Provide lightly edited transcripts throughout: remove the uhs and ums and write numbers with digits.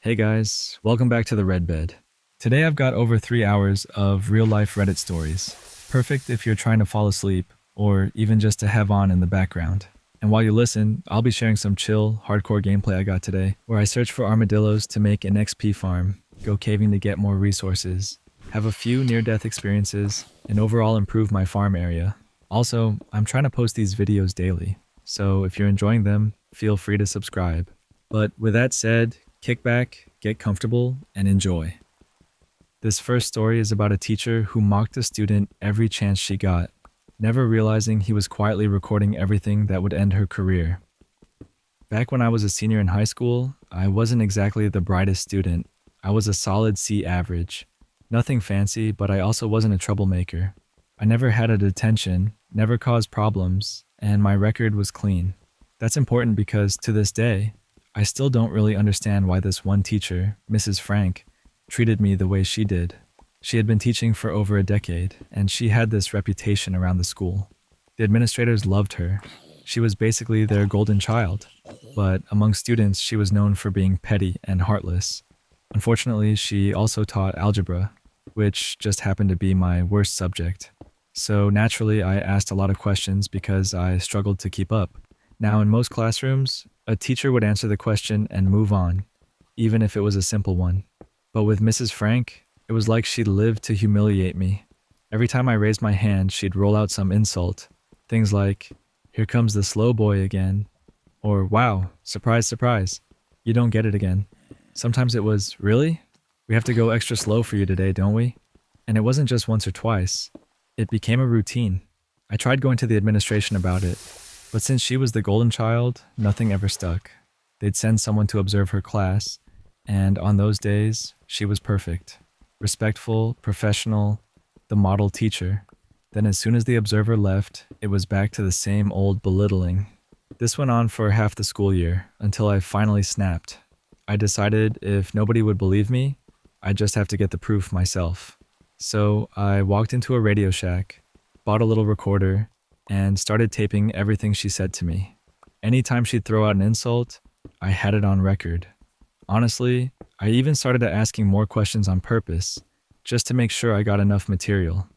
Hey guys, welcome back to the Red Bed. Today I've got over 3 hours of real life Reddit stories. Perfect if you're trying to fall asleep or even just to have on in the background. And while you listen, I'll be sharing some chill, hardcore gameplay I got today, where I search for armadillos to make an XP farm, go caving to get more resources, have a few near death experiences, and overall improve my farm area. Also, I'm trying to post these videos daily, so if you're enjoying them, feel free to subscribe. But with that said, kick back, get comfortable, and enjoy. This first story is about a teacher who mocked a student every chance she got, never realizing he was quietly recording everything that would end her career. Back when I was a senior in high school, I wasn't exactly the brightest student. I was a solid C average. Nothing fancy, but I also wasn't a troublemaker. I never had a detention, never caused problems, and my record was clean. That's important because to this day, I still don't really understand why this one teacher, Mrs. Frank, treated me the way she did. She had been teaching for over a decade, and she had this reputation around the school. The administrators loved her. She was basically their golden child, but among students, she was known for being petty and heartless. Unfortunately, she also taught algebra, which just happened to be my worst subject. So naturally, I asked a lot of questions because I struggled to keep up. Now, in most classrooms, a teacher would answer the question and move on, even if it was a simple one. But with Mrs. Frank, it was like she lived to humiliate me. Every time I raised my hand, she'd roll out some insult. Things like, "Here comes the slow boy again," or "Wow, surprise, surprise, you don't get it again." Sometimes it was, "Really? We have to go extra slow for you today, don't we?" And it wasn't just once or twice. It became a routine. I tried going to the administration about it, but since she was the golden child, nothing ever stuck. They'd send someone to observe her class, and on those days, she was perfect. Respectful, professional, the model teacher. Then as soon as the observer left, it was back to the same old belittling. This went on for half the school year, until I finally snapped. I decided if nobody would believe me, I'd just have to get the proof myself. So I walked into a Radio Shack, bought a little recorder, and started taping everything she said to me. Anytime she'd throw out an insult, I had it on record. Honestly, I even started asking more questions on purpose, just to make sure I got enough material.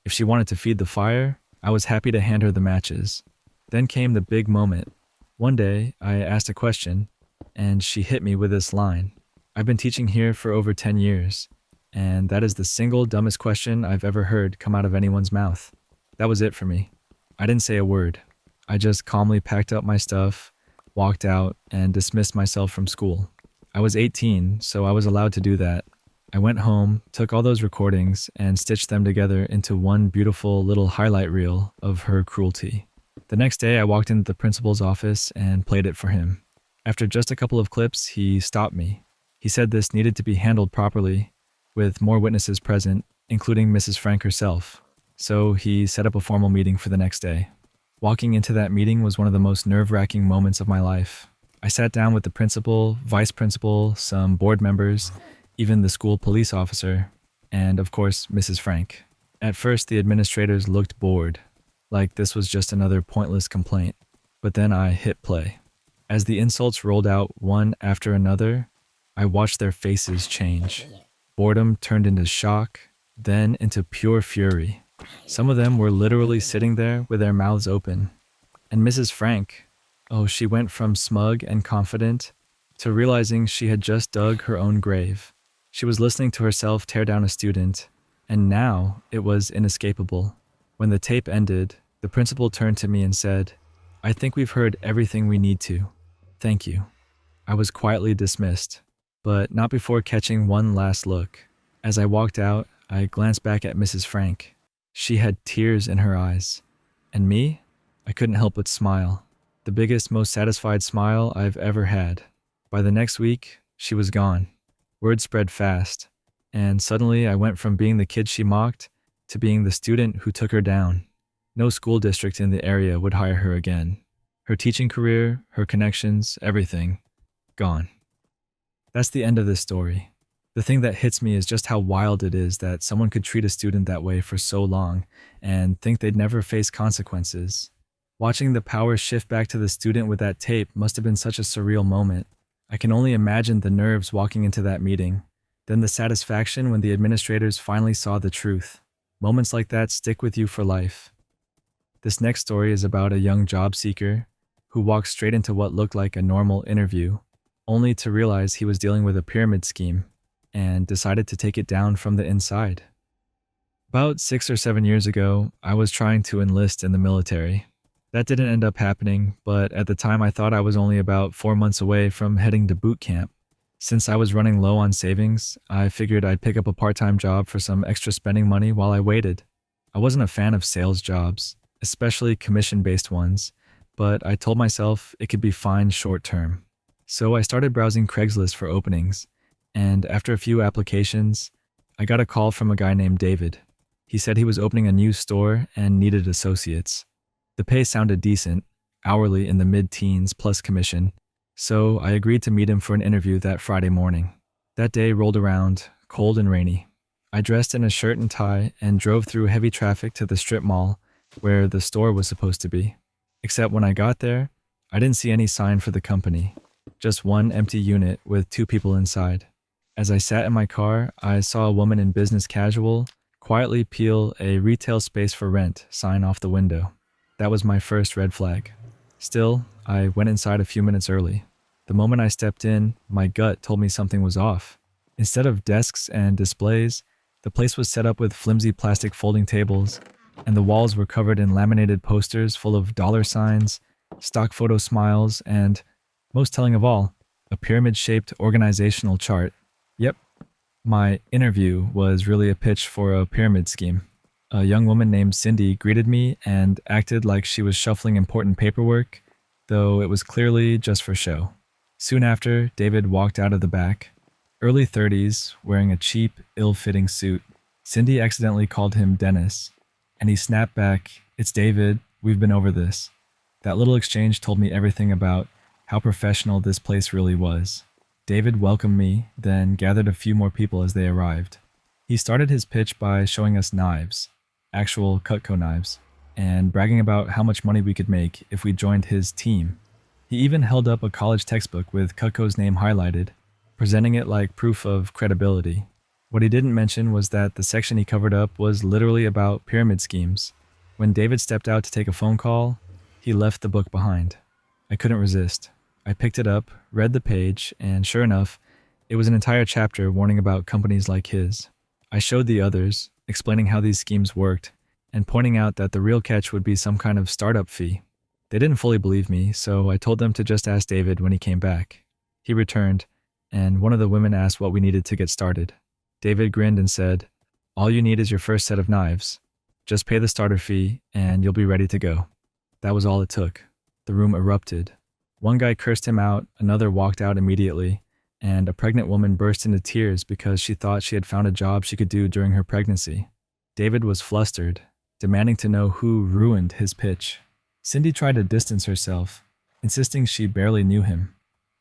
If she wanted to feed the fire, I was happy to hand her the matches. Then came the big moment. One day, I asked a question, and she hit me with this line. I've been teaching here for over 10 years, and that is the single dumbest question I've ever heard come out of anyone's mouth. That was it for me. I didn't say a word. I just calmly packed up my stuff, walked out, and dismissed myself from school. I was 18, so I was allowed to do that. I went home, took all those recordings, and stitched them together into one beautiful little highlight reel of her cruelty. The next day, I walked into the principal's office and played it for him. After just a couple of clips, he stopped me. He said this needed to be handled properly, with more witnesses present, including Mrs. Frank herself. So he set up a formal meeting for the next day. Walking into that meeting was one of the most nerve-wracking moments of my life. I sat down with the principal, vice principal, some board members, even the school police officer, and of course, Mrs. Frank. At first, the administrators looked bored, like this was just another pointless complaint. But then I hit play. As the insults rolled out one after another, I watched their faces change. Boredom turned into shock, then into pure fury. Some of them were literally sitting there with their mouths open. And Mrs. Frank, oh, she went from smug and confident to realizing she had just dug her own grave. She was listening to herself tear down a student, and now it was inescapable. When the tape ended, the principal turned to me and said, "I think we've heard everything we need to. Thank you." I was quietly dismissed, but not before catching one last look. As I walked out, I glanced back at Mrs. Frank. She had tears in her eyes. And me? I couldn't help but smile. The biggest, most satisfied smile I've ever had. By the next week, she was gone. Word spread fast. And suddenly I went from being the kid she mocked to being the student who took her down. No school district in the area would hire her again. Her teaching career, her connections, everything, gone. That's the end of this story. The thing that hits me is just how wild it is that someone could treat a student that way for so long and think they'd never face consequences. Watching the power shift back to the student with that tape must have been such a surreal moment. I can only imagine the nerves walking into that meeting, then the satisfaction when the administrators finally saw the truth. Moments like that stick with you for life. This next story is about a young job seeker who walked straight into what looked like a normal interview, only to realize he was dealing with a pyramid scheme and decided to take it down from the inside. About 6 or 7 years ago, I was trying to enlist in the military. That didn't end up happening, but at the time I thought I was only about 4 months away from heading to boot camp. Since I was running low on savings, I figured I'd pick up a part-time job for some extra spending money while I waited. I wasn't a fan of sales jobs, especially commission-based ones, but I told myself it could be fine short-term. So I started browsing Craigslist for openings, and after a few applications, I got a call from a guy named David. He said he was opening a new store and needed associates. The pay sounded decent, hourly in the mid-teens plus commission, so I agreed to meet him for an interview that Friday morning. That day rolled around, cold and rainy. I dressed in a shirt and tie and drove through heavy traffic to the strip mall where the store was supposed to be. Except when I got there, I didn't see any sign for the company, just one empty unit with 2 people inside. As I sat in my car, I saw a woman in business casual quietly peel a retail space for rent sign off the window. That was my first red flag. Still, I went inside a few minutes early. The moment I stepped in, my gut told me something was off. Instead of desks and displays, the place was set up with flimsy plastic folding tables, and the walls were covered in laminated posters full of dollar signs, stock photo smiles, and, most telling of all, a pyramid-shaped organizational chart. Yep, my interview was really a pitch for a pyramid scheme. A young woman named Cindy greeted me and acted like she was shuffling important paperwork, though it was clearly just for show. Soon after, David walked out of the back. Early 30s, wearing a cheap, ill-fitting suit. Cindy accidentally called him Dennis, and he snapped back, "It's David, we've been over this." That little exchange told me everything about how professional this place really was. David welcomed me, then gathered a few more people as they arrived. He started his pitch by showing us knives, actual Cutco knives, and bragging about how much money we could make if we joined his team. He even held up a college textbook with Cutco's name highlighted, presenting it like proof of credibility. What he didn't mention was that the section he covered up was literally about pyramid schemes. When David stepped out to take a phone call, he left the book behind. I couldn't resist. I picked it up, read the page, and sure enough, it was an entire chapter warning about companies like his. I showed the others, explaining how these schemes worked, and pointing out that the real catch would be some kind of startup fee. They didn't fully believe me, so I told them to just ask David when he came back. He returned, and one of the women asked what we needed to get started. David grinned and said, "All you need is your first set of knives. Just pay the starter fee, and you'll be ready to go." That was all it took. The room erupted. One guy cursed him out, another walked out immediately, and a pregnant woman burst into tears because she thought she had found a job she could do during her pregnancy. David was flustered, demanding to know who ruined his pitch. Cindy tried to distance herself, insisting she barely knew him.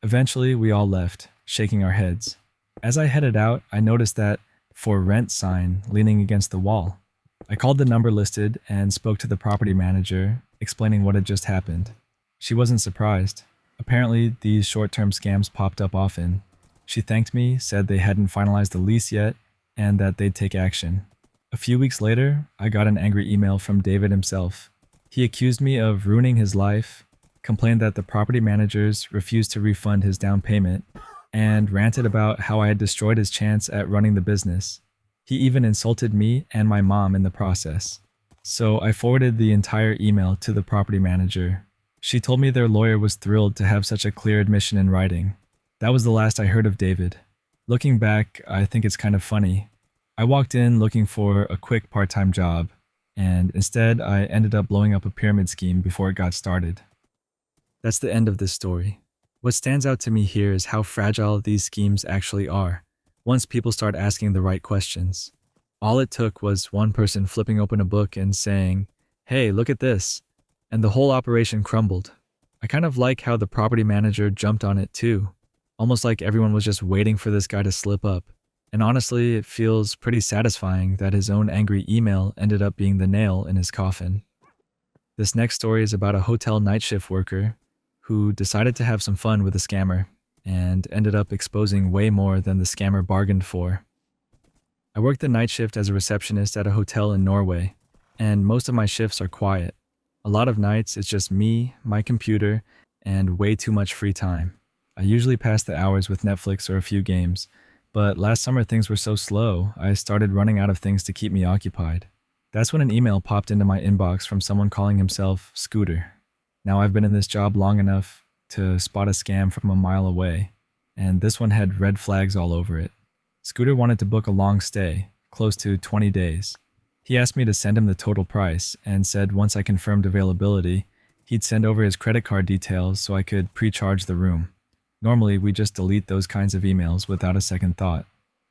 Eventually, we all left, shaking our heads. As I headed out, I noticed that "For Rent" sign leaning against the wall. I called the number listed and spoke to the property manager, explaining what had just happened. She wasn't surprised. Apparently, these short-term scams popped up often. She thanked me, said they hadn't finalized the lease yet, and that they'd take action. A few weeks later, I got an angry email from David himself. He accused me of ruining his life, complained that the property managers refused to refund his down payment, and ranted about how I had destroyed his chance at running the business. He even insulted me and my mom in the process. So I forwarded the entire email to the property manager. She told me their lawyer was thrilled to have such a clear admission in writing. That was the last I heard of David. Looking back, I think it's kind of funny. I walked in looking for a quick part-time job, and instead I ended up blowing up a pyramid scheme before it got started. That's the end of this story. What stands out to me here is how fragile these schemes actually are, once people start asking the right questions. All it took was one person flipping open a book and saying, "Hey, look at this," and the whole operation crumbled. I kind of like how the property manager jumped on it too, almost like everyone was just waiting for this guy to slip up. And honestly, it feels pretty satisfying that his own angry email ended up being the nail in his coffin. This next story is about a hotel night shift worker who decided to have some fun with a scammer and ended up exposing way more than the scammer bargained for. I worked the night shift as a receptionist at a hotel in Norway, and most of my shifts are quiet. A lot of nights it's just me, my computer, and way too much free time. I usually pass the hours with Netflix or a few games, but last summer things were so slow, I started running out of things to keep me occupied. That's when an email popped into my inbox from someone calling himself Scooter. Now I've been in this job long enough to spot a scam from a mile away, and this one had red flags all over it. Scooter wanted to book a long stay, close to 20 days. He asked me to send him the total price and said once I confirmed availability, he'd send over his credit card details so I could pre-charge the room. Normally, we just delete those kinds of emails without a second thought.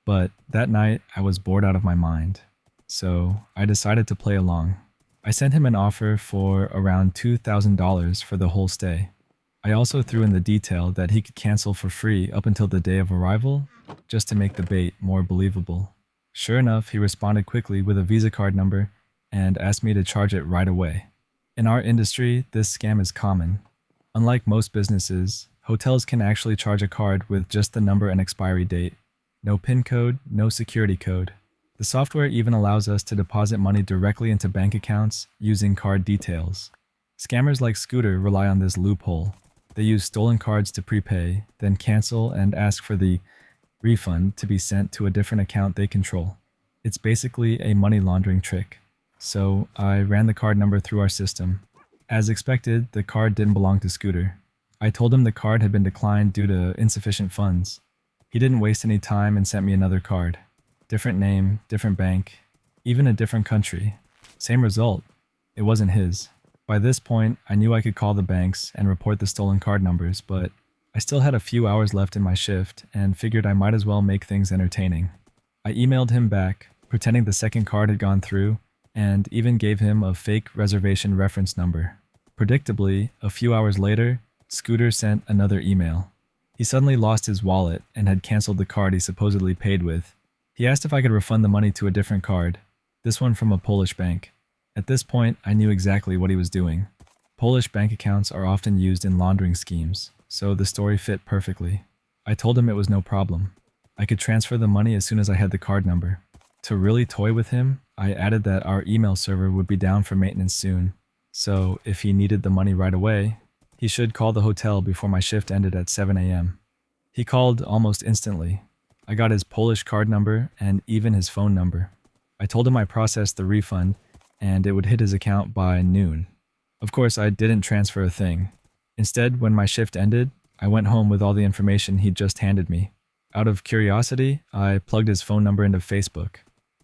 But that night, I was bored out of my mind. So I decided to play along. I sent him an offer for around $2,000 for the whole stay. I also threw in the detail that he could cancel for free up until the day of arrival, just to make the bait more believable. Sure enough, he responded quickly with a Visa card number and asked me to charge it right away. In our industry, this scam is common. Unlike most businesses, hotels can actually charge a card with just the number and expiry date. No PIN code, no security code. The software even allows us to deposit money directly into bank accounts using card details. Scammers like Scooter rely on this loophole. They use stolen cards to prepay, then cancel and ask for the refund to be sent to a different account they control. It's basically a money laundering trick. So I ran the card number through our system. As expected, the card didn't belong to Scooter. I told him the card had been declined due to insufficient funds. He didn't waste any time and sent me another card. Different name, different bank, even a different country. Same result. It wasn't his. By this point, I knew I could call the banks and report the stolen card numbers, but I still had a few hours left in my shift and figured I might as well make things entertaining. I emailed him back, pretending the second card had gone through, and even gave him a fake reservation reference number. Predictably, a few hours later, Scooter sent another email. He suddenly lost his wallet and had canceled the card he supposedly paid with. He asked if I could refund the money to a different card, this one from a Polish bank. At this point, I knew exactly what he was doing. Polish bank accounts are often used in laundering schemes, so the story fit perfectly. I told him it was no problem. I could transfer the money as soon as I had the card number. To really toy with him, I added that our email server would be down for maintenance soon, so if he needed the money right away, he should call the hotel before my shift ended at 7 a.m. He called almost instantly. I got his Polish card number and even his phone number. I told him I processed the refund and it would hit his account by noon. Of course, I didn't transfer a thing. Instead, when my shift ended, I went home with all the information he'd just handed me. Out of curiosity, I plugged his phone number into Facebook.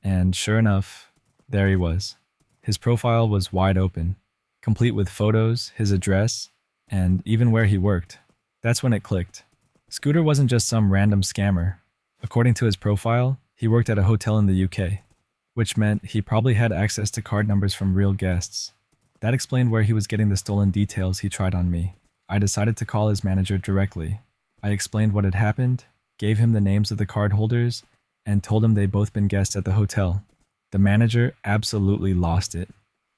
And sure enough, there he was. His profile was wide open, complete with photos, his address, and even where he worked. That's when it clicked. Scooter wasn't just some random scammer. According to his profile, he worked at a hotel in the UK, which meant he probably had access to card numbers from real guests. That explained where he was getting the stolen details he tried on me. I decided to call his manager directly. I explained what had happened, gave him the names of the card holders, and told him they'd both been guests at the hotel. The manager absolutely lost it.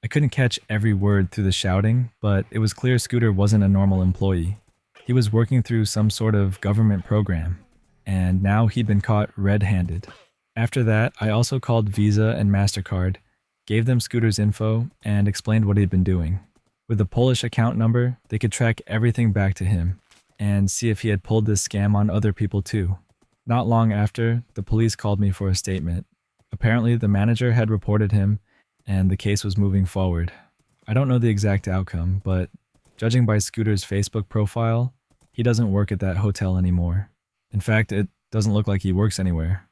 I couldn't catch every word through the shouting, but it was clear Scooter wasn't a normal employee. He was working through some sort of government program, and now he'd been caught red-handed. After that, I also called Visa and MasterCard, gave them Scooter's info, and explained what he'd been doing. With the Polish account number, they could track everything back to him and see if he had pulled this scam on other people too. Not long after, the police called me for a statement. Apparently, the manager had reported him, and the case was moving forward. I don't know the exact outcome, but judging by Scooter's Facebook profile, he doesn't work at that hotel anymore. In fact, it doesn't look like he works anywhere.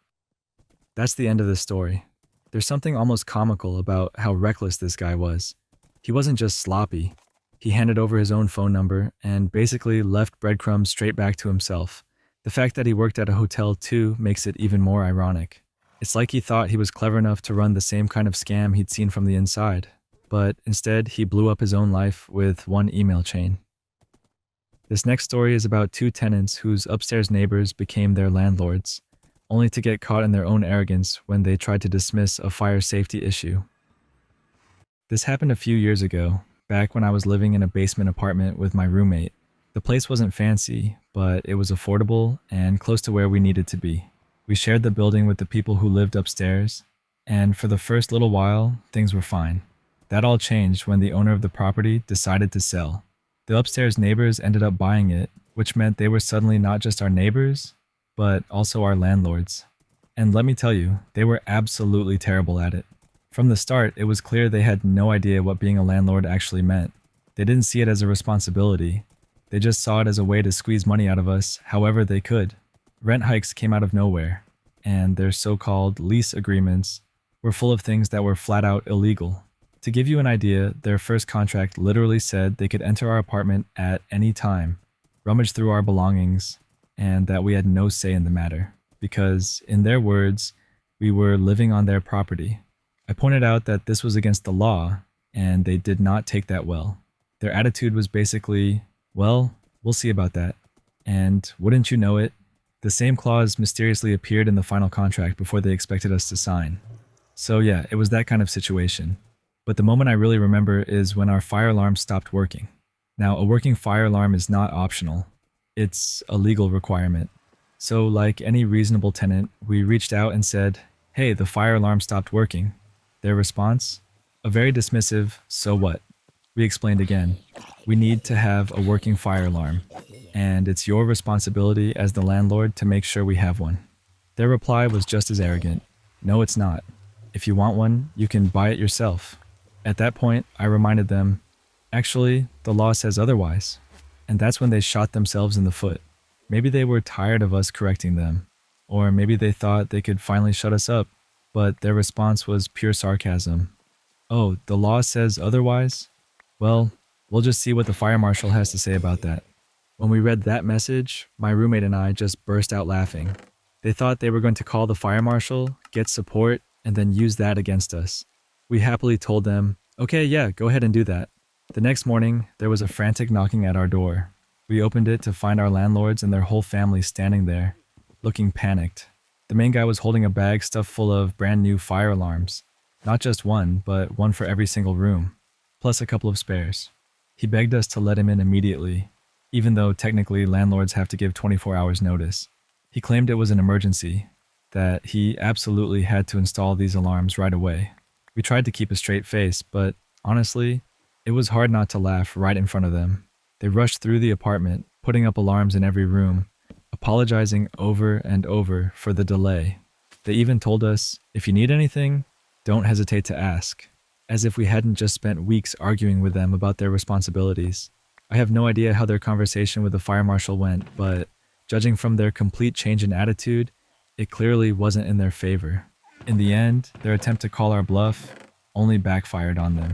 That's the end of the story. There's something almost comical about how reckless this guy was. He wasn't just sloppy. He handed over his own phone number and basically left breadcrumbs straight back to himself. The fact that he worked at a hotel too makes it even more ironic. It's like he thought he was clever enough to run the same kind of scam he'd seen from the inside, but instead he blew up his own life with one email chain. This next story is about two tenants whose upstairs neighbors became their landlords, only to get caught in their own arrogance when they tried to dismiss a fire safety issue. This happened a few years ago, back when I was living in a basement apartment with my roommate. The place wasn't fancy, but it was affordable and close to where we needed to be. We shared the building with the people who lived upstairs, and for the first little while, things were fine. That all changed when the owner of the property decided to sell. The upstairs neighbors ended up buying it, which meant they were suddenly not just our neighbors, but also our landlords. And let me tell you, they were absolutely terrible at it. From the start, it was clear they had no idea what being a landlord actually meant. They didn't see it as a responsibility. They just saw it as a way to squeeze money out of us however they could. Rent hikes came out of nowhere, and their so-called lease agreements were full of things that were flat out illegal. To give you an idea, their first contract literally said they could enter our apartment at any time, rummage through our belongings, and that we had no say in the matter, because, in their words, we were living on their property. I pointed out that this was against the law, and they did not take that well. Their attitude was basically, well, we'll see about that. And wouldn't you know it, the same clause mysteriously appeared in the final contract before they expected us to sign. So yeah, it was that kind of situation. But the moment I really remember is when our fire alarm stopped working. Now, a working fire alarm is not optional. It's a legal requirement. So like any reasonable tenant, we reached out and said, hey, the fire alarm stopped working. Their response? A very dismissive, so what? We explained again, we need to have a working fire alarm, and it's your responsibility as the landlord to make sure we have one. Their reply was just as arrogant. No, it's not. If you want one, you can buy it yourself. At that point, I reminded them, actually, the law says otherwise. And that's when they shot themselves in the foot. Maybe they were tired of us correcting them, or maybe they thought they could finally shut us up, but their response was pure sarcasm. Oh, the law says otherwise? Well, we'll just see what the fire marshal has to say about that. When we read that message, my roommate and I just burst out laughing. They thought they were going to call the fire marshal, get support, and then use that against us. We happily told them, okay, yeah, go ahead and do that. The next morning, there was a frantic knocking at our door. We opened it to find our landlords and their whole family standing there, looking panicked. The main guy was holding a bag stuffed full of brand new fire alarms. Not just one, but one for every single room, plus a couple of spares. He begged us to let him in immediately, even though technically landlords have to give 24 hours notice. He claimed it was an emergency, that he absolutely had to install these alarms right away. We tried to keep a straight face, but honestly, it was hard not to laugh right in front of them. They rushed through the apartment, putting up alarms in every room, apologizing over and over for the delay. They even told us, if you need anything, don't hesitate to ask, as if we hadn't just spent weeks arguing with them about their responsibilities. I have no idea how their conversation with the fire marshal went, but judging from their complete change in attitude, it clearly wasn't in their favor. In the end, their attempt to call our bluff only backfired on them.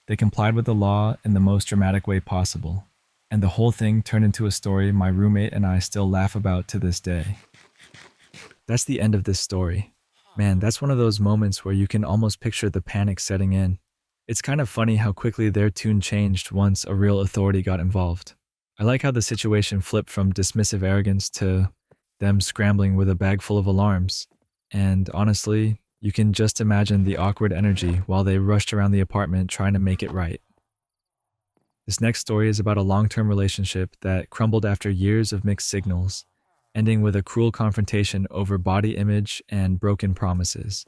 They complied with the law in the most dramatic way possible, and the whole thing turned into a story my roommate and I still laugh about to this day. That's the end of this story. Man, that's one of those moments where you can almost picture the panic setting in. It's kind of funny how quickly their tune changed once a real authority got involved. I like how the situation flipped from dismissive arrogance to them scrambling with a bag full of alarms. And honestly, you can just imagine the awkward energy while they rushed around the apartment trying to make it right. This next story is about a long-term relationship that crumbled after years of mixed signals, ending with a cruel confrontation over body image and broken promises.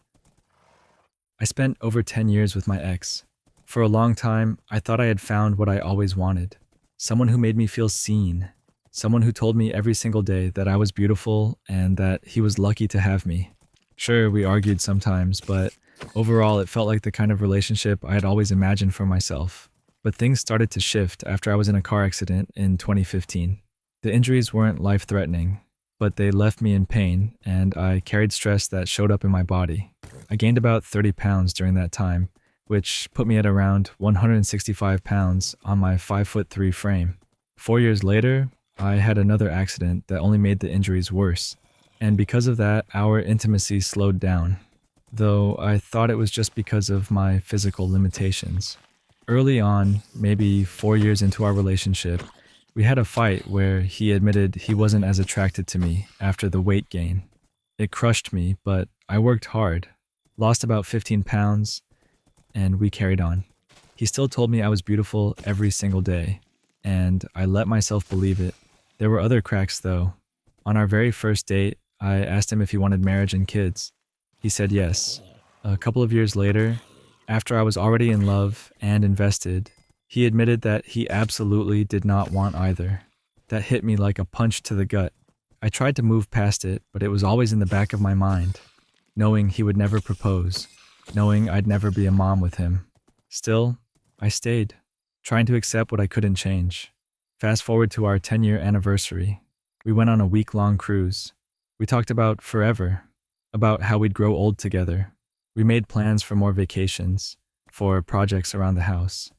I spent over 10 years with my ex. For a long time, I thought I had found what I always wanted. Someone who made me feel seen. Someone who told me every single day that I was beautiful and that he was lucky to have me. Sure, we argued sometimes, but overall it felt like the kind of relationship I had always imagined for myself. But things started to shift after I was in a car accident in 2015. The injuries weren't life-threatening, but they left me in pain, and I carried stress that showed up in my body. I gained about 30 pounds during that time, which put me at around 165 pounds on my 5'3" frame. 4 years later, I had another accident that only made the injuries worse, and because of that, our intimacy slowed down, though I thought it was just because of my physical limitations. Early on, maybe 4 years into our relationship, we had a fight where he admitted he wasn't as attracted to me after the weight gain. It crushed me, but I worked hard, lost about 15 pounds, and we carried on. He still told me I was beautiful every single day, and I let myself believe it. There were other cracks, though. On our very first date, I asked him if he wanted marriage and kids. He said yes. A couple of years later, after I was already in love and invested, he admitted that he absolutely did not want either. That hit me like a punch to the gut. I tried to move past it, but it was always in the back of my mind, knowing he would never propose, knowing I'd never be a mom with him. Still, I stayed, trying to accept what I couldn't change. Fast forward to our 10-year anniversary. We went on a week-long cruise. We talked about forever, about how we'd grow old together. We made plans for more vacations, for projects around the house.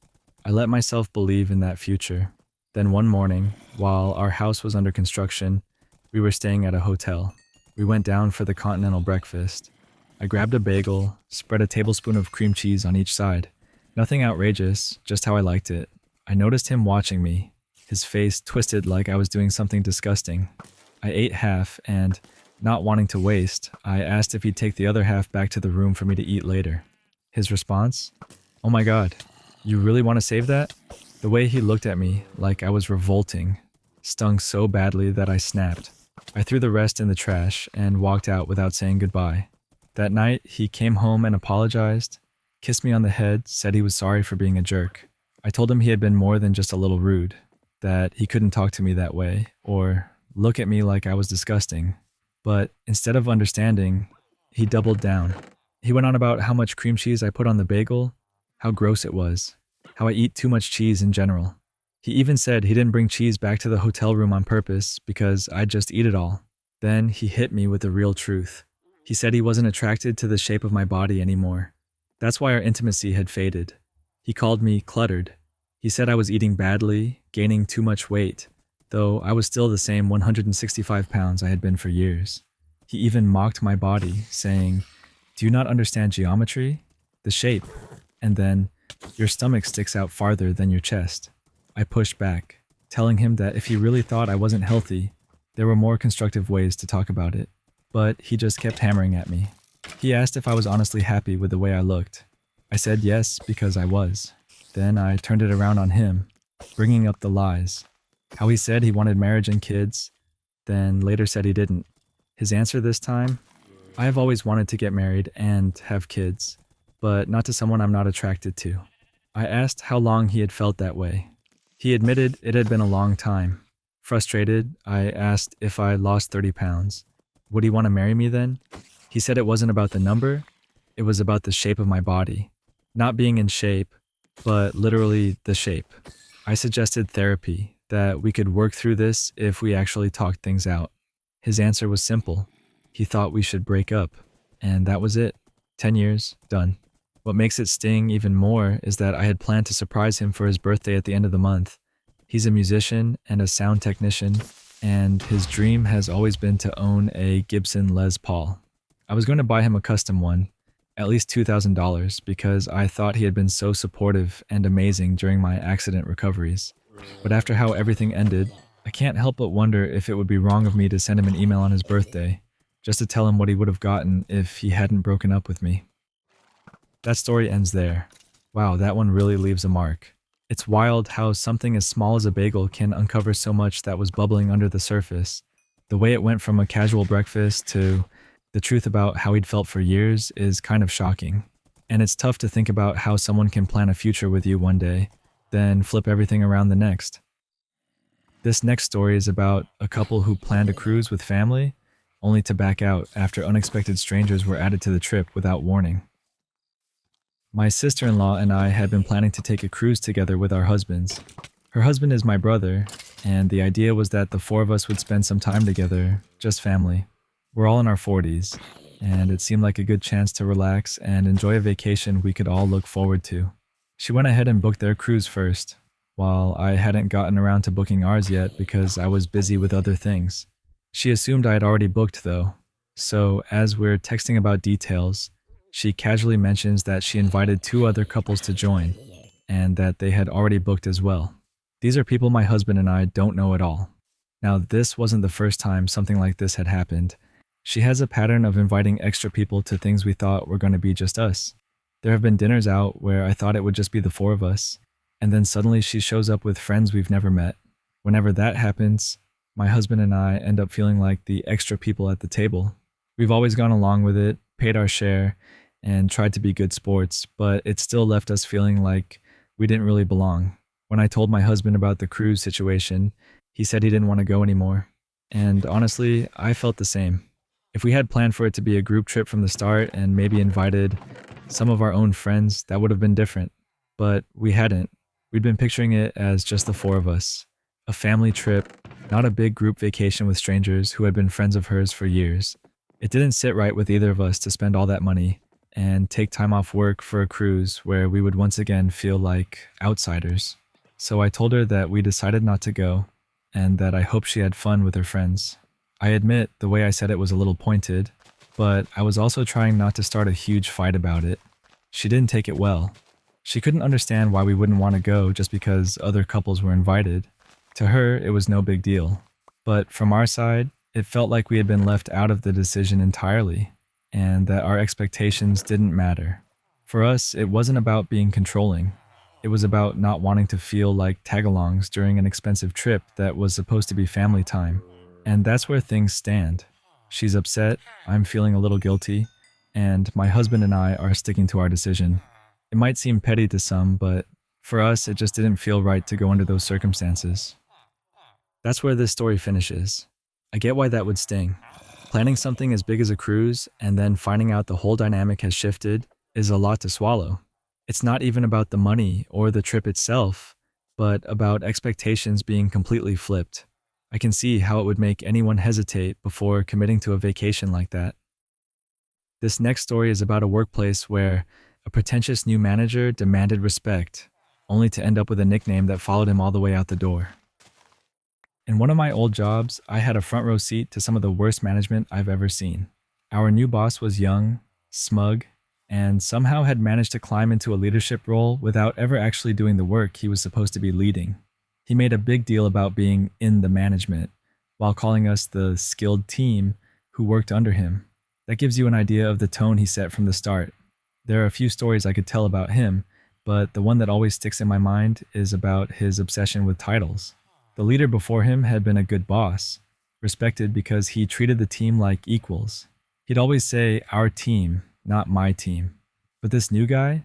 I let myself believe in that future. Then one morning, while our house was under construction, we were staying at a hotel. We went down for the continental breakfast. I grabbed a bagel, spread a tablespoon of cream cheese on each side. Nothing outrageous, just how I liked it. I noticed him watching me, his face twisted like I was doing something disgusting. I ate half and, not wanting to waste, I asked if he'd take the other half back to the room for me to eat later. His response? "Oh my God, you really want to save that?" The way he looked at me, like I was revolting, stung so badly that I snapped. I threw the rest in the trash and walked out without saying goodbye. That night, he came home and apologized, kissed me on the head, said he was sorry for being a jerk. I told him he had been more than just a little rude, that he couldn't talk to me that way, or look at me like I was disgusting. But instead of understanding, he doubled down. He went on about how much cream cheese I put on the bagel, how gross it was, how I eat too much cheese in general. He even said he didn't bring cheese back to the hotel room on purpose because I'd just eat it all. Then he hit me with the real truth. He said he wasn't attracted to the shape of my body anymore. That's why our intimacy had faded. He called me cluttered. He said I was eating badly, gaining too much weight, though I was still the same 165 pounds I had been for years. He even mocked my body, saying, "Do you not understand geometry? The shape. And then, your stomach sticks out farther than your chest." I pushed back, telling him that if he really thought I wasn't healthy, there were more constructive ways to talk about it. But he just kept hammering at me. He asked if I was honestly happy with the way I looked. I said yes, because I was. Then I turned it around on him, bringing up the lies. How he said he wanted marriage and kids, then later said he didn't. His answer this time? I have always wanted to get married and have kids, but not to someone I'm not attracted to. I asked how long he had felt that way. He admitted it had been a long time. Frustrated, I asked if I lost 30 pounds. Would he want to marry me then? He said it wasn't about the number, it was about the shape of my body. Not being in shape, but literally the shape. I suggested therapy, that we could work through this if we actually talked things out. His answer was simple. He thought we should break up, and that was it. 10 years, done. What makes it sting even more is that I had planned to surprise him for his birthday at the end of the month. He's a musician and a sound technician, and his dream has always been to own a Gibson Les Paul. I was going to buy him a custom one, at least $2,000, because I thought he had been so supportive and amazing during my accident recoveries. But after how everything ended, I can't help but wonder if it would be wrong of me to send him an email on his birthday, just to tell him what he would have gotten if he hadn't broken up with me. That story ends there. Wow, that one really leaves a mark. It's wild how something as small as a bagel can uncover so much that was bubbling under the surface. The way it went from a casual breakfast to the truth about how he'd felt for years is kind of shocking. And it's tough to think about how someone can plan a future with you one day, then flip everything around the next. This next story is about a couple who planned a cruise with family, only to back out after unexpected strangers were added to the trip without warning. My sister-in-law and I had been planning to take a cruise together with our husbands. Her husband is my brother, and the idea was that the four of us would spend some time together, just family. We're all in our 40s, and it seemed like a good chance to relax and enjoy a vacation we could all look forward to. She went ahead and booked their cruise first, while I hadn't gotten around to booking ours yet because I was busy with other things. She assumed I had already booked though, so as we're texting about details, she casually mentions that she invited 2 other couples to join, and that they had already booked as well. These are people my husband and I don't know at all. Now, this wasn't the first time something like this had happened. She has a pattern of inviting extra people to things we thought were going to be just us. There have been dinners out where I thought it would just be the 4 of us, And then suddenly she shows up with friends we've never met. Whenever that happens, my husband and I end up feeling like the extra people at the table. We've always gone along with it, paid our share, and tried to be good sports, but it still left us feeling like we didn't really belong. When I told my husband about the cruise situation, he said he didn't want to go anymore. And honestly, I felt the same. If we had planned for it to be a group trip from the start and maybe invited some of our own friends, that would have been different. But we hadn't. We'd been picturing it as just the four of us. A family trip, not a big group vacation with strangers who had been friends of hers for years. It didn't sit right with either of us to spend all that money and take time off work for a cruise where we would once again feel like outsiders. So I told her that we decided not to go and that I hoped she had fun with her friends. I admit the way I said it was a little pointed, but I was also trying not to start a huge fight about it. She didn't take it well. She couldn't understand why we wouldn't want to go just because other couples were invited. To her, it was no big deal. But from our side, it felt like we had been left out of the decision entirely, and that our expectations didn't matter. For us, it wasn't about being controlling. It was about not wanting to feel like tag-alongs during an expensive trip that was supposed to be family time. And that's where things stand. She's upset, I'm feeling a little guilty, and my husband and I are sticking to our decision. It might seem petty to some, but for us, it just didn't feel right to go under those circumstances. That's where this story finishes. I get why that would sting. Planning something as big as a cruise and then finding out the whole dynamic has shifted is a lot to swallow. It's not even about the money or the trip itself, but about expectations being completely flipped. I can see how it would make anyone hesitate before committing to a vacation like that. This next story is about a workplace where a pretentious new manager demanded respect, only to end up with a nickname that followed him all the way out the door. In one of my old jobs, I had a front row seat to some of the worst management I've ever seen. Our new boss was young, smug, and somehow had managed to climb into a leadership role without ever actually doing the work he was supposed to be leading. He made a big deal about being in the management, while calling us the skilled team who worked under him. That gives you an idea of the tone he set from the start. There are a few stories I could tell about him, but the one that always sticks in my mind is about his obsession with titles. The leader before him had been a good boss, respected because he treated the team like equals. He'd always say, "our team, not my team." But this new guy,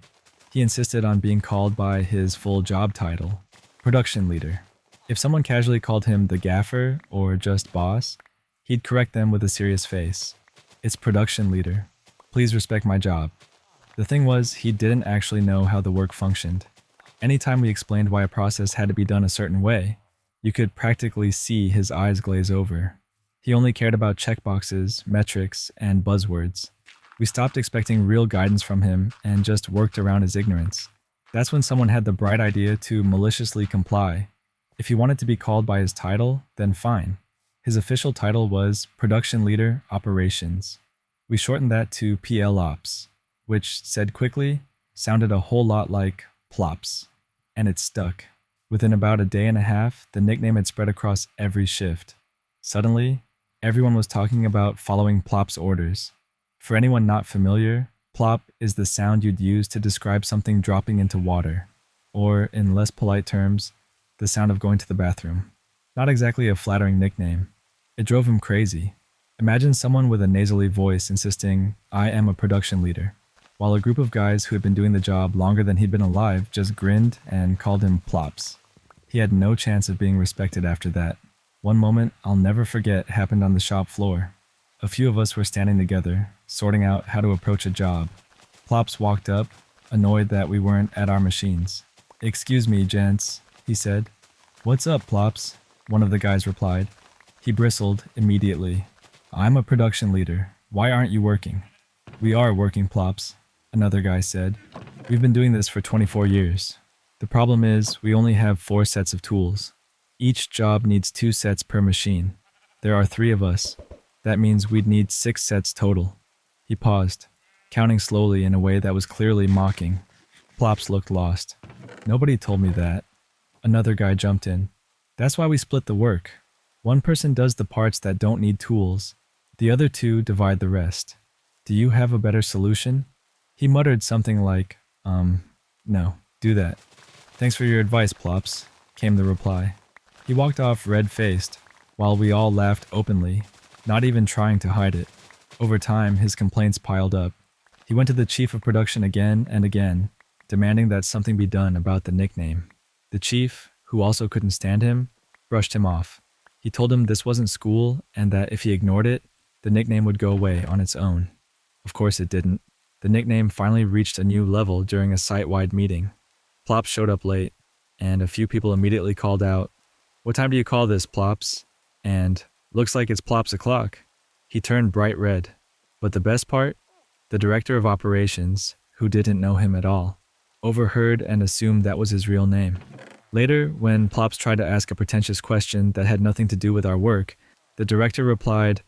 he insisted on being called by his full job title, production leader. If someone casually called him the gaffer or just boss, he'd correct them with a serious face. "It's production leader. Please respect my job." The thing was, he didn't actually know how the work functioned. Anytime we explained why a process had to be done a certain way, you could practically see his eyes glaze over. He only cared about checkboxes, metrics, and buzzwords. We stopped expecting real guidance from him and just worked around his ignorance. That's when someone had the bright idea to maliciously comply. If he wanted to be called by his title, then fine. His official title was Production Leader Operations. We shortened that to PL Ops, which, said quickly, sounded a whole lot like plops. And it stuck. Within about a day and a half, the nickname had spread across every shift. Suddenly, everyone was talking about following Plop's orders. For anyone not familiar, plop is the sound you'd use to describe something dropping into water, or, in less polite terms, the sound of going to the bathroom. Not exactly a flattering nickname. It drove him crazy. Imagine someone with a nasally voice insisting, "I am a production leader," while a group of guys who had been doing the job longer than he'd been alive just grinned and called him Plops. He had no chance of being respected after that. One moment I'll never forget happened on the shop floor. A few of us were standing together, sorting out how to approach a job. Plops walked up, annoyed that we weren't at our machines. "Excuse me, gents," he said. "What's up, Plops?" one of the guys replied. He bristled immediately. "I'm a production leader. Why aren't you working?" "We are working, Plops," another guy said. "We've been doing this for 24 years. The problem is we only have 4 sets of tools. Each job needs 2 sets per machine. There are 3 of us. That means we'd need 6 sets total." He paused, counting slowly in a way that was clearly mocking. Plops looked lost. "Nobody told me that." Another guy jumped in. "That's why we split the work. One person does the parts that don't need tools. The other 2 divide the rest. Do you have a better solution?" He muttered something like, no, do that." Thanks for your advice, Plops, came the reply. He walked off red-faced, while we all laughed openly, not even trying to hide it. Over time, his complaints piled up. He went to the chief of production again and again, demanding that something be done about the nickname. The chief, who also couldn't stand him, brushed him off. He told him this wasn't school and that if he ignored it, the nickname would go away on its own. Of course it didn't. The nickname finally reached a new level during a site-wide meeting. Plops showed up late, and a few people immediately called out, "What time do you call this, Plops?" And, "Looks like it's Plops o'clock." He turned bright red. But the best part? The director of operations, who didn't know him at all, overheard and assumed that was his real name. Later, when Plops tried to ask a pretentious question that had nothing to do with our work, the director replied,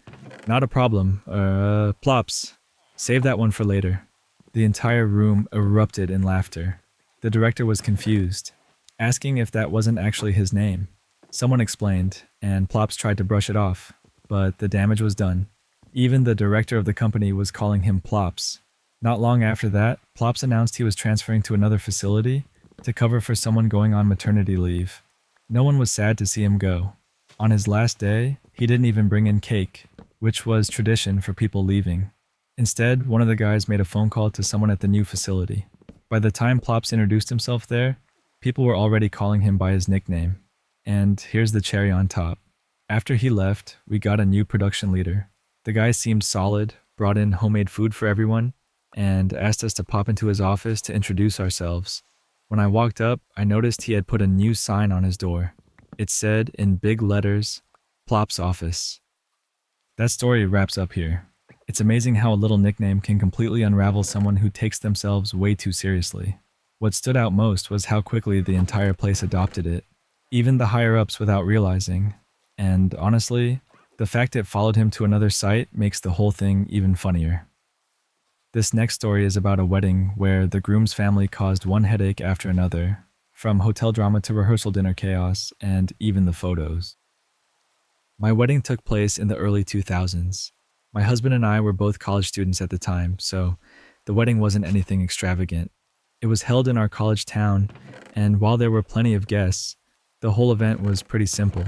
"Not a problem, Plops. Save that one for later." The entire room erupted in laughter. The director was confused, asking if that wasn't actually his name. Someone explained, and Plops tried to brush it off, but the damage was done. Even the director of the company was calling him Plops. Not long after that, Plops announced he was transferring to another facility to cover for someone going on maternity leave. No one was sad to see him go. On his last day, he didn't even bring in cake, which was tradition for people leaving. Instead, one of the guys made a phone call to someone at the new facility. By the time Plops introduced himself there, people were already calling him by his nickname. And here's the cherry on top. After he left, we got a new production leader. The guy seemed solid, brought in homemade food for everyone, and asked us to pop into his office to introduce ourselves. When I walked up, I noticed he had put a new sign on his door. It said, in big letters, "Plops Office." That story wraps up here. It's amazing how a little nickname can completely unravel someone who takes themselves way too seriously. What stood out most was how quickly the entire place adopted it, even the higher-ups without realizing. And honestly, the fact it followed him to another site makes the whole thing even funnier. This next story is about a wedding where the groom's family caused one headache after another, from hotel drama to rehearsal dinner chaos, and even the photos. My wedding took place in the early 2000s. My husband and I were both college students at the time, so the wedding wasn't anything extravagant. It was held in our college town, and while there were plenty of guests, the whole event was pretty simple.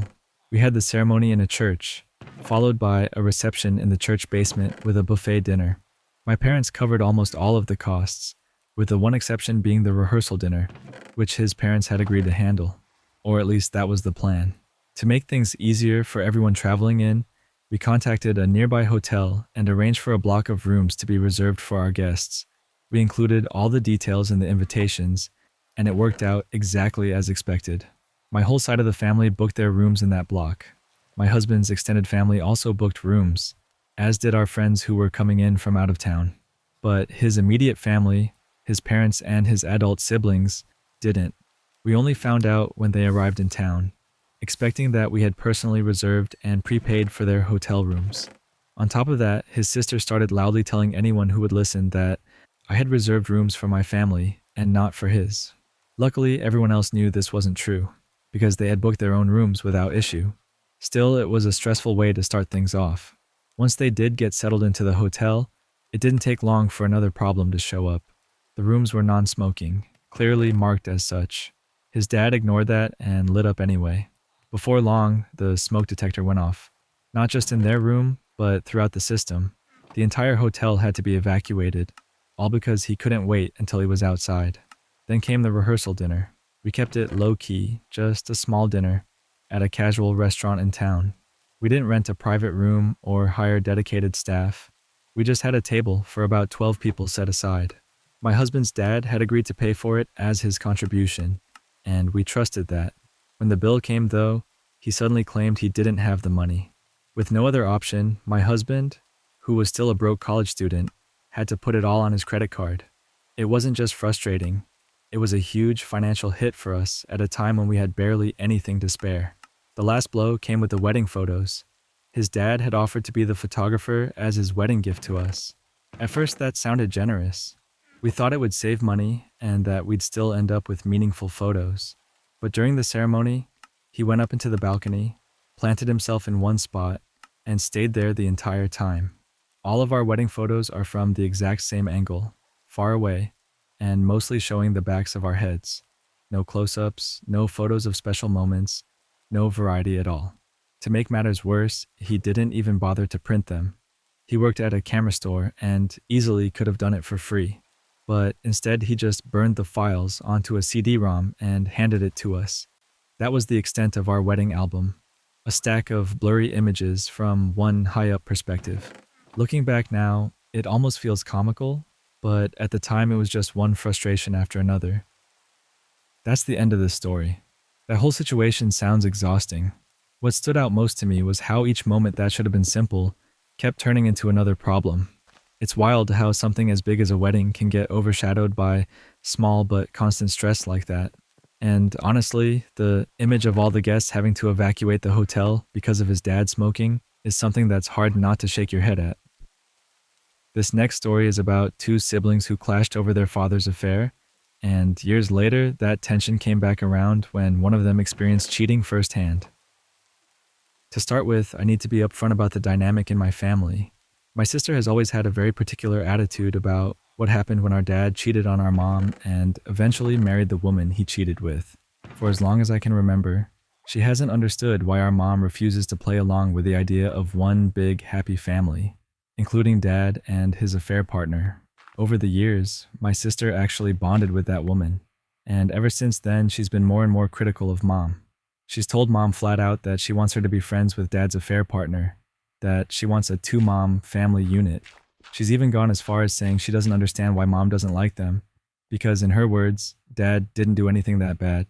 We had the ceremony in a church, followed by a reception in the church basement with a buffet dinner. My parents covered almost all of the costs, with the one exception being the rehearsal dinner, which his parents had agreed to handle, or at least that was the plan. To make things easier for everyone traveling in, we contacted a nearby hotel and arranged for a block of rooms to be reserved for our guests. We included all the details in the invitations, and it worked out exactly as expected. My whole side of the family booked their rooms in that block. My husband's extended family also booked rooms, as did our friends who were coming in from out of town. But his immediate family, his parents and his adult siblings, didn't. We only found out when they arrived in town, expecting that we had personally reserved and prepaid for their hotel rooms. On top of that, his sister started loudly telling anyone who would listen that I had reserved rooms for my family and not for his. Luckily, everyone else knew this wasn't true, because they had booked their own rooms without issue. Still, it was a stressful way to start things off. Once they did get settled into the hotel, it didn't take long for another problem to show up. The rooms were non-smoking, clearly marked as such. His dad ignored that and lit up anyway. Before long, the smoke detector went off. Not just in their room, but throughout the system. The entire hotel had to be evacuated, all because he couldn't wait until he was outside. Then came the rehearsal dinner. We kept it low-key, just a small dinner, at a casual restaurant in town. We didn't rent a private room or hire dedicated staff. We just had a table for about 12 people set aside. My husband's dad had agreed to pay for it as his contribution, and we trusted that. When the bill came, though, he suddenly claimed he didn't have the money. With no other option, my husband, who was still a broke college student, had to put it all on his credit card. It wasn't just frustrating. It was a huge financial hit for us at a time when we had barely anything to spare. The last blow came with the wedding photos. His dad had offered to be the photographer as his wedding gift to us. At first, that sounded generous. We thought it would save money and that we'd still end up with meaningful photos. But during the ceremony, he went up into the balcony, planted himself in one spot, and stayed there the entire time. All of our wedding photos are from the exact same angle, far away, and mostly showing the backs of our heads. No close-ups, no photos of special moments, no variety at all. To make matters worse, he didn't even bother to print them. He worked at a camera store and easily could have done it for free. But instead, he just burned the files onto a CD-ROM and handed it to us. That was the extent of our wedding album, a stack of blurry images from one high-up perspective. Looking back now, it almost feels comical, but at the time it was just one frustration after another. That's the end of this story. That whole situation sounds exhausting. What stood out most to me was how each moment that should have been simple kept turning into another problem. It's wild how something as big as a wedding can get overshadowed by small but constant stress like that. And honestly, the image of all the guests having to evacuate the hotel because of his dad smoking is something that's hard not to shake your head at. This next story is about two siblings who clashed over their father's affair, and years later, that tension came back around when one of them experienced cheating firsthand. To start with, I need to be upfront about the dynamic in my family. My sister has always had a very particular attitude about what happened when our dad cheated on our mom and eventually married the woman he cheated with. For as long as I can remember, she hasn't understood why our mom refuses to play along with the idea of one big happy family, including dad and his affair partner. Over the years, my sister actually bonded with that woman, and ever since then she's been more and more critical of mom. She's told mom flat out that she wants her to be friends with dad's affair partner, that she wants a two-mom family unit. She's even gone as far as saying she doesn't understand why mom doesn't like them, because in her words, dad didn't do anything that bad,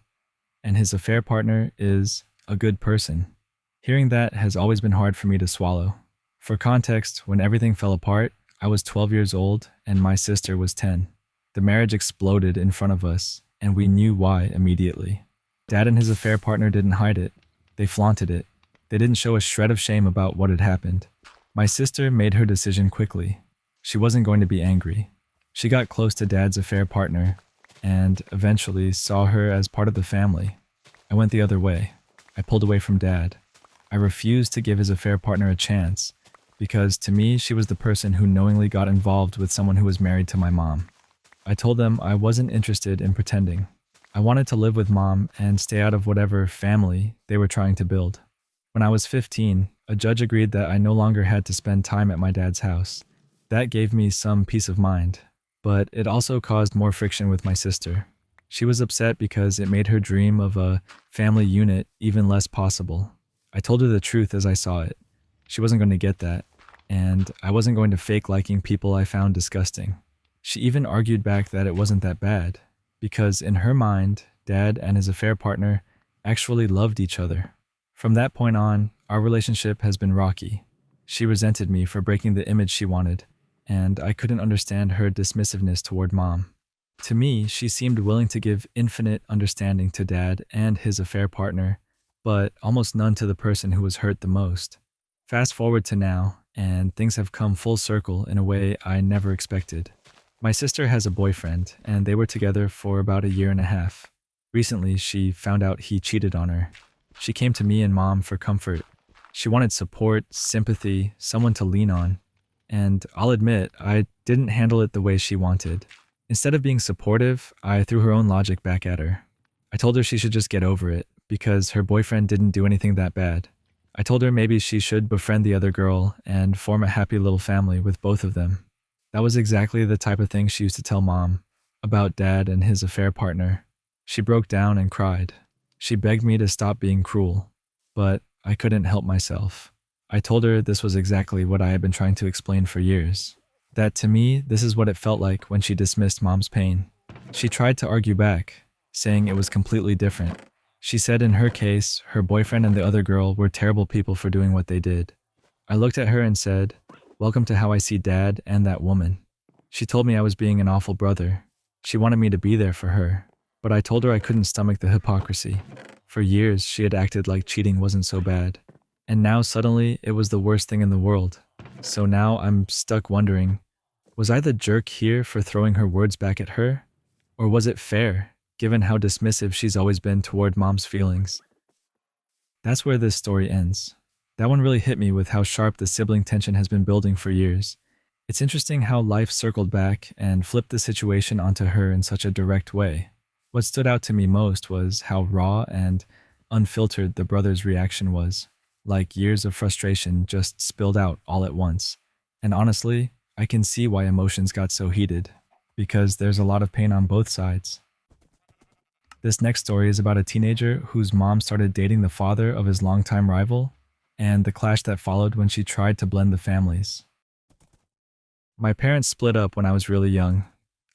and his affair partner is a good person. Hearing that has always been hard for me to swallow. For context, when everything fell apart, I was 12 years old and my sister was 10. The marriage exploded in front of us, and we knew why immediately. Dad and his affair partner didn't hide it. They flaunted it. They didn't show a shred of shame about what had happened. My sister made her decision quickly. She wasn't going to be angry. She got close to Dad's affair partner and eventually saw her as part of the family. I went the other way. I pulled away from Dad. I refused to give his affair partner a chance because to me, she was the person who knowingly got involved with someone who was married to my mom. I told them I wasn't interested in pretending. I wanted to live with mom and stay out of whatever family they were trying to build. When I was 15, a judge agreed that I no longer had to spend time at my dad's house. That gave me some peace of mind, but it also caused more friction with my sister. She was upset because it made her dream of a family unit even less possible. I told her the truth as I saw it. She wasn't going to get that, and I wasn't going to fake liking people I found disgusting. She even argued back that it wasn't that bad, because in her mind, Dad and his affair partner actually loved each other. From that point on, our relationship has been rocky. She resented me for breaking the image she wanted, and I couldn't understand her dismissiveness toward mom. To me, she seemed willing to give infinite understanding to Dad and his affair partner, but almost none to the person who was hurt the most. Fast forward to now, and things have come full circle in a way I never expected. My sister has a boyfriend, and they were together for about a year and a half. Recently, she found out he cheated on her. She came to me and mom for comfort. She wanted support, sympathy, someone to lean on. And I'll admit, I didn't handle it the way she wanted. Instead of being supportive, I threw her own logic back at her. I told her she should just get over it, because her boyfriend didn't do anything that bad. I told her maybe she should befriend the other girl and form a happy little family with both of them. That was exactly the type of thing she used to tell mom about Dad and his affair partner. She broke down and cried. She begged me to stop being cruel, but I couldn't help myself. I told her this was exactly what I had been trying to explain for years. That to me, this is what it felt like when she dismissed mom's pain. She tried to argue back, saying it was completely different. She said in her case, her boyfriend and the other girl were terrible people for doing what they did. I looked at her and said, "Welcome to how I see Dad and that woman." She told me I was being an awful brother. She wanted me to be there for her, but I told her I couldn't stomach the hypocrisy. For years, she had acted like cheating wasn't so bad, and now suddenly it was the worst thing in the world. So now I'm stuck wondering, was I the jerk here for throwing her words back at her? Or was it fair, given how dismissive she's always been toward mom's feelings? That's where this story ends. That one really hit me with how sharp the sibling tension has been building for years. It's interesting how life circled back and flipped the situation onto her in such a direct way. What stood out to me most was how raw and unfiltered the brother's reaction was, like years of frustration just spilled out all at once. And honestly, I can see why emotions got so heated, because there's a lot of pain on both sides. This next story is about a teenager whose mom started dating the father of his longtime rival, and the clash that followed when she tried to blend the families. My parents split up when I was really young.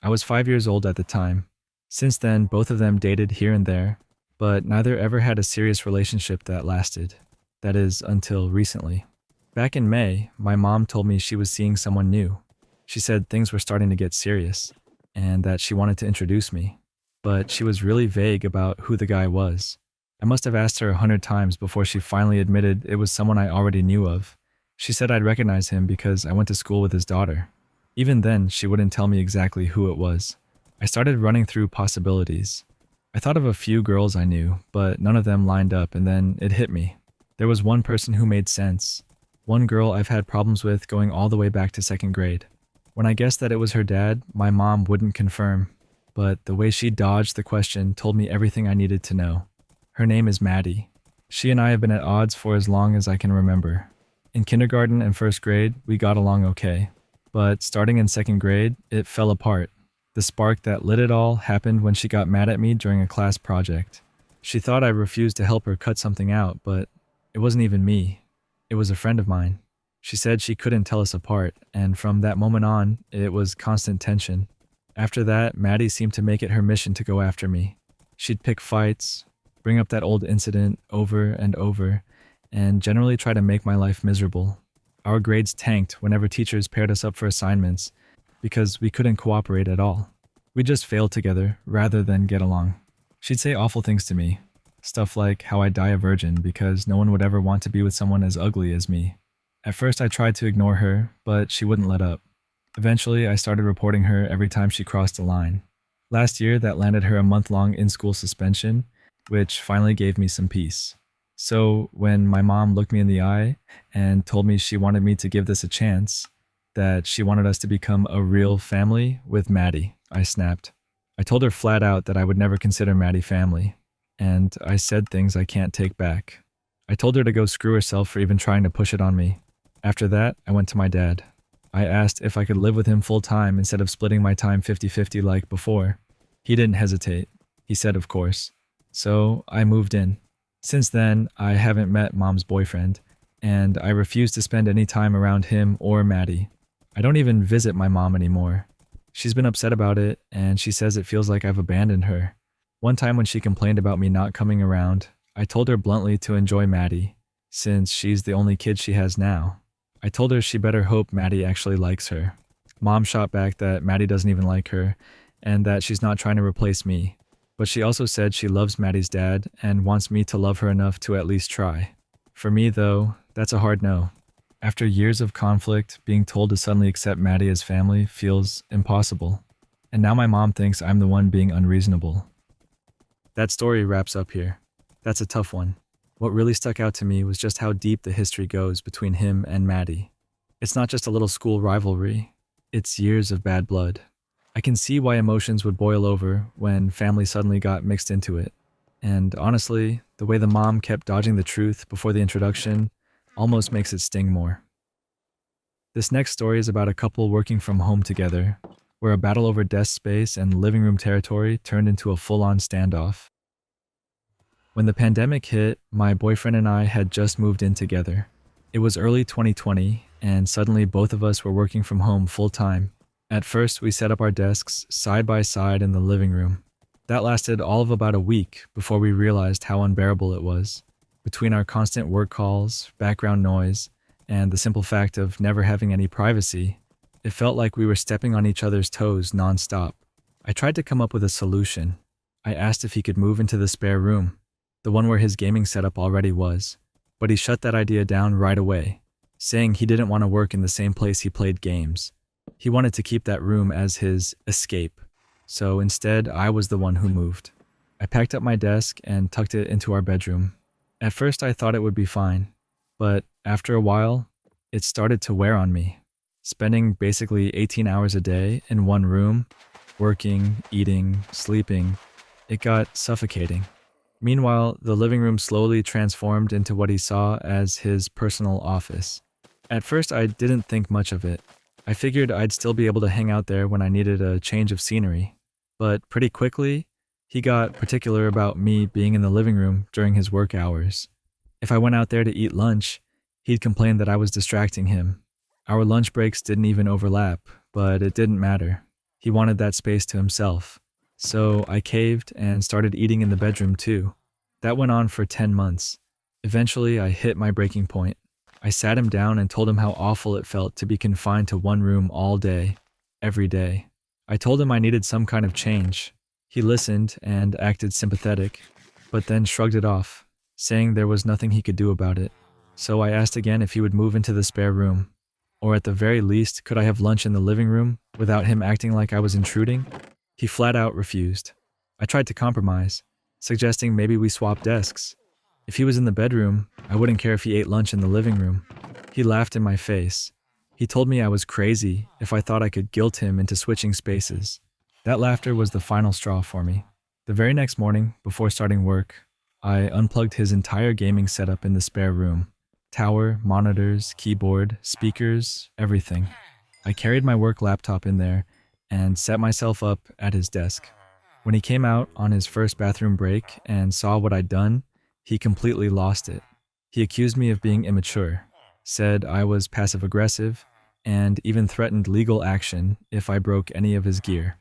I was 5 years old at the time. Since then, both of them dated here and there, but neither ever had a serious relationship that lasted. That is, until recently. Back in May, my mom told me she was seeing someone new. She said things were starting to get serious, and that she wanted to introduce me. But she was really vague about who the guy was. I must have asked her 100 times before she finally admitted it was someone I already knew of. She said I'd recognize him because I went to school with his daughter. Even then, she wouldn't tell me exactly who it was. I started running through possibilities. I thought of a few girls I knew, but none of them lined up, and then it hit me. There was one person who made sense. One girl I've had problems with going all the way back to second grade. When I guessed that it was her dad, my mom wouldn't confirm, but the way she dodged the question told me everything I needed to know. Her name is Maddie. She and I have been at odds for as long as I can remember. In kindergarten and first grade, we got along okay. But starting in second grade, it fell apart. The spark that lit it all happened when she got mad at me during a class project. She thought I refused to help her cut something out, but it wasn't even me. It was a friend of mine. She said she couldn't tell us apart, and from that moment on, it was constant tension. After that, Maddie seemed to make it her mission to go after me. She'd pick fights, bring up that old incident over and over, and generally try to make my life miserable. Our grades tanked whenever teachers paired us up for assignments because we couldn't cooperate at all. We just failed together rather than get along. She'd say awful things to me, stuff like how I'd die a virgin because no one would ever want to be with someone as ugly as me. At first I tried to ignore her, but she wouldn't let up. Eventually I started reporting her every time she crossed a line. Last year that landed her a month-long in-school suspension, which finally gave me some peace. So when my mom looked me in the eye and told me she wanted me to give this a chance, that she wanted us to become a real family with Maddie, I snapped. I told her flat out that I would never consider Maddie family, and I said things I can't take back. I told her to go screw herself for even trying to push it on me. After that, I went to my dad. I asked if I could live with him full time instead of splitting my time 50-50 like before. He didn't hesitate. He said of course. So I moved in. Since then, I haven't met Mom's boyfriend, and I refuse to spend any time around him or Maddie. I don't even visit my mom anymore. She's been upset about it, and she says it feels like I've abandoned her. One time when she complained about me not coming around, I told her bluntly to enjoy Maddie, since she's the only kid she has now. I told her she better hope Maddie actually likes her. Mom shot back that Maddie doesn't even like her, and that she's not trying to replace me. But she also said she loves Maddie's dad and wants me to love her enough to at least try. For me, though, that's a hard no. After years of conflict, being told to suddenly accept Maddie as family feels impossible. And now my mom thinks I'm the one being unreasonable. That story wraps up here. That's a tough one. What really stuck out to me was just how deep the history goes between him and Maddie. It's not just a little school rivalry. It's years of bad blood. I can see why emotions would boil over when family suddenly got mixed into it. And honestly, the way the mom kept dodging the truth before the introduction almost makes it sting more. This next story is about a couple working from home together, where a battle over desk space and living room territory turned into a full-on standoff. When the pandemic hit, my boyfriend and I had just moved in together. It was early 2020, and suddenly both of us were working from home full-time. At first, we set up our desks side by side in the living room. That lasted all of about a week before we realized how unbearable it was. Between our constant work calls, background noise, and the simple fact of never having any privacy, it felt like we were stepping on each other's toes nonstop. I tried to come up with a solution. I asked if he could move into the spare room, the one where his gaming setup already was, but he shut that idea down right away, saying he didn't want to work in the same place he played games. He wanted to keep that room as his escape, so instead I was the one who moved. I packed up my desk and tucked it into our bedroom. At first I thought it would be fine, but after a while, it started to wear on me. Spending basically 18 hours a day in one room, working, eating, sleeping, It got suffocating. Meanwhile, the living room slowly transformed into what he saw as his personal office. At first, I didn't think much of it. I figured I'd still be able to hang out there when I needed a change of scenery. But pretty quickly, he got particular about me being in the living room during his work hours. If I went out there to eat lunch, he'd complain that I was distracting him. Our lunch breaks didn't even overlap, but it didn't matter. He wanted that space to himself. So I caved and started eating in the bedroom too. That went on for 10 months. Eventually, I hit my breaking point. I sat him down and told him how awful it felt to be confined to one room all day, every day. I told him I needed some kind of change. He listened and acted sympathetic, but then shrugged it off, saying there was nothing he could do about it. So I asked again if he would move into the spare room, or at the very least, could I have lunch in the living room without him acting like I was intruding? He flat out refused. I tried to compromise, suggesting maybe we swap desks. If he was in the bedroom, I wouldn't care if he ate lunch in the living room. He laughed in my face. He told me I was crazy if I thought I could guilt him into switching spaces. That laughter was the final straw for me. The very next morning, before starting work, I unplugged his entire gaming setup in the spare room. Tower, monitors, keyboard, speakers, everything. I carried my work laptop in there and set myself up at his desk. When he came out on his first bathroom break and saw what I'd done, he completely lost it. He accused me of being immature, said I was passive-aggressive, and even threatened legal action if I broke any of his gear.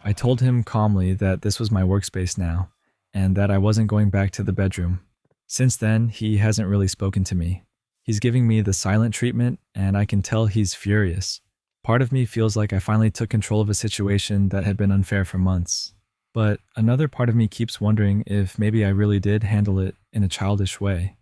I told him calmly that this was my workspace now, and that I wasn't going back to the bedroom. Since then, he hasn't really spoken to me. He's giving me the silent treatment, and I can tell he's furious. Part of me feels like I finally took control of a situation that had been unfair for months. But another part of me keeps wondering if maybe I really did handle it in a childish way.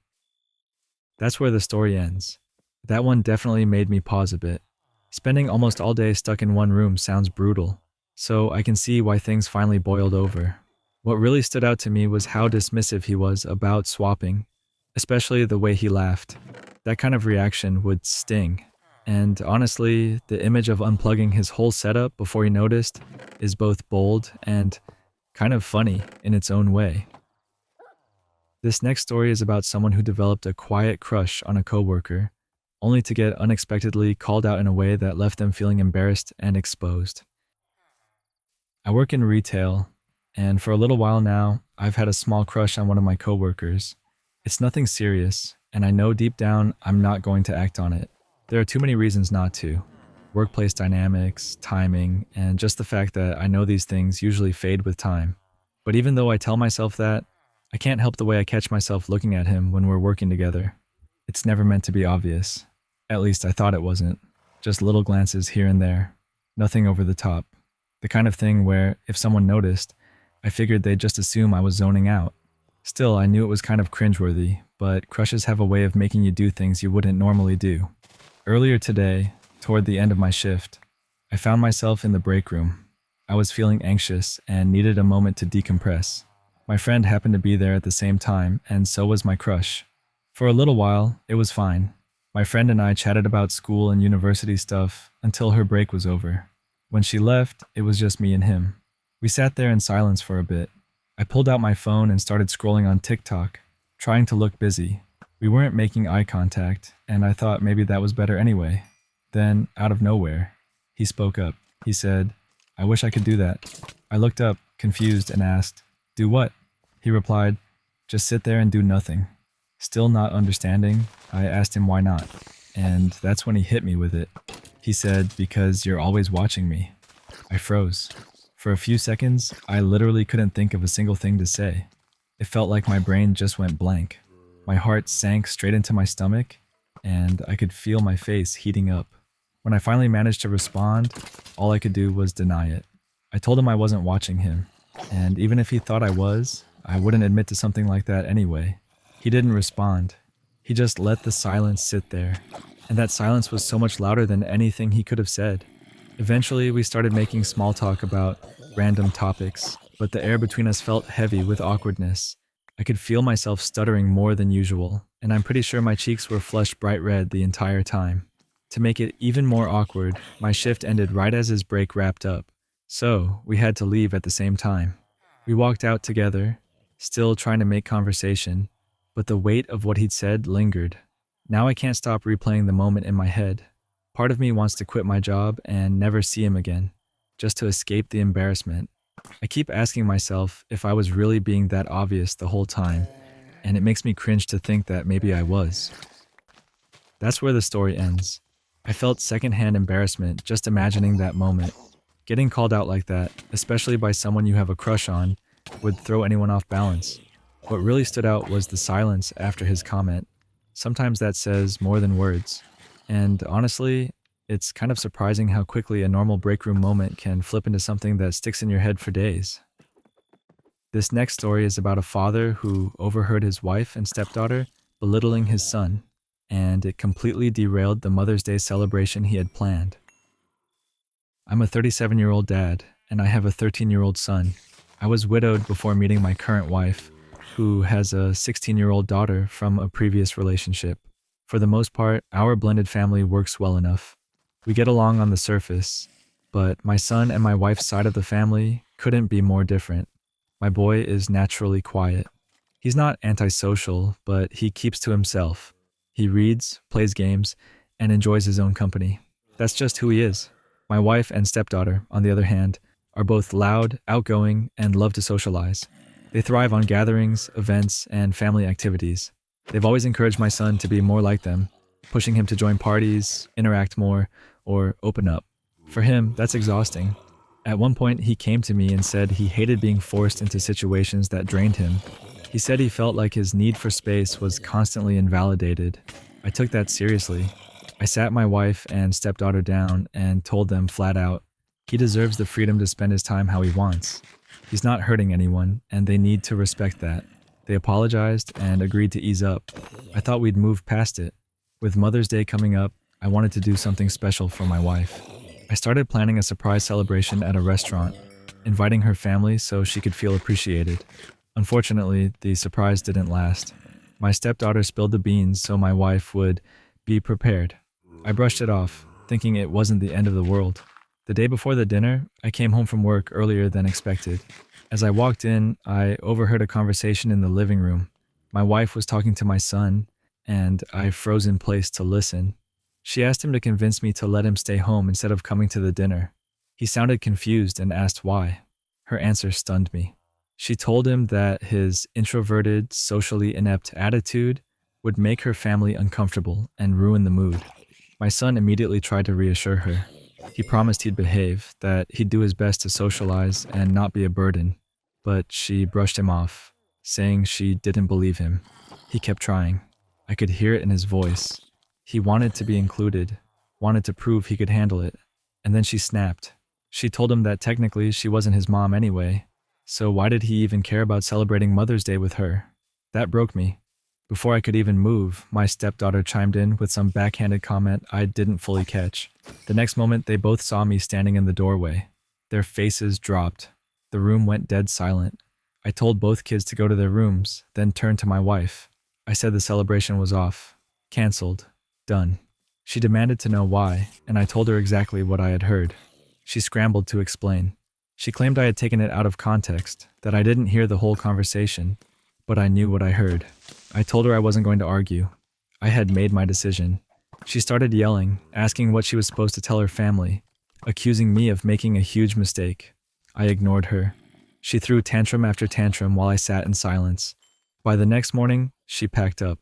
That's where the story ends. That one definitely made me pause a bit. Spending almost all day stuck in one room sounds brutal, so I can see why things finally boiled over. What really stood out to me was how dismissive he was about swapping, especially the way he laughed. That kind of reaction would sting. And honestly, the image of unplugging his whole setup before he noticed is both bold and kind of funny in its own way. This next story is about someone who developed a quiet crush on a coworker, only to get unexpectedly called out in a way that left them feeling embarrassed and exposed. I work in retail, and for a little while now, I've had a small crush on one of my coworkers. It's nothing serious, and I know deep down I'm not going to act on it. There are too many reasons not to. Workplace dynamics, timing, and just the fact that I know these things usually fade with time. But even though I tell myself that, I can't help the way I catch myself looking at him when we're working together. It's never meant to be obvious. At least I thought it wasn't. Just little glances here and there. Nothing over the top. The kind of thing where, if someone noticed, I figured they'd just assume I was zoning out. Still, I knew it was kind of cringeworthy, but crushes have a way of making you do things you wouldn't normally do. Earlier today, toward the end of my shift, I found myself in the break room. I was feeling anxious and needed a moment to decompress. My friend happened to be there at the same time, and so was my crush. For a little while, it was fine. My friend and I chatted about school and university stuff until her break was over. When she left, it was just me and him. We sat there in silence for a bit. I pulled out my phone and started scrolling on TikTok, trying to look busy. We weren't making eye contact, and I thought maybe that was better anyway. Then, out of nowhere, he spoke up. He said, "I wish I could do that." I looked up, confused, and asked, "Do what?" He replied, "Just sit there and do nothing." Still not understanding, I asked him why not, and that's when he hit me with it. He said, "Because you're always watching me." I froze. For a few seconds, I literally couldn't think of a single thing to say. It felt like my brain just went blank. My heart sank straight into my stomach, and I could feel my face heating up. When I finally managed to respond, all I could do was deny it. I told him I wasn't watching him, and even if he thought I was, I wouldn't admit to something like that anyway. He didn't respond. He just let the silence sit there, and that silence was so much louder than anything he could have said. Eventually, we started making small talk about random topics, but the air between us felt heavy with awkwardness. I could feel myself stuttering more than usual, and I'm pretty sure my cheeks were flushed bright red the entire time. To make it even more awkward, my shift ended right as his break wrapped up, so we had to leave at the same time. We walked out together, still trying to make conversation, but the weight of what he'd said lingered. Now I can't stop replaying the moment in my head. Part of me wants to quit my job and never see him again, just to escape the embarrassment. I keep asking myself if I was really being that obvious the whole time, and it makes me cringe to think that maybe I was. That's where the story ends. I felt secondhand embarrassment just imagining that moment. Getting called out like that, especially by someone you have a crush on, would throw anyone off balance. What really stood out was the silence after his comment. Sometimes that says more than words. And honestly, it's kind of surprising how quickly a normal break room moment can flip into something that sticks in your head for days. This next story is about a father who overheard his wife and stepdaughter belittling his son, and it completely derailed the Mother's Day celebration he had planned. I'm a 37-year-old dad, and I have a 13-year-old son. I was widowed before meeting my current wife, who has a 16-year-old daughter from a previous relationship. For the most part, our blended family works well enough. We get along on the surface, but my son and my wife's side of the family couldn't be more different. My boy is naturally quiet. He's not antisocial, but he keeps to himself. He reads, plays games, and enjoys his own company. That's just who he is. My wife and stepdaughter, on the other hand, are both loud, outgoing, and love to socialize. They thrive on gatherings, events, and family activities. They've always encouraged my son to be more like them, pushing him to join parties, interact more, or open up. For him, that's exhausting. At one point, he came to me and said he hated being forced into situations that drained him. He said he felt like his need for space was constantly invalidated. I took that seriously. I sat my wife and stepdaughter down and told them flat out, he deserves the freedom to spend his time how he wants. He's not hurting anyone, and they need to respect that. They apologized and agreed to ease up. I thought we'd move past it. With Mother's Day coming up, I wanted to do something special for my wife. I started planning a surprise celebration at a restaurant, inviting her family so she could feel appreciated. Unfortunately, the surprise didn't last. My stepdaughter spilled the beans so my wife would be prepared. I brushed it off, thinking it wasn't the end of the world. The day before the dinner, I came home from work earlier than expected. As I walked in, I overheard a conversation in the living room. My wife was talking to my son, and I froze in place to listen. She asked him to convince me to let him stay home instead of coming to the dinner. He sounded confused and asked why. Her answer stunned me. She told him that his introverted, socially inept attitude would make her family uncomfortable and ruin the mood. My son immediately tried to reassure her. He promised he'd behave, that he'd do his best to socialize and not be a burden. But she brushed him off, saying she didn't believe him. He kept trying. I could hear it in his voice. He wanted to be included, wanted to prove he could handle it. And then she snapped. She told him that technically she wasn't his mom anyway, so why did he even care about celebrating Mother's Day with her? That broke me. Before I could even move, my stepdaughter chimed in with some backhanded comment I didn't fully catch. The next moment, they both saw me standing in the doorway. Their faces dropped. The room went dead silent. I told both kids to go to their rooms, then turned to my wife. I said the celebration was off. Cancelled. Done. She demanded to know why, and I told her exactly what I had heard. She scrambled to explain. She claimed I had taken it out of context, that I didn't hear the whole conversation, but I knew what I heard. I told her I wasn't going to argue. I had made my decision. She started yelling, asking what she was supposed to tell her family, accusing me of making a huge mistake. I ignored her. She threw tantrum after tantrum while I sat in silence. By the next morning, she packed up.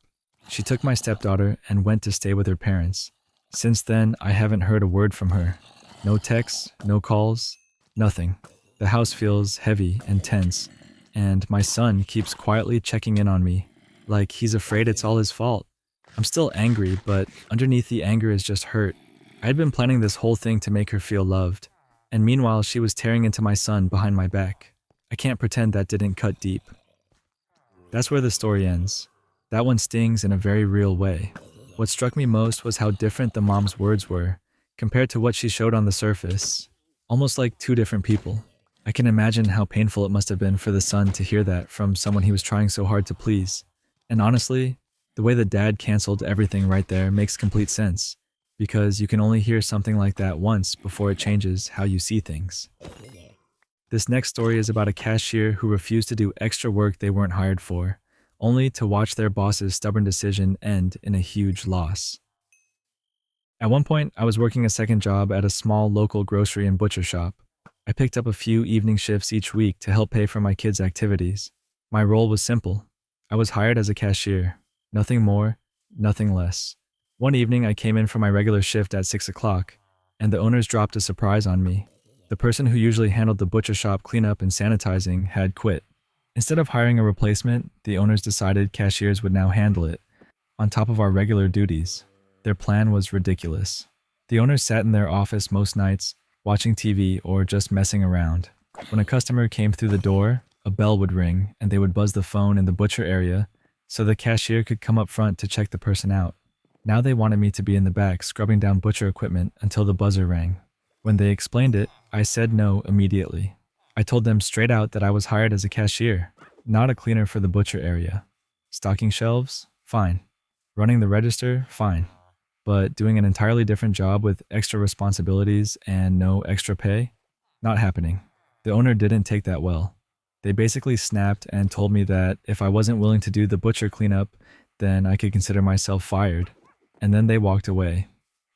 She took my stepdaughter and went to stay with her parents. Since then, I haven't heard a word from her. No texts, no calls, nothing. The house feels heavy and tense, and my son keeps quietly checking in on me, like he's afraid it's all his fault. I'm still angry, but underneath the anger is just hurt. I had been planning this whole thing to make her feel loved, and meanwhile she was tearing into my son behind my back. I can't pretend that didn't cut deep. That's where the story ends. That one stings in a very real way. What struck me most was how different the mom's words were, compared to what she showed on the surface. Almost like two different people. I can imagine how painful it must have been for the son to hear that from someone he was trying so hard to please. And honestly, the way the dad canceled everything right there makes complete sense, because you can only hear something like that once before it changes how you see things. This next story is about a cashier who refused to do extra work they weren't hired for, only to watch their boss's stubborn decision end in a huge loss. At one point, I was working a second job at a small local grocery and butcher shop. I picked up a few evening shifts each week to help pay for my kids' activities. My role was simple. I was hired as a cashier. Nothing more, nothing less. One evening, I came in for my regular shift at 6 o'clock, and the owners dropped a surprise on me. The person who usually handled the butcher shop cleanup and sanitizing had quit. Instead of hiring a replacement, the owners decided cashiers would now handle it, on top of our regular duties. Their plan was ridiculous. The owners sat in their office most nights, watching TV or just messing around. When a customer came through the door, a bell would ring and they would buzz the phone in the butcher area so the cashier could come up front to check the person out. Now they wanted me to be in the back scrubbing down butcher equipment until the buzzer rang. When they explained it, I said no immediately. I told them straight out that I was hired as a cashier, not a cleaner for the butcher area. Stocking shelves? Fine. Running the register? Fine. But doing an entirely different job with extra responsibilities and no extra pay? Not happening. The owner didn't take that well. They basically snapped and told me that if I wasn't willing to do the butcher cleanup, then I could consider myself fired. And then they walked away.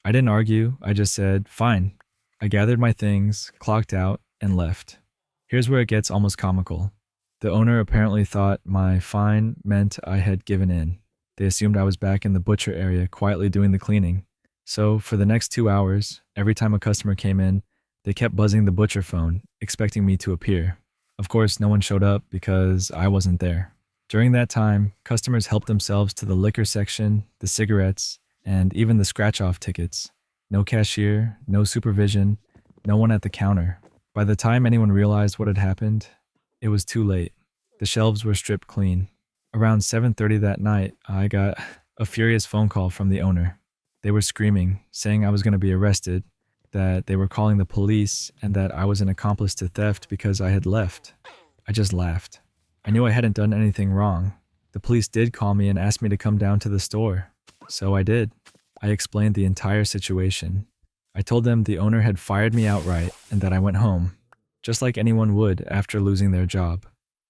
I didn't argue, I just said, fine. I gathered my things, clocked out, and left. Here's where it gets almost comical. The owner apparently thought my fine meant I had given in. They assumed I was back in the butcher area quietly doing the cleaning. So for the next 2 hours, every time a customer came in, they kept buzzing the butcher phone, expecting me to appear. Of course, no one showed up because I wasn't there. During that time, customers helped themselves to the liquor section, the cigarettes, and even the scratch-off tickets. No cashier, no supervision, no one at the counter. By the time anyone realized what had happened, it was too late. The shelves were stripped clean. Around 7:30 that night, I got a furious phone call from the owner. They were screaming, saying I was going to be arrested, that they were calling the police, and that I was an accomplice to theft because I had left. I just laughed. I knew I hadn't done anything wrong. The police did call me and asked me to come down to the store. So I did. I explained the entire situation. I told them the owner had fired me outright and that I went home, just like anyone would after losing their job.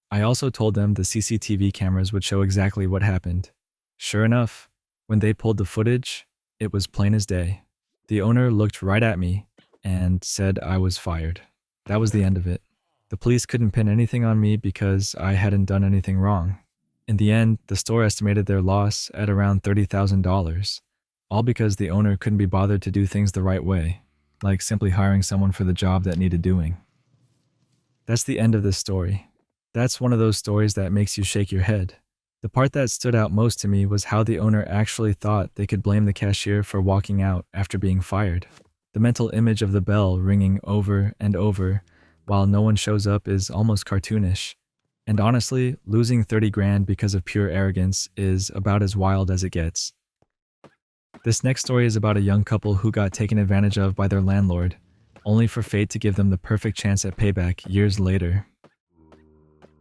I also told them the CCTV cameras would show exactly what happened. Sure enough, when they pulled the footage, it was plain as day. The owner looked right at me and said I was fired. That was the end of it. The police couldn't pin anything on me because I hadn't done anything wrong. In the end, the store estimated their loss at around $30,000, all because the owner couldn't be bothered to do things the right way, like simply hiring someone for the job that needed doing. That's the end of this story. That's one of those stories that makes you shake your head. The part that stood out most to me was how the owner actually thought they could blame the cashier for walking out after being fired. The mental image of the bell ringing over and over while no one shows up is almost cartoonish. And honestly, losing 30 grand because of pure arrogance is about as wild as it gets. This next story is about a young couple who got taken advantage of by their landlord, only for fate to give them the perfect chance at payback years later.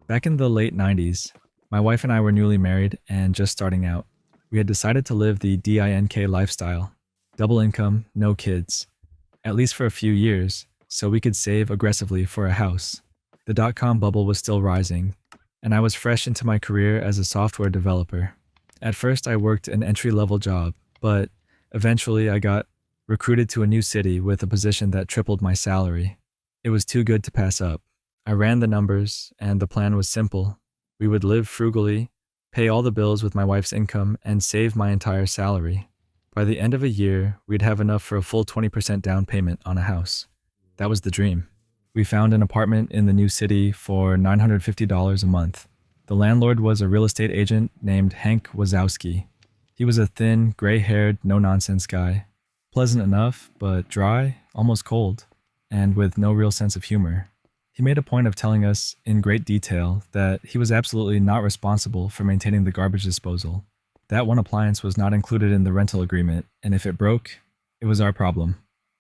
Back in the late 90s, my wife and I were newly married and just starting out. We had decided to live the DINK lifestyle, double income, no kids, at least for a few years, so we could save aggressively for a house. The dot-com bubble was still rising, and I was fresh into my career as a software developer. At first, I worked an entry-level job, but eventually I got recruited to a new city with a position that tripled my salary. It was too good to pass up. I ran the numbers, and the plan was simple. We would live frugally, pay all the bills with my wife's income, and save my entire salary. By the end of a year, we'd have enough for a full 20% down payment on a house. That was the dream. We found an apartment in the new city for $950 a month. The landlord was a real estate agent named Hank Wazowski. He was a thin, gray-haired, no-nonsense guy. Pleasant enough, but dry, almost cold, and with no real sense of humor. He made a point of telling us in great detail that he was absolutely not responsible for maintaining the garbage disposal. That one appliance was not included in the rental agreement, and if it broke, it was our problem.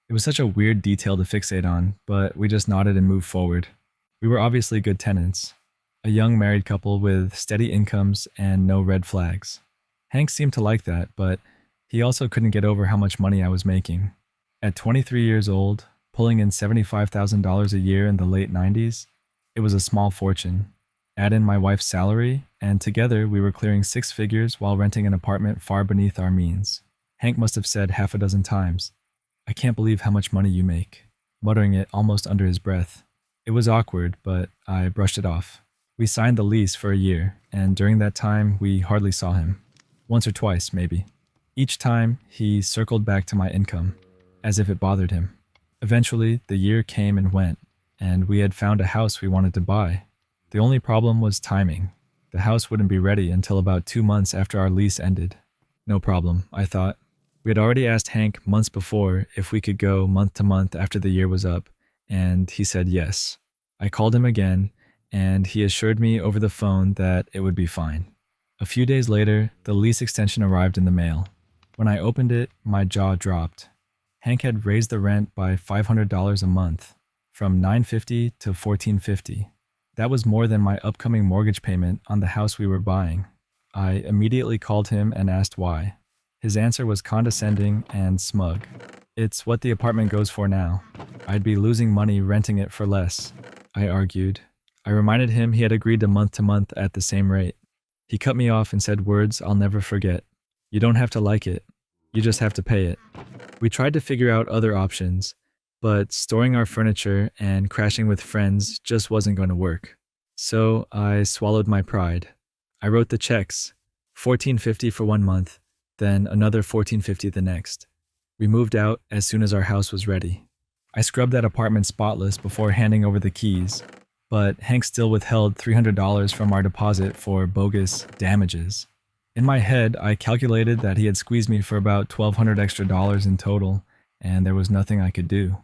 It was such a weird detail to fixate on, but we just nodded and moved forward. We were obviously good tenants, a young married couple with steady incomes and no red flags. Hank seemed to like that, but he also couldn't get over how much money I was making. At 23 years old, pulling in $75,000 a year in the late 90s, It was a small fortune. Add in my wife's salary, and together we were clearing six figures while renting an apartment far beneath our means. Hank must have said half a dozen times, "I can't believe how much money you make," muttering it almost under his breath. It was awkward, but I brushed it off. We signed the lease for a year, and during that time, we hardly saw him. Once or twice, maybe. Each time, he circled back to my income, as if it bothered him. Eventually, the year came and went, and we had found a house we wanted to buy. The only problem was timing. The house wouldn't be ready until about 2 months after our lease ended. No problem, I thought. We had already asked Hank months before if we could go month to month after the year was up, and he said yes. I called him again, and he assured me over the phone that it would be fine. A few days later, the lease extension arrived in the mail. When I opened it, my jaw dropped. Hank had raised the rent by $500 a month, from $950 to $1,450. That was more than my upcoming mortgage payment on the house we were buying. I immediately called him and asked why. His answer was condescending and smug. "It's what the apartment goes for now. I'd be losing money renting it for less," I argued. I reminded him he had agreed to month at the same rate. He cut me off and said words I'll never forget. "You don't have to like it. You just have to pay it." We tried to figure out other options, but storing our furniture and crashing with friends just wasn't going to work. So I swallowed my pride. I wrote the checks, $1,450 for 1 month, then another $1,450 the next. We moved out as soon as our house was ready. I scrubbed that apartment spotless before handing over the keys, but Hank still withheld $300 from our deposit for bogus damages. In my head, I calculated that he had squeezed me for about $1,200 extra in total, and there was nothing I could do.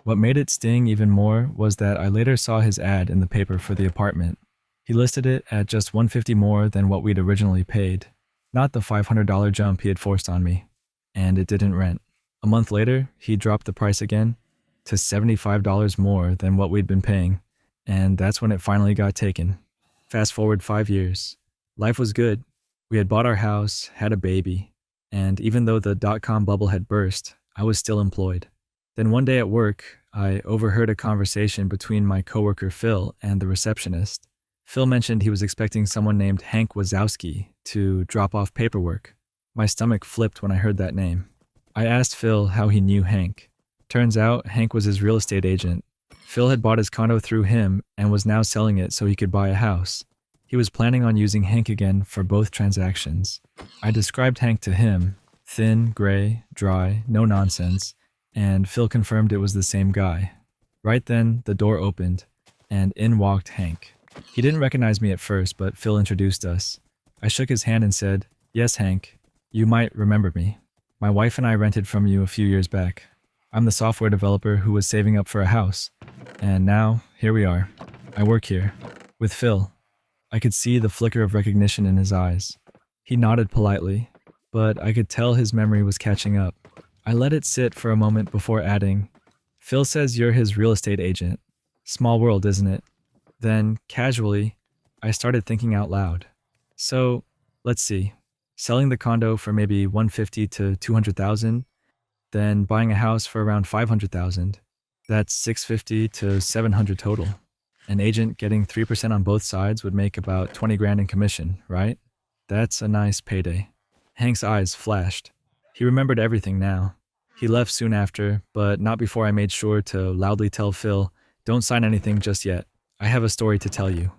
What made it sting even more was that I later saw his ad in the paper for the apartment. He listed it at just $150 more than what we'd originally paid, not the $500 jump he had forced on me, and it didn't rent. A month later, he dropped the price again to $75 more than what we'd been paying, and that's when it finally got taken. Fast forward 5 years. Life was good. We had bought our house, had a baby, and even though the dot-com bubble had burst, I was still employed. Then one day at work, I overheard a conversation between my coworker Phil and the receptionist. Phil mentioned he was expecting someone named Hank Wazowski to drop off paperwork. My stomach flipped when I heard that name. I asked Phil how he knew Hank. Turns out Hank was his real estate agent. Phil had bought his condo through him and was now selling it so he could buy a house. He was planning on using Hank again for both transactions. I described Hank to him: thin, gray, dry, no nonsense, and Phil confirmed it was the same guy. Right then, the door opened, and in walked Hank. He didn't recognize me at first, but Phil introduced us. I shook his hand and said, "Yes, Hank, you might remember me. My wife and I rented from you a few years back. I'm the software developer who was saving up for a house, and now, here we are. I work here, with Phil." I could see the flicker of recognition in his eyes. He nodded politely, but I could tell his memory was catching up. I let it sit for a moment before adding, "Phil says you're his real estate agent. Small world, isn't it?" Then, casually, I started thinking out loud. So, let's see. Selling the condo for maybe $150,000 to $200,000, then buying a house for around $500,000. That's $650,000 to $700,000 total. An agent getting 3% on both sides would make about $20,000 in commission, right? That's a nice payday. Hank's eyes flashed. He remembered everything now. He left soon after, but not before I made sure to loudly tell Phil, "Don't sign anything just yet. I have a story to tell you."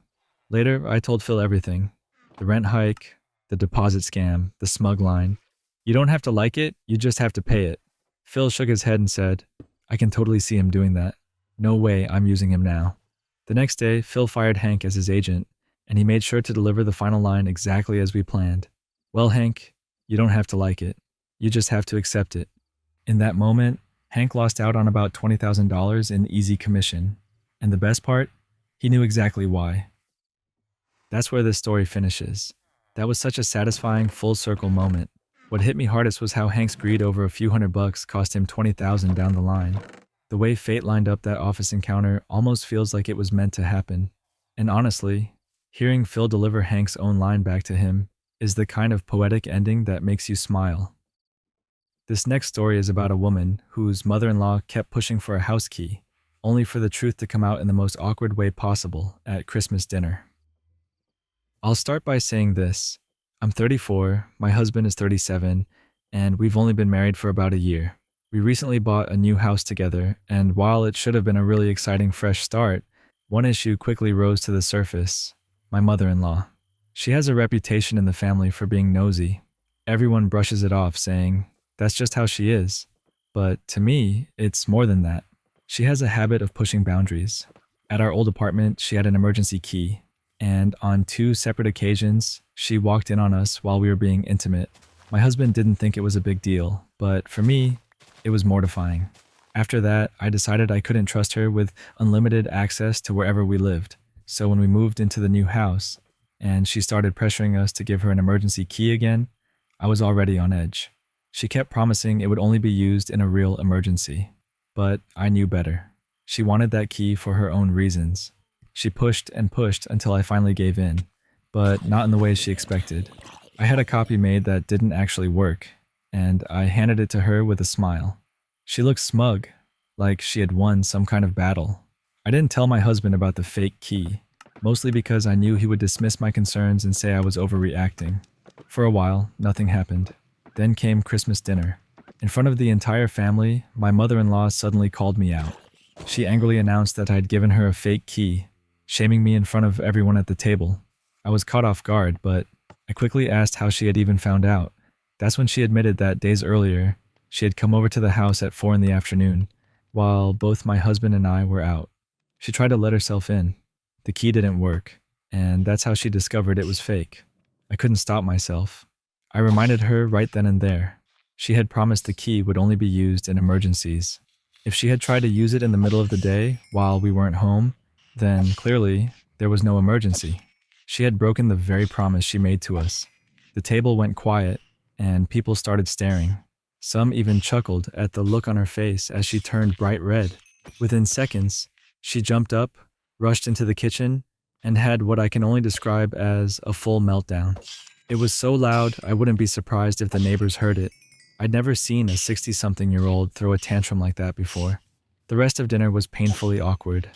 Later, I told Phil everything. The rent hike, the deposit scam, the smug line. "You don't have to like it, you just have to pay it." Phil shook his head and said, "I can totally see him doing that. No way I'm using him now." The next day, Phil fired Hank as his agent, and he made sure to deliver the final line exactly as we planned. "Well, Hank, you don't have to like it. You just have to accept it." In that moment, Hank lost out on about $20,000 in easy commission. And the best part? He knew exactly why. That's where this story finishes. That was such a satisfying full circle moment. What hit me hardest was how Hank's greed over a few $100 cost him $20,000 down the line. The way fate lined up that office encounter almost feels like it was meant to happen. And honestly, hearing Phil deliver Hank's own line back to him is the kind of poetic ending that makes you smile. This next story is about a woman whose mother-in-law kept pushing for a house key. only for the truth to come out in the most awkward way possible at Christmas dinner. I'll start by saying this. I'm 34, my husband is 37, and we've only been married for about a year. We recently bought a new house together, and while it should have been a really exciting fresh start, one issue quickly rose to the surface: my mother-in-law. She has a reputation in the family for being nosy. Everyone brushes it off, saying, "That's just how she is." But to me, it's more than that. She has a habit of pushing boundaries. At our old apartment, she had an emergency key, and on 2 separate occasions, she walked in on us while we were being intimate. My husband didn't think it was a big deal, but for me, it was mortifying. After that, I decided I couldn't trust her with unlimited access to wherever we lived. So when we moved into the new house, and she started pressuring us to give her an emergency key again, I was already on edge. She kept promising it would only be used in a real emergency. But I knew better. She wanted that key for her own reasons. She pushed and pushed until I finally gave in, but not in the way she expected. I had a copy made that didn't actually work, and I handed it to her with a smile. She looked smug, like she had won some kind of battle. I didn't tell my husband about the fake key, mostly because I knew he would dismiss my concerns and say I was overreacting. For a while, nothing happened. Then came Christmas dinner. In front of the entire family, my mother-in-law suddenly called me out. She angrily announced that I'd given her a fake key, shaming me in front of everyone at the table. I was caught off guard, but I quickly asked how she had even found out. That's when she admitted that days earlier, she had come over to the house at 4 in the afternoon, while both my husband and I were out. She tried to let herself in. The key didn't work, and that's how she discovered it was fake. I couldn't stop myself. I reminded her right then and there. She had promised the key would only be used in emergencies. If she had tried to use it in the middle of the day while we weren't home, then clearly there was no emergency. She had broken the very promise she made to us. The table went quiet, and people started staring. Some even chuckled at the look on her face as she turned bright red. Within seconds, she jumped up, rushed into the kitchen, and had what I can only describe as a full meltdown. It was so loud I wouldn't be surprised if the neighbors heard it. I'd never seen a 60-something-year-old throw a tantrum like that before. The rest of dinner was painfully awkward.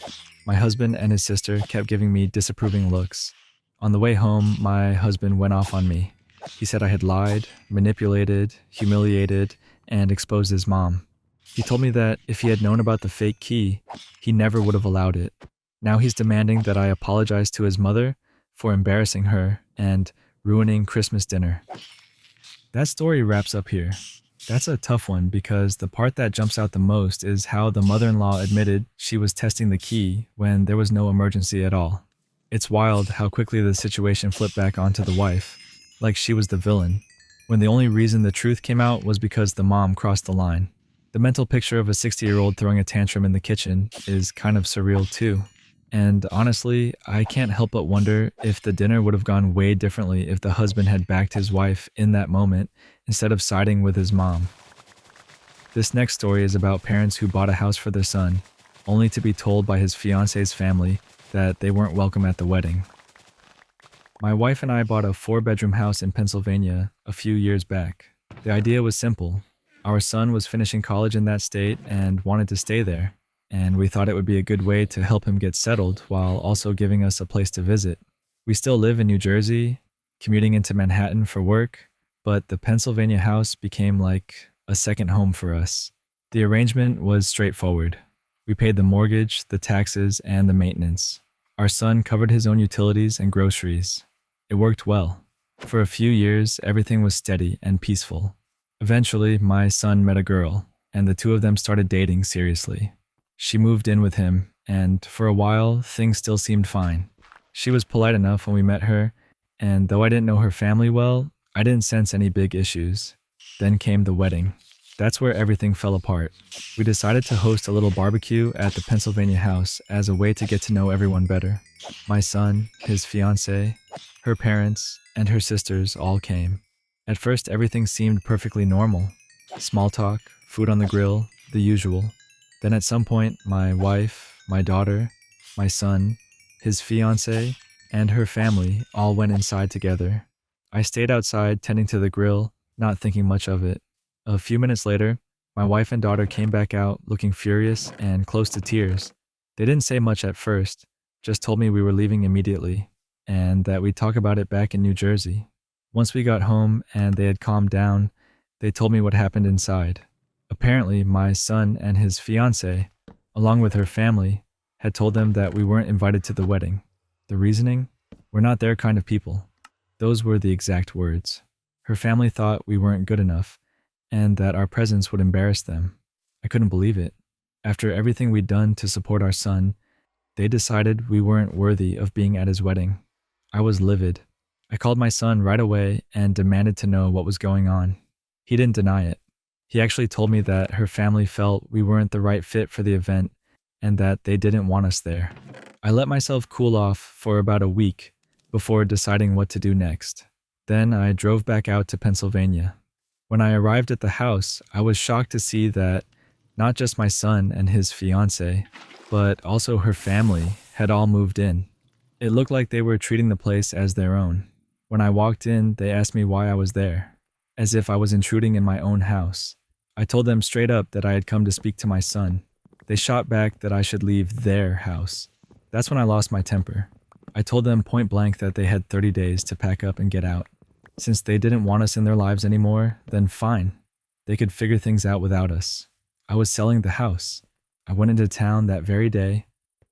My husband and his sister kept giving me disapproving looks. On the way home, my husband went off on me. He said I had lied, manipulated, humiliated, and exposed his mom. He told me that if he had known about the fake key, he never would have allowed it. Now he's demanding that I apologize to his mother for embarrassing her and ruining Christmas dinner. That story wraps up here. That's a tough one because the part that jumps out the most is how the mother-in-law admitted she was testing the key when there was no emergency at all. It's wild how quickly the situation flipped back onto the wife, like she was the villain, when the only reason the truth came out was because the mom crossed the line. The mental picture of a 60-year-old throwing a tantrum in the kitchen is kind of surreal too. And honestly, I can't help but wonder if the dinner would have gone way differently if the husband had backed his wife in that moment instead of siding with his mom. This next story is about parents who bought a house for their son, only to be told by his fiance's family that they weren't welcome at the wedding. My wife and I bought a 4-bedroom house in Pennsylvania a few years back. The idea was simple. Our son was finishing college in that state and wanted to stay there, and we thought it would be a good way to help him get settled while also giving us a place to visit. We still live in New Jersey, commuting into Manhattan for work, but the Pennsylvania house became like a second home for us. The arrangement was straightforward. We paid the mortgage, the taxes, and the maintenance. Our son covered his own utilities and groceries. It worked well. For a few years, everything was steady and peaceful. Eventually, my son met a girl, and the two of them started dating seriously. She moved in with him, and for a while, things still seemed fine. She was polite enough when we met her, and though I didn't know her family well, I didn't sense any big issues. Then came the wedding. That's where everything fell apart. We decided to host a little barbecue at the Pennsylvania house as a way to get to know everyone better. My son, his fiancée, her parents, and her sisters all came. At first, everything seemed perfectly normal. Small talk, food on the grill, the usual. Then at some point, my wife, my daughter, my son, his fiancée, and her family all went inside together. I stayed outside tending to the grill, not thinking much of it. A few minutes later, My wife and daughter came back out looking furious and close to tears. They didn't say much at first, just told me we were leaving immediately and that we'd talk about it back in New Jersey. Once we got home and they had calmed down, they told me what happened inside. Apparently, my son and his fiancée, along with her family, had told them that we weren't invited to the wedding. The reasoning? We're not their kind of people. Those were the exact words. Her family thought we weren't good enough and that our presence would embarrass them. I couldn't believe it. After everything we'd done to support our son, they decided we weren't worthy of being at his wedding. I was livid. I called my son right away and demanded to know what was going on. He didn't deny it. He actually told me that her family felt we weren't the right fit for the event and that they didn't want us there. I let myself cool off for about a week before deciding what to do next. Then I drove back out to Pennsylvania. When I arrived at the house, I was shocked to see that not just my son and his fiancée, but also her family had all moved in. It looked like they were treating the place as their own. When I walked in, they asked me why I was there, as if I was intruding in my own house. I told them straight up that I had come to speak to my son. They shot back that I should leave their house. That's when I lost my temper. I told them point blank that they had 30 days to pack up and get out. Since they didn't want us in their lives anymore, then fine. They could figure things out without us. I was selling the house. I went into town that very day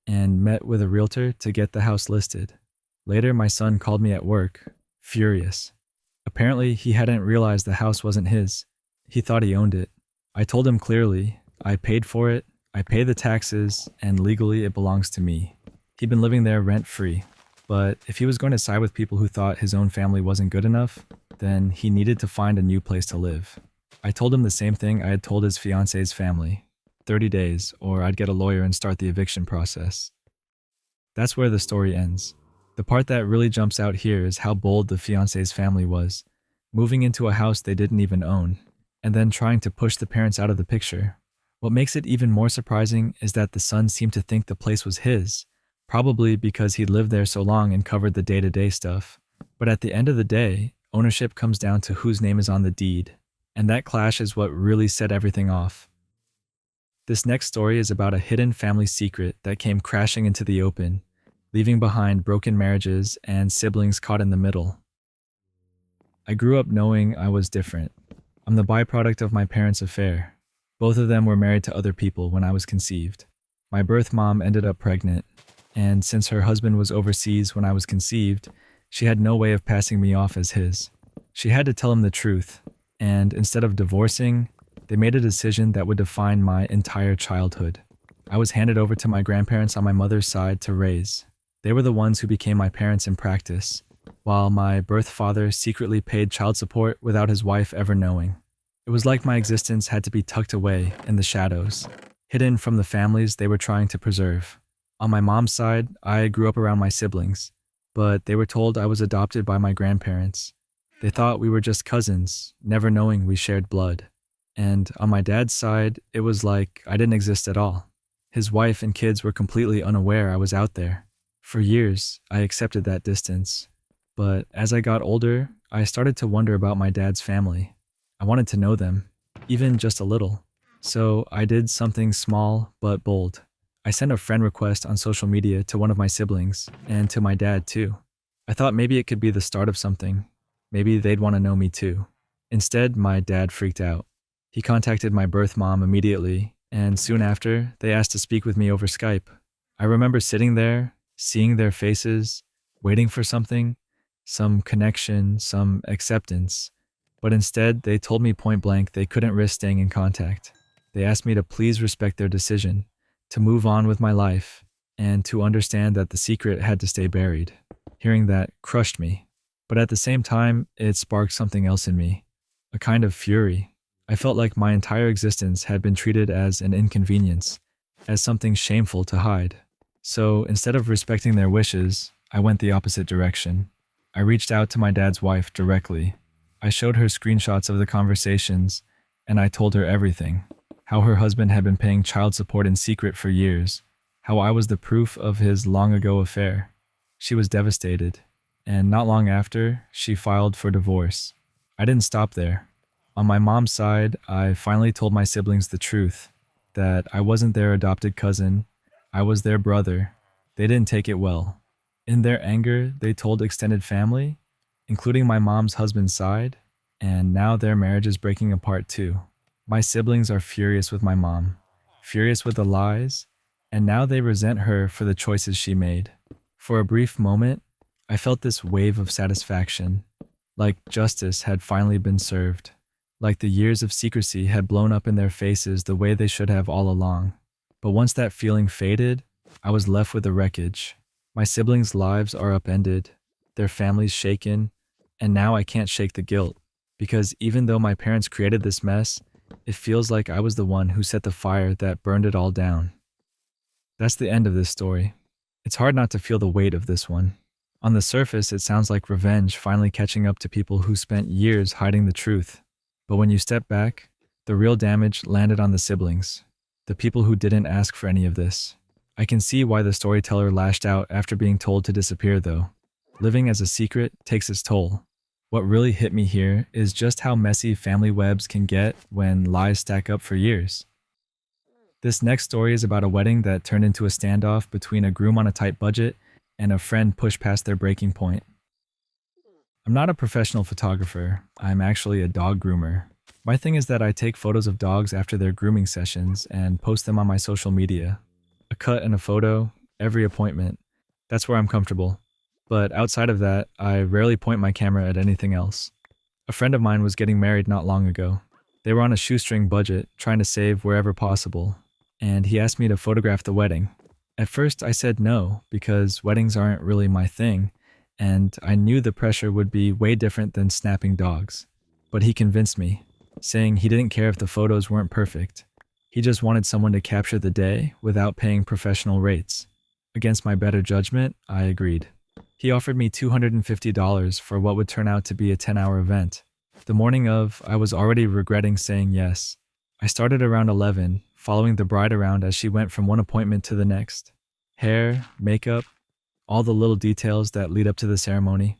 and met with a realtor to get the house listed. Later, my son called me at work, furious. Apparently, he hadn't realized the house wasn't his. He thought he owned it. I told him clearly, I paid for it, I pay the taxes, and legally it belongs to me. He'd been living there rent-free. But if he was going to side with people who thought his own family wasn't good enough, then he needed to find a new place to live. I told him the same thing I had told his fiancée's family. 30 days, or I'd get a lawyer and start the eviction process. That's where the story ends. The part that really jumps out here is how bold the fiancée's family was, moving into a house they didn't even own, and then trying to push the parents out of the picture. What makes it even more surprising is that the son seemed to think the place was his, probably because he'd lived there so long and covered the day-to-day stuff. But at the end of the day, ownership comes down to whose name is on the deed, and that clash is what really set everything off. This next story is about a hidden family secret that came crashing into the open, leaving behind broken marriages and siblings caught in the middle. I grew up knowing I was different. I'm the byproduct of my parents' affair. Both of them were married to other people when I was conceived. My birth mom ended up pregnant, and since her husband was overseas when I was conceived, she had no way of passing me off as his. She had to tell him the truth, and instead of divorcing, they made a decision that would define my entire childhood. I was handed over to my grandparents on my mother's side to raise. They were the ones who became my parents in practice, while my birth father secretly paid child support without his wife ever knowing. It was like my existence had to be tucked away in the shadows, hidden from the families they were trying to preserve. On my mom's side, I grew up around my siblings, but they were told I was adopted by my grandparents. They thought we were just cousins, never knowing we shared blood. And on my dad's side, it was like I didn't exist at all. His wife and kids were completely unaware I was out there. For years, I accepted that distance. But as I got older, I started to wonder about my dad's family. I wanted to know them, even just a little. So I did something small but bold. I sent a friend request on social media to one of my siblings, and to my dad too. I thought maybe it could be the start of something. Maybe they'd want to know me too. Instead, my dad freaked out. He contacted my birth mom immediately, and soon after, they asked to speak with me over Skype. I remember sitting there, seeing their faces, waiting for something, some connection, some acceptance. But instead, they told me point blank they couldn't risk staying in contact. They asked me to please respect their decision, to move on with my life, and to understand that the secret had to stay buried. Hearing that crushed me. But at the same time, it sparked something else in me, a kind of fury. I felt like my entire existence had been treated as an inconvenience, as something shameful to hide. So instead of respecting their wishes, I went the opposite direction. I reached out to my dad's wife directly. I showed her screenshots of the conversations, and I told her everything. How her husband had been paying child support in secret for years. How I was the proof of his long-ago affair. She was devastated, and not long after, she filed for divorce. I didn't stop there. On my mom's side, I finally told my siblings the truth that I wasn't their adopted cousin, I was their brother. They didn't take it well. In their anger, they told extended family, including my mom's husband's side, and now their marriage is breaking apart too. My siblings are furious with my mom, furious with the lies, and now they resent her for the choices she made. For a brief moment, I felt this wave of satisfaction, like justice had finally been served, like the years of secrecy had blown up in their faces the way they should have all along. But once that feeling faded, I was left with the wreckage. My siblings' lives are upended, their families shaken, and now I can't shake the guilt, because even though my parents created this mess, it feels like I was the one who set the fire that burned it all down. That's the end of this story. It's hard not to feel the weight of this one. On the surface, it sounds like revenge finally catching up to people who spent years hiding the truth. But when you step back, the real damage landed on the siblings, the people who didn't ask for any of this. I can see why the storyteller lashed out after being told to disappear, though. Living as a secret takes its toll. What really hit me here is just how messy family webs can get when lies stack up for years. This next story is about a wedding that turned into a standoff between a groom on a tight budget and a friend pushed past their breaking point. I'm not a professional photographer, I'm actually a dog groomer. My thing is that I take photos of dogs after their grooming sessions and post them on my social media. A cut and a photo, every appointment. That's where I'm comfortable. But outside of that, I rarely point my camera at anything else. A friend of mine was getting married not long ago. They were on a shoestring budget, trying to save wherever possible, and he asked me to photograph the wedding. At first, I said no, because weddings aren't really my thing, and I knew the pressure would be way different than snapping dogs. But he convinced me, saying he didn't care if the photos weren't perfect. He just wanted someone to capture the day without paying professional rates. Against my better judgment, I agreed. He offered me $250 for what would turn out to be a 10-hour event. The morning of, I was already regretting saying yes. I started around 11, following the bride around as she went from one appointment to the next. Hair, makeup, all the little details that lead up to the ceremony.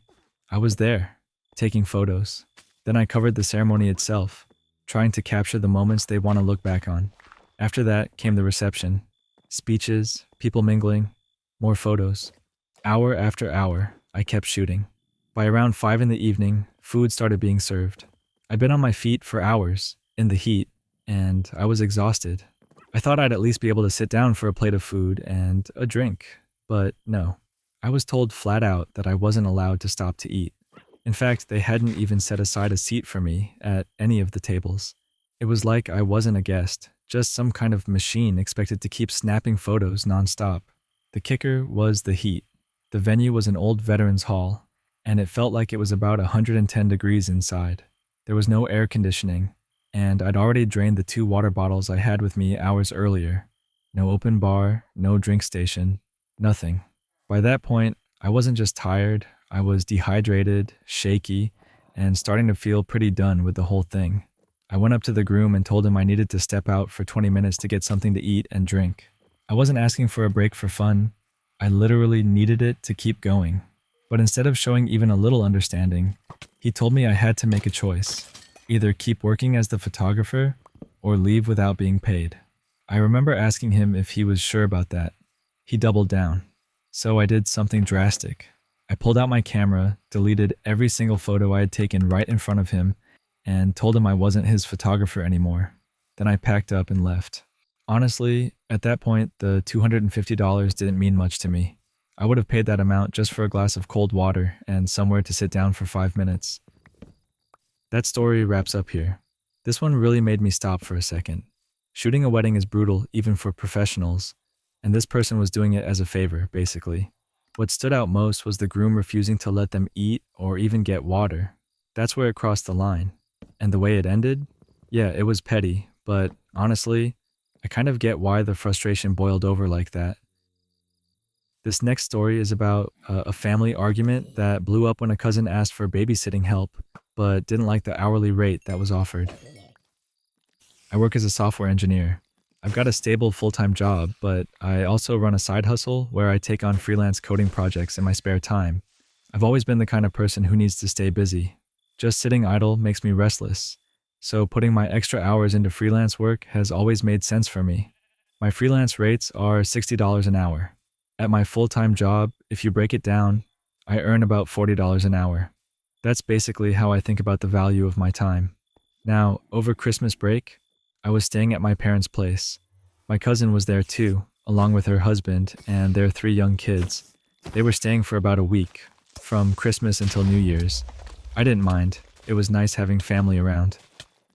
I was there, taking photos. Then I covered the ceremony itself, trying to capture the moments they want to look back on. After that came the reception. Speeches, people mingling, more photos. Hour after hour, I kept shooting. By around 5 in the evening, food started being served. I'd been on my feet for hours, in the heat, and I was exhausted. I thought I'd at least be able to sit down for a plate of food and a drink, but no. I was told flat out that I wasn't allowed to stop to eat. In fact, they hadn't even set aside a seat for me at any of the tables. It was like I wasn't a guest, just some kind of machine expected to keep snapping photos nonstop. The kicker was the heat. The venue was an old veterans hall, and it felt like it was about 110 degrees inside. There was no air conditioning, and I'd already drained the 2 water bottles I had with me hours earlier. No open bar, no drink station, nothing. By that point, I wasn't just tired, I was dehydrated, shaky, and starting to feel pretty done with the whole thing. I went up to the groom and told him I needed to step out for 20 minutes to get something to eat and drink. I wasn't asking for a break for fun. I literally needed it to keep going. But instead of showing even a little understanding, he told me I had to make a choice. Either keep working as the photographer or leave without being paid. I remember asking him if he was sure about that. He doubled down. So I did something drastic. I pulled out my camera, deleted every single photo I had taken right in front of him, and told him I wasn't his photographer anymore. Then I packed up and left. Honestly, at that point, the $250 didn't mean much to me. I would have paid that amount just for a glass of cold water and somewhere to sit down for 5 minutes. That story wraps up here. This one really made me stop for a second. Shooting a wedding is brutal even for professionals, and this person was doing it as a favor, basically. What stood out most was the groom refusing to let them eat or even get water. That's where it crossed the line. And the way it ended? Yeah, it was petty, but honestly, I kind of get why the frustration boiled over like that. This next story is about a family argument that blew up when a cousin asked for babysitting help, but didn't like the hourly rate that was offered. I work as a software engineer. I've got a stable full-time job, but I also run a side hustle where I take on freelance coding projects in my spare time. I've always been the kind of person who needs to stay busy. Just sitting idle makes me restless, so putting my extra hours into freelance work has always made sense for me. My freelance rates are $60 an hour. At my full-time job, if you break it down, I earn about $40 an hour. That's basically how I think about the value of my time. Now, over Christmas break, I was staying at my parents' place. My cousin was there too, along with her husband and their 3 young kids. They were staying for about a week, from Christmas until New Year's. I didn't mind. It was nice having family around.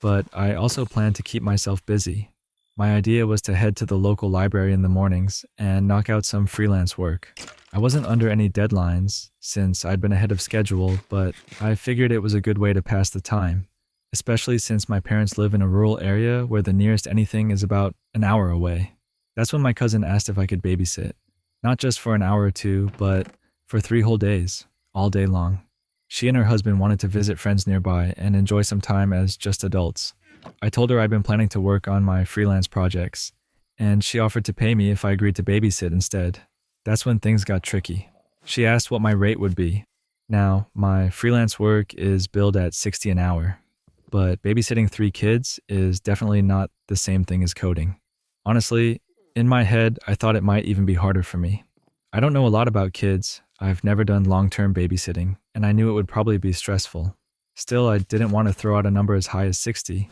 But I also planned to keep myself busy. My idea was to head to the local library in the mornings and knock out some freelance work. I wasn't under any deadlines since I'd been ahead of schedule, but I figured it was a good way to pass the time, especially since my parents live in a rural area where the nearest anything is about an hour away. That's when my cousin asked if I could babysit, not just for an hour or two, but for 3 whole days, all day long. She and her husband wanted to visit friends nearby and enjoy some time as just adults. I told her I'd been planning to work on my freelance projects, and she offered to pay me if I agreed to babysit instead. That's when things got tricky. She asked what my rate would be. Now, my freelance work is billed at $60 an hour, but babysitting 3 kids is definitely not the same thing as coding. Honestly, in my head, I thought it might even be harder for me. I don't know a lot about kids. I've never done long-term babysitting, and I knew it would probably be stressful. Still, I didn't want to throw out a number as high as 60.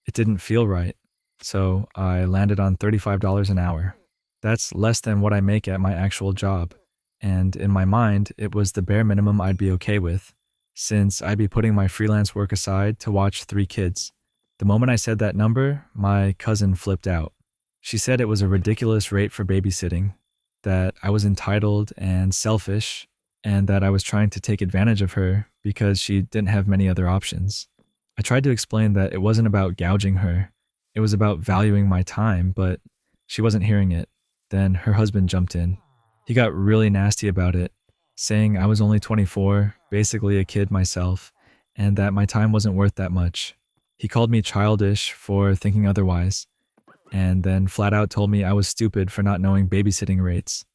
It didn't feel right, so I landed on $35 an hour. That's less than what I make at my actual job, and in my mind, it was the bare minimum I'd be okay with, since I'd be putting my freelance work aside to watch 3 kids. The moment I said that number, my cousin flipped out. She said it was a ridiculous rate for babysitting, that I was entitled and selfish, and that I was trying to take advantage of her because she didn't have many other options. I tried to explain that it wasn't about gouging her, it was about valuing my time, but she wasn't hearing it. Then her husband jumped in. He got really nasty about it, saying I was only 24, basically a kid myself, and that my time wasn't worth that much. He called me childish for thinking otherwise, and then flat out told me I was stupid for not knowing babysitting rates.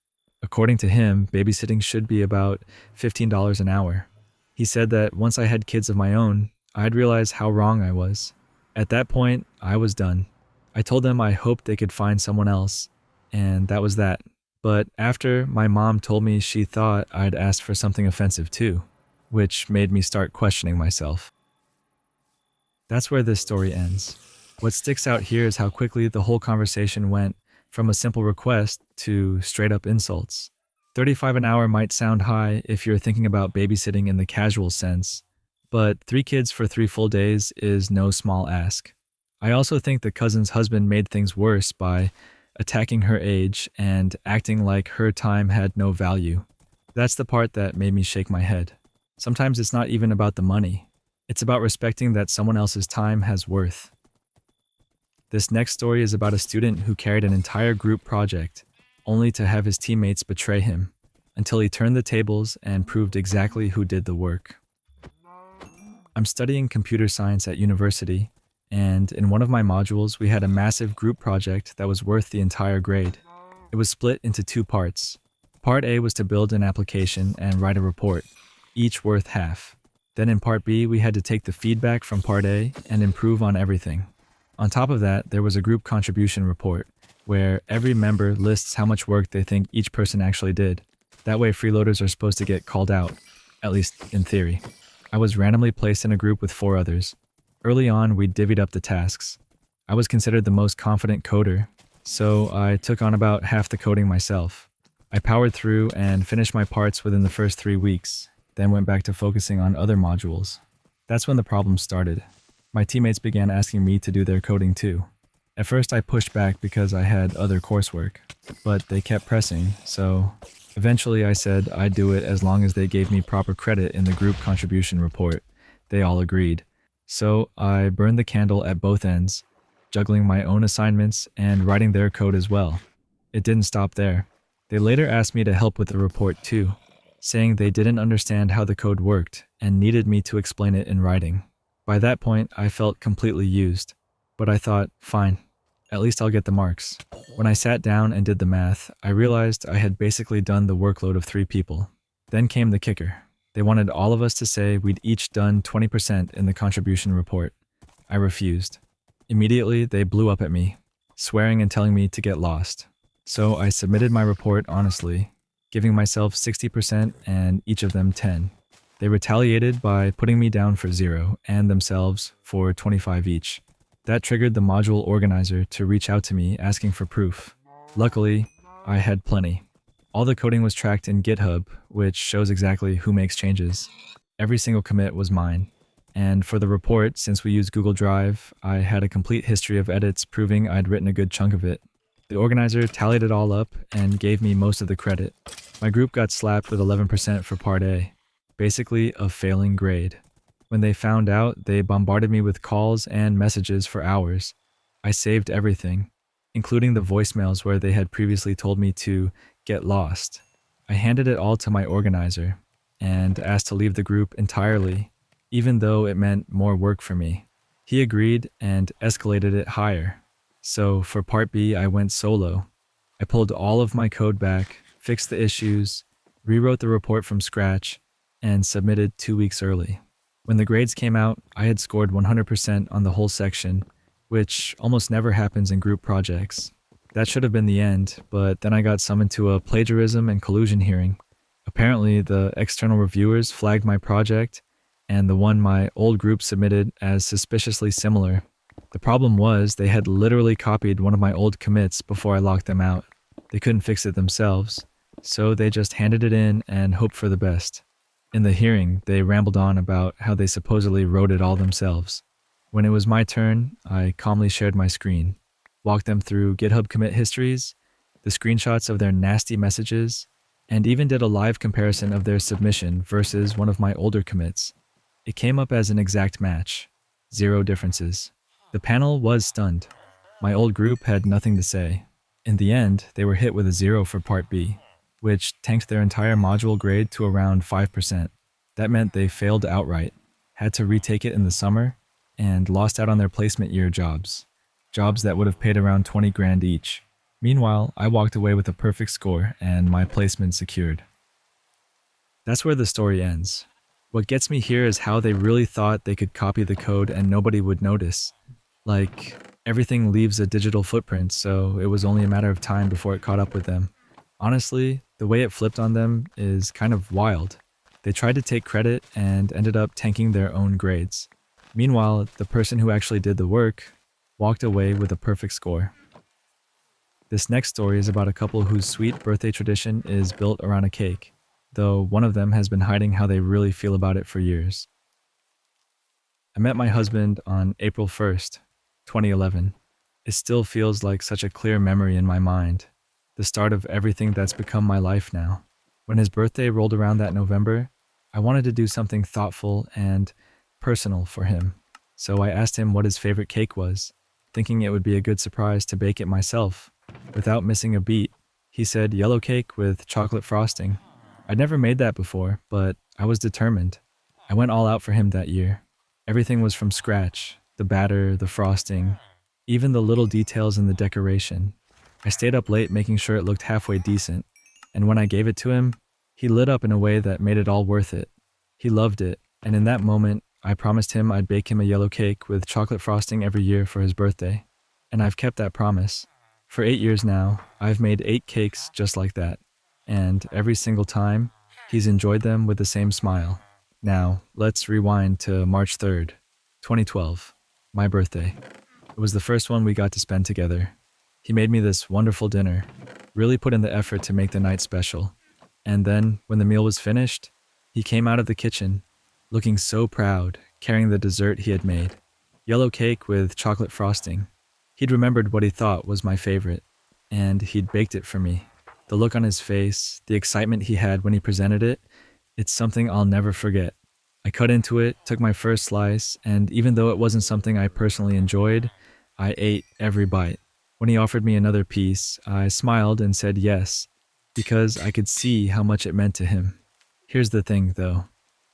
According to him, babysitting should be about $15 an hour. He said that once I had kids of my own, I'd realize how wrong I was. At that point, I was done. I told them I hoped they could find someone else, and that was that. But after, my mom told me she thought I'd asked for something offensive too, which made me start questioning myself. That's where this story ends. What sticks out here is how quickly the whole conversation went from a simple request to straight up insults. $35 an hour might sound high if you're thinking about babysitting in the casual sense, but 3 kids for 3 full days is no small ask. I also think the cousin's husband made things worse by attacking her age and acting like her time had no value. That's the part that made me shake my head. Sometimes it's not even about the money. It's about respecting that someone else's time has worth. This next story is about a student who carried an entire group project, only to have his teammates betray him, until he turned the tables and proved exactly who did the work. I'm studying computer science at university, and in one of my modules we had a massive group project that was worth the entire grade. It was split into 2 parts. Part A was to build an application and write a report, each worth half. Then in Part B, we had to take the feedback from Part A and improve on everything. On top of that, there was a group contribution report, where every member lists how much work they think each person actually did. That way freeloaders are supposed to get called out, at least in theory. I was randomly placed in a group with 4 others. Early on, we divvied up the tasks. I was considered the most confident coder, so I took on about half the coding myself. I powered through and finished my parts within the first 3 weeks, then went back to focusing on other modules. That's when the problems started. My teammates began asking me to do their coding too. At first I pushed back because I had other coursework, but they kept pressing, so eventually I said I'd do it as long as they gave me proper credit in the group contribution report. They all agreed. So I burned the candle at both ends, juggling my own assignments and writing their code as well. It didn't stop there. They later asked me to help with the report too, saying they didn't understand how the code worked and needed me to explain it in writing. By that point, I felt completely used, but I thought, fine, at least I'll get the marks. When I sat down and did the math, I realized I had basically done the workload of 3 people. Then came the kicker. They wanted all of us to say we'd each done 20% in the contribution report. I refused. Immediately, they blew up at me, swearing and telling me to get lost. So I submitted my report honestly, giving myself 60% and each of them 10. They retaliated by putting me down for 0 and themselves for 25 each. That triggered the module organizer to reach out to me asking for proof. Luckily, I had plenty. All the coding was tracked in GitHub, which shows exactly who makes changes. Every single commit was mine. And for the report, since we use Google Drive, I had a complete history of edits proving I'd written a good chunk of it. The organizer tallied it all up and gave me most of the credit. My group got slapped with 11% for Part A, basically a failing grade. When they found out, they bombarded me with calls and messages for hours. I saved everything, including the voicemails where they had previously told me to get lost. I handed it all to my organizer and asked to leave the group entirely, even though it meant more work for me. He agreed and escalated it higher. So for Part B, I went solo. I pulled all of my code back, fixed the issues, rewrote the report from scratch, and submitted 2 weeks early. When the grades came out, I had scored 100% on the whole section, which almost never happens in group projects. That should have been the end, but then I got summoned to a plagiarism and collusion hearing. Apparently, the external reviewers flagged my project and the one my old group submitted as suspiciously similar. The problem was they had literally copied one of my old commits before I locked them out. They couldn't fix it themselves, so they just handed it in and hoped for the best. In the hearing, they rambled on about how they supposedly wrote it all themselves. When it was my turn, I calmly shared my screen, walked them through GitHub commit histories, the screenshots of their nasty messages, and even did a live comparison of their submission versus one of my older commits. It came up as an exact match. 0 differences. The panel was stunned. My old group had nothing to say. In the end, they were hit with a 0 for Part B, which tanked their entire module grade to around 5%. That meant they failed outright, had to retake it in the summer, and lost out on their placement year jobs. Jobs that would have paid around 20 grand each. Meanwhile, I walked away with a perfect score and my placement secured. That's where the story ends. What gets me here is how they really thought they could copy the code and nobody would notice. Like, everything leaves a digital footprint, so it was only a matter of time before it caught up with them. Honestly, the way it flipped on them is kind of wild. They tried to take credit and ended up tanking their own grades. Meanwhile, the person who actually did the work walked away with a perfect score. This next story is about a couple whose sweet birthday tradition is built around a cake, though one of them has been hiding how they really feel about it for years. I met my husband on April 1st, 2011. It still feels like such a clear memory in my mind, the start of everything that's become my life now. When his birthday rolled around that November, I wanted to do something thoughtful and personal for him, so I asked him what his favorite cake was, thinking it would be a good surprise to bake it myself. Without missing a beat, he said yellow cake with chocolate frosting. I'd never made that before, but I was determined. I went all out for him that year. Everything was from scratch, the batter, the frosting, even the little details in the decoration. I stayed up late making sure it looked halfway decent, and when I gave it to him, he lit up in a way that made it all worth it. He loved it, and in that moment, I promised him I'd bake him a yellow cake with chocolate frosting every year for his birthday, and I've kept that promise. For 8 years now, I've made 8 cakes just like that, and every single time, he's enjoyed them with the same smile. Now, let's rewind to March 3rd, 2012, my birthday. It was the first one we got to spend together. He made me this wonderful dinner, really put in the effort to make the night special. And then, when the meal was finished, he came out of the kitchen, looking so proud, carrying the dessert he had made. Yellow cake with chocolate frosting. He'd remembered what he thought was my favorite, and he'd baked it for me. The look on his face, the excitement he had when he presented it, it's something I'll never forget. I cut into it, took my first slice, and even though it wasn't something I personally enjoyed, I ate every bite. When he offered me another piece, I smiled and said yes, because I could see how much it meant to him. Here's the thing, though.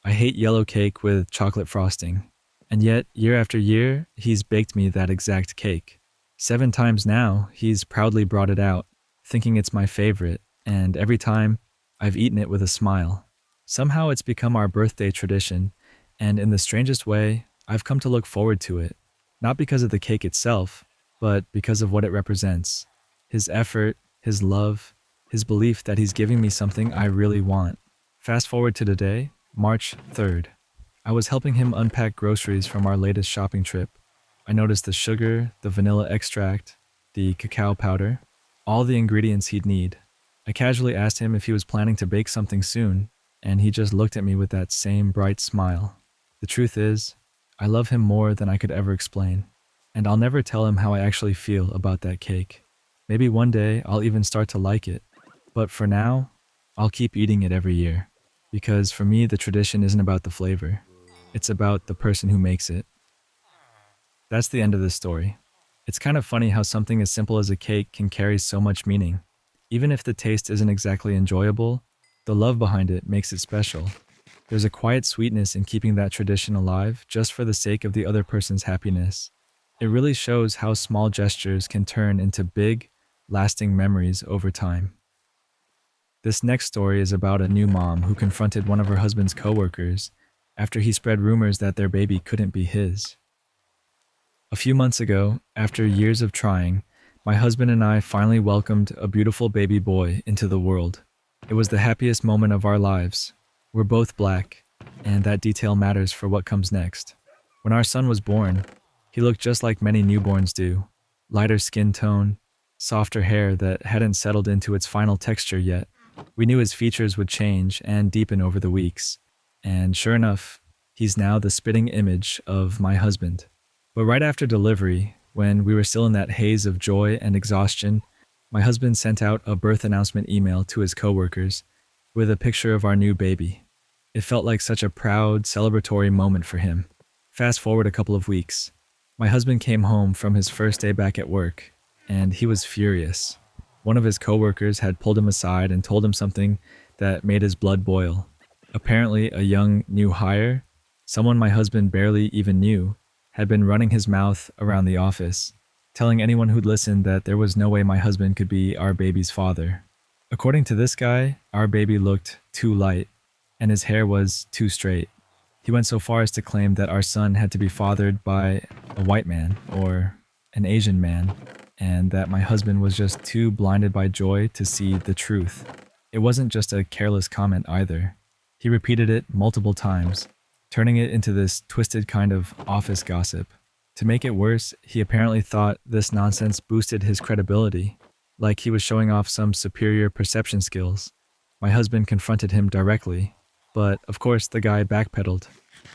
I hate yellow cake with chocolate frosting, and yet, year after year, he's baked me that exact cake. 7 times now, he's proudly brought it out, thinking it's my favorite, and every time, I've eaten it with a smile. Somehow it's become our birthday tradition, and in the strangest way, I've come to look forward to it. Not because of the cake itself, but because of what it represents. His effort, his love, his belief that he's giving me something I really want. Fast forward to today, March 3rd. I was helping him unpack groceries from our latest shopping trip. I noticed the sugar, the vanilla extract, the cacao powder, all the ingredients he'd need. I casually asked him if he was planning to bake something soon, and he just looked at me with that same bright smile. The truth is, I love him more than I could ever explain, and I'll never tell him how I actually feel about that cake. Maybe one day I'll even start to like it, but for now, I'll keep eating it every year, because for me the tradition isn't about the flavor, it's about the person who makes it. That's the end of this story. It's kind of funny how something as simple as a cake can carry so much meaning. Even if the taste isn't exactly enjoyable, the love behind it makes it special. There's a quiet sweetness in keeping that tradition alive just for the sake of the other person's happiness. It really shows how small gestures can turn into big, lasting memories over time. This next story is about a new mom who confronted one of her husband's coworkers after he spread rumors that their baby couldn't be his. A few months ago, after years of trying, my husband and I finally welcomed a beautiful baby boy into the world. It was the happiest moment of our lives. We're both black, and that detail matters for what comes next. When our son was born, he looked just like many newborns do. Lighter skin tone, softer hair that hadn't settled into its final texture yet. We knew his features would change and deepen over the weeks. And sure enough, he's now the spitting image of my husband. But right after delivery, when we were still in that haze of joy and exhaustion, my husband sent out a birth announcement email to his coworkers with a picture of our new baby. It felt like such a proud, celebratory moment for him. Fast forward a couple of weeks. My husband came home from his first day back at work, and he was furious. One of his coworkers had pulled him aside and told him something that made his blood boil. Apparently, a young new hire, someone my husband barely even knew, had been running his mouth around the office, telling anyone who'd listened that there was no way my husband could be our baby's father. According to this guy, our baby looked too light, and his hair was too straight. He went so far as to claim that our son had to be fathered by a white man or an Asian man, and that my husband was just too blinded by joy to see the truth. It wasn't just a careless comment either. He repeated it multiple times, turning it into this twisted kind of office gossip. To make it worse, he apparently thought this nonsense boosted his credibility, like he was showing off some superior perception skills. My husband confronted him directly, but of course the guy backpedaled.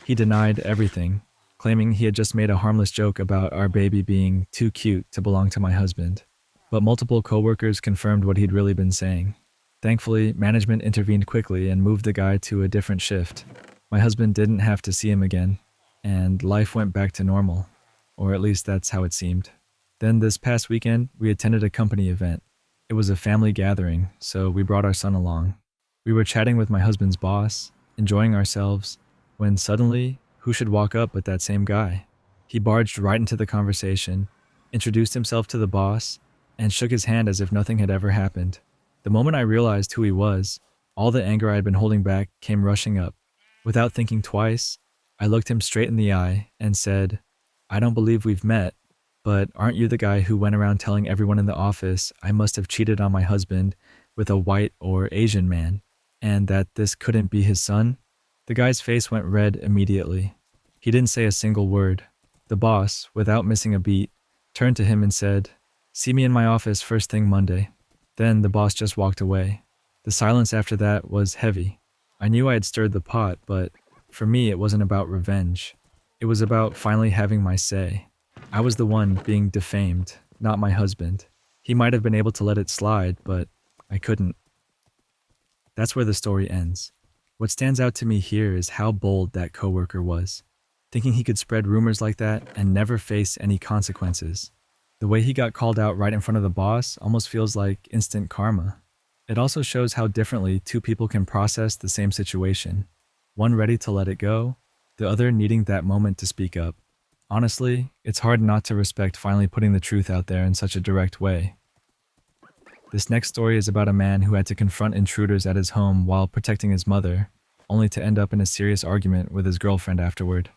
He denied everything, claiming he had just made a harmless joke about our baby being too cute to belong to my husband. But multiple coworkers confirmed what he'd really been saying. Thankfully, management intervened quickly and moved the guy to a different shift. My husband didn't have to see him again, and life went back to normal. Or at least that's how it seemed. Then this past weekend, we attended a company event. It was a family gathering, so we brought our son along. We were chatting with my husband's boss, enjoying ourselves, when suddenly, who should walk up but that same guy? He barged right into the conversation, introduced himself to the boss, and shook his hand as if nothing had ever happened. The moment I realized who he was, all the anger I had been holding back came rushing up. Without thinking twice, I looked him straight in the eye and said, "I don't believe we've met, but aren't you the guy who went around telling everyone in the office I must have cheated on my husband with a white or Asian man, and that this couldn't be his son?" The guy's face went red immediately. He didn't say a single word. The boss, without missing a beat, turned to him and said, "See me in my office first thing Monday." Then the boss just walked away. The silence after that was heavy. I knew I had stirred the pot, but for me it wasn't about revenge. It was about finally having my say. I was the one being defamed, not my husband. He might have been able to let it slide, but I couldn't. That's where the story ends. What stands out to me here is how bold that coworker was, thinking he could spread rumors like that and never face any consequences. The way he got called out right in front of the boss almost feels like instant karma. It also shows how differently two people can process the same situation. One ready to let it go, the other needing that moment to speak up. Honestly, it's hard not to respect finally putting the truth out there in such a direct way. This next story is about a man who had to confront intruders at his home while protecting his mother, only to end up in a serious argument with his girlfriend afterward.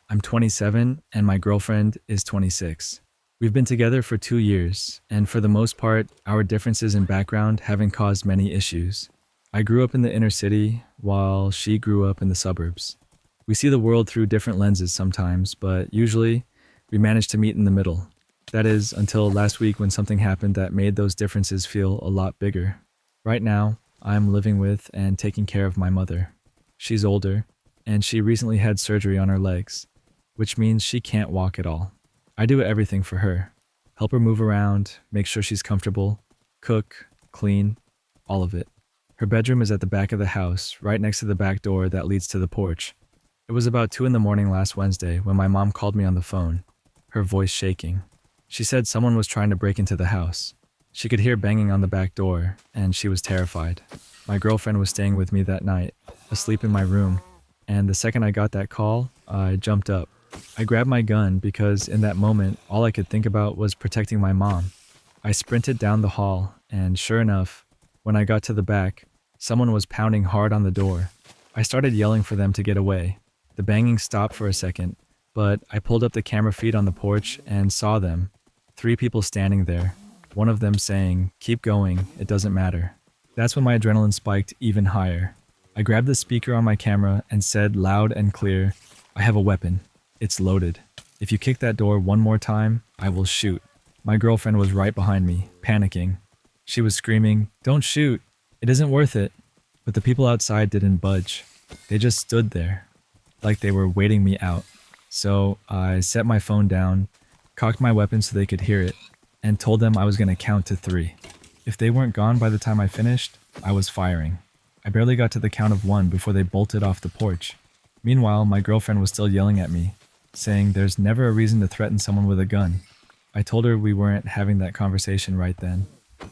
I'm 27 and my girlfriend is 26. We've been together for 2 years, and for the most part, our differences in background haven't caused many issues. I grew up in the inner city, while she grew up in the suburbs. We see the world through different lenses sometimes, but usually, we manage to meet in the middle. That is, until last week when something happened that made those differences feel a lot bigger. Right now, I'm living with and taking care of my mother. She's older, and she recently had surgery on her legs, which means she can't walk at all. I do everything for her. Help her move around, make sure she's comfortable, cook, clean, all of it. Her bedroom is at the back of the house, right next to the back door that leads to the porch. It was about 2 in the morning last Wednesday when my mom called me on the phone, her voice shaking. She said someone was trying to break into the house. She could hear banging on the back door, and she was terrified. My girlfriend was staying with me that night, asleep in my room, and the second I got that call, I jumped up. I grabbed my gun because in that moment, all I could think about was protecting my mom. I sprinted down the hall, and sure enough, when I got to the back, someone was pounding hard on the door. I started yelling for them to get away. The banging stopped for a second, but I pulled up the camera feed on the porch and saw them. 3 people standing there, one of them saying, "Keep going, it doesn't matter." That's when my adrenaline spiked even higher. I grabbed the speaker on my camera and said loud and clear, "I have a weapon. It's loaded. If you kick that door one more time, I will shoot." My girlfriend was right behind me, panicking. She was screaming, "Don't shoot. It isn't worth it." But the people outside didn't budge. They just stood there, like they were waiting me out. So I set my phone down, cocked my weapon so they could hear it, and told them I was going to count to 3. If they weren't gone by the time I finished, I was firing. I barely got to the count of 1 before they bolted off the porch. Meanwhile, my girlfriend was still yelling at me, saying there's never a reason to threaten someone with a gun. I told her we weren't having that conversation right then.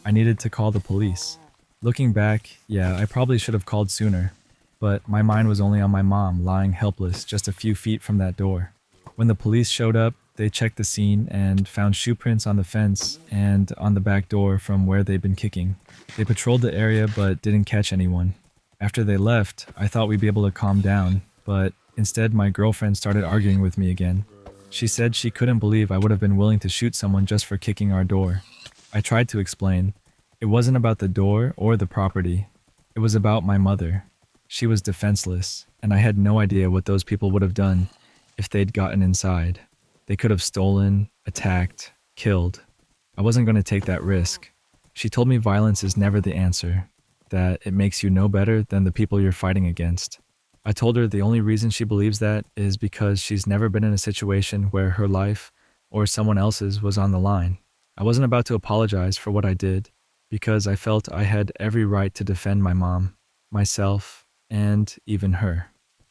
I needed to call the police. Looking back, yeah, I probably should have called sooner, but my mind was only on my mom lying helpless just a few feet from that door. When the police showed up, they checked the scene and found shoe prints on the fence and on the back door from where they'd been kicking. They patrolled the area but didn't catch anyone. After they left, I thought we'd be able to calm down, but instead my girlfriend started arguing with me again. She said she couldn't believe I would have been willing to shoot someone just for kicking our door. I tried to explain. It wasn't about the door or the property. It was about my mother. She was defenseless, and I had no idea what those people would have done if they'd gotten inside. They could have stolen, attacked, killed. I wasn't going to take that risk. She told me violence is never the answer, that it makes you no better than the people you're fighting against. I told her the only reason she believes that is because she's never been in a situation where her life or someone else's was on the line. I wasn't about to apologize for what I did because I felt I had every right to defend my mom, myself, and even her.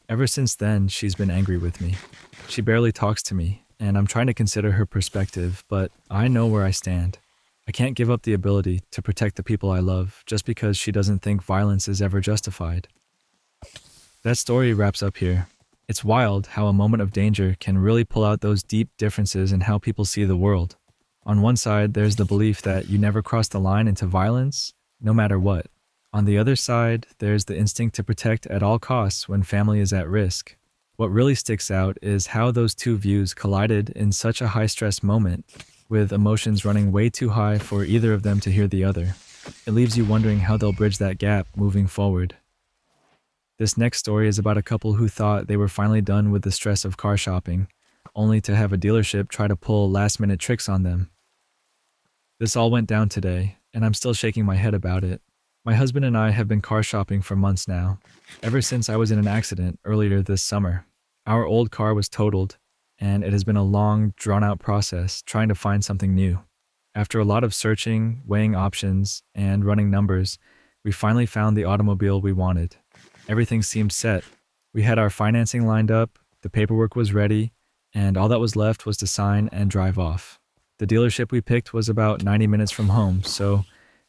Ever since then, she's been angry with me. She barely talks to me, and I'm trying to consider her perspective, but I know where I stand. I can't give up the ability to protect the people I love just because she doesn't think violence is ever justified. That story wraps up here. It's wild how a moment of danger can really pull out those deep differences in how people see the world. On one side, there's the belief that you never cross the line into violence, no matter what. On the other side, there's the instinct to protect at all costs when family is at risk. What really sticks out is how those two views collided in such a high-stress moment, with emotions running way too high for either of them to hear the other. It leaves you wondering how they'll bridge that gap moving forward. This next story is about a couple who thought they were finally done with the stress of car shopping, only to have a dealership try to pull last-minute tricks on them. This all went down today, and I'm still shaking my head about it. My husband and I have been car shopping for months now, ever since I was in an accident earlier this summer. Our old car was totaled, and it has been a long, drawn-out process trying to find something new. After a lot of searching, weighing options, and running numbers, we finally found the automobile we wanted. Everything seemed set. We had our financing lined up, the paperwork was ready, and all that was left was to sign and drive off. The dealership we picked was about 90 minutes from home, so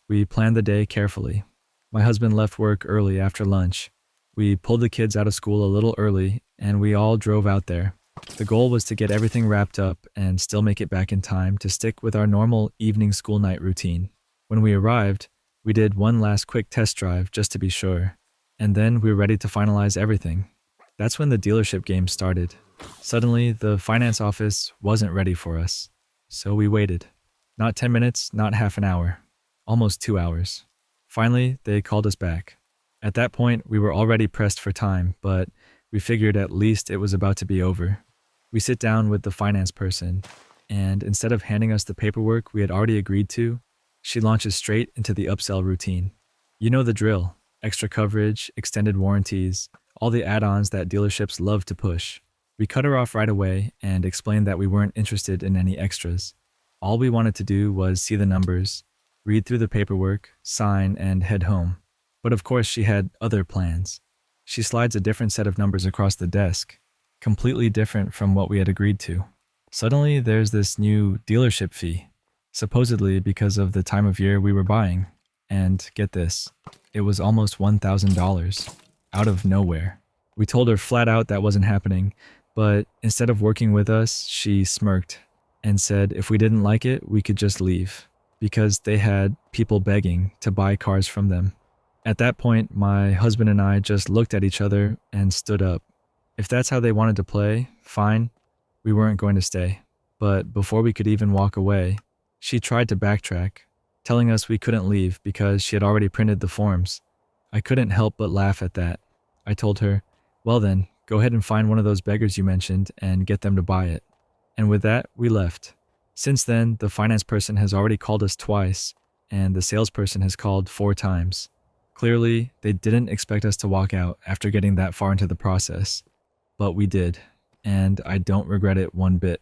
we planned the day carefully. My husband left work early after lunch. We pulled the kids out of school a little early, and we all drove out there. The goal was to get everything wrapped up and still make it back in time to stick with our normal evening school night routine. When we arrived, we did one last quick test drive just to be sure, and then we were ready to finalize everything. That's when the dealership game started. Suddenly, the finance office wasn't ready for us. So we waited. Not 10 minutes, not half an hour. Almost 2 hours. Finally, they called us back. At that point, we were already pressed for time, but we figured at least it was about to be over. We sit down with the finance person, and instead of handing us the paperwork we had already agreed to, she launches straight into the upsell routine. You know the drill: extra coverage, extended warranties, all the add-ons that dealerships love to push. We cut her off right away and explained that we weren't interested in any extras. All we wanted to do was see the numbers, read through the paperwork, sign, and head home. But of course, she had other plans. She slides a different set of numbers across the desk, completely different from what we had agreed to. Suddenly, there's this new dealership fee, supposedly because of the time of year we were buying. And get this, it was almost $1,000, out of nowhere. We told her flat out that wasn't happening, but instead of working with us, she smirked and said if we didn't like it, we could just leave, because they had people begging to buy cars from them. At that point, my husband and I just looked at each other and stood up. If that's how they wanted to play, fine. We weren't going to stay. But before we could even walk away, she tried to backtrack, telling us we couldn't leave because she had already printed the forms. I couldn't help but laugh at that. I told her, well then, go ahead and find one of those beggars you mentioned and get them to buy it. And with that, we left. Since then, the finance person has already called us twice, and the salesperson has called 4 times. Clearly, they didn't expect us to walk out after getting that far into the process. But we did, and I don't regret it one bit.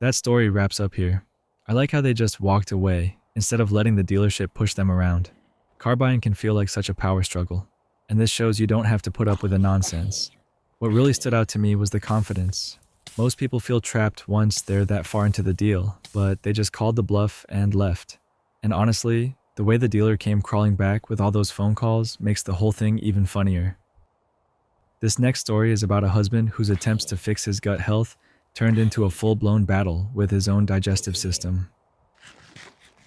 That story wraps up here. I like how they just walked away instead of letting the dealership push them around. Car buying can feel like such a power struggle, and this shows you don't have to put up with the nonsense. What really stood out to me was the confidence. Most people feel trapped once they're that far into the deal, but they just called the bluff and left. And honestly, the way the dealer came crawling back with all those phone calls makes the whole thing even funnier. This next story is about a husband whose attempts to fix his gut health turned into a full-blown battle with his own digestive system.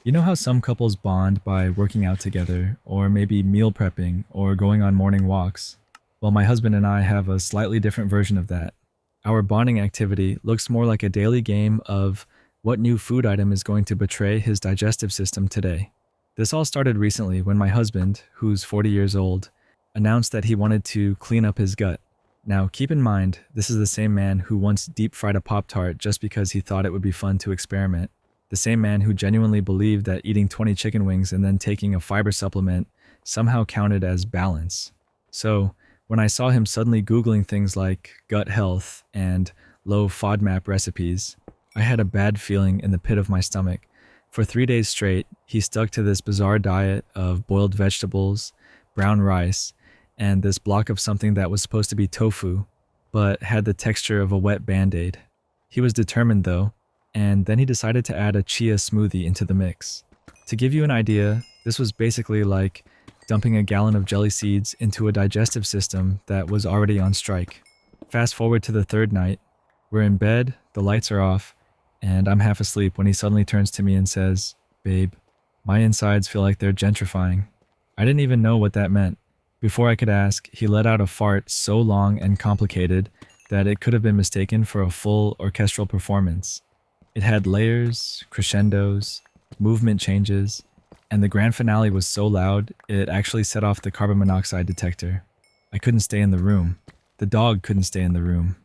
You know how some couples bond by working out together, or maybe meal prepping, or going on morning walks? Well, my husband and I have a slightly different version of that. Our bonding activity looks more like a daily game of what new food item is going to betray his digestive system today. This all started recently when my husband, who's 40 years old, announced that he wanted to clean up his gut. Now, keep in mind, this is the same man who once deep-fried a Pop-Tart just because he thought it would be fun to experiment. The same man who genuinely believed that eating 20 chicken wings and then taking a fiber supplement somehow counted as balance. So, when I saw him suddenly Googling things like gut health and low FODMAP recipes, I had a bad feeling in the pit of my stomach. For 3 days straight, he stuck to this bizarre diet of boiled vegetables, brown rice, and this block of something that was supposed to be tofu, but had the texture of a wet Band-Aid. He was determined though, and then he decided to add a chia smoothie into the mix. To give you an idea, this was basically like dumping a gallon of jelly seeds into a digestive system that was already on strike. Fast forward to the 3rd night, we're in bed, the lights are off, and I'm half asleep when he suddenly turns to me and says, "Babe, my insides feel like they're gentrifying." I didn't even know what that meant. Before I could ask, he let out a fart so long and complicated that it could have been mistaken for a full orchestral performance. It had layers, crescendos, movement changes, and the grand finale was so loud it actually set off the carbon monoxide detector. I couldn't stay in the room. The dog couldn't stay in the room.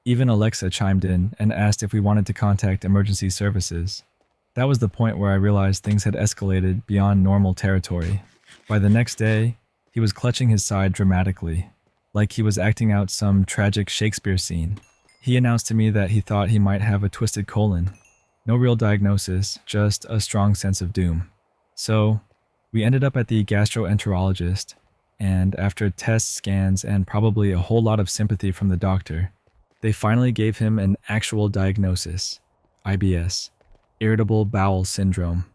Even Alexa chimed in and asked if we wanted to contact emergency services. That was the point where I realized things had escalated beyond normal territory. By the next day, he was clutching his side dramatically, like he was acting out some tragic Shakespeare scene. He announced to me that he thought he might have a twisted colon. No real diagnosis, just a strong sense of doom. So, we ended up at the gastroenterologist, and after tests, scans, and probably a whole lot of sympathy from the doctor, they finally gave him an actual diagnosis: IBS, irritable bowel syndrome.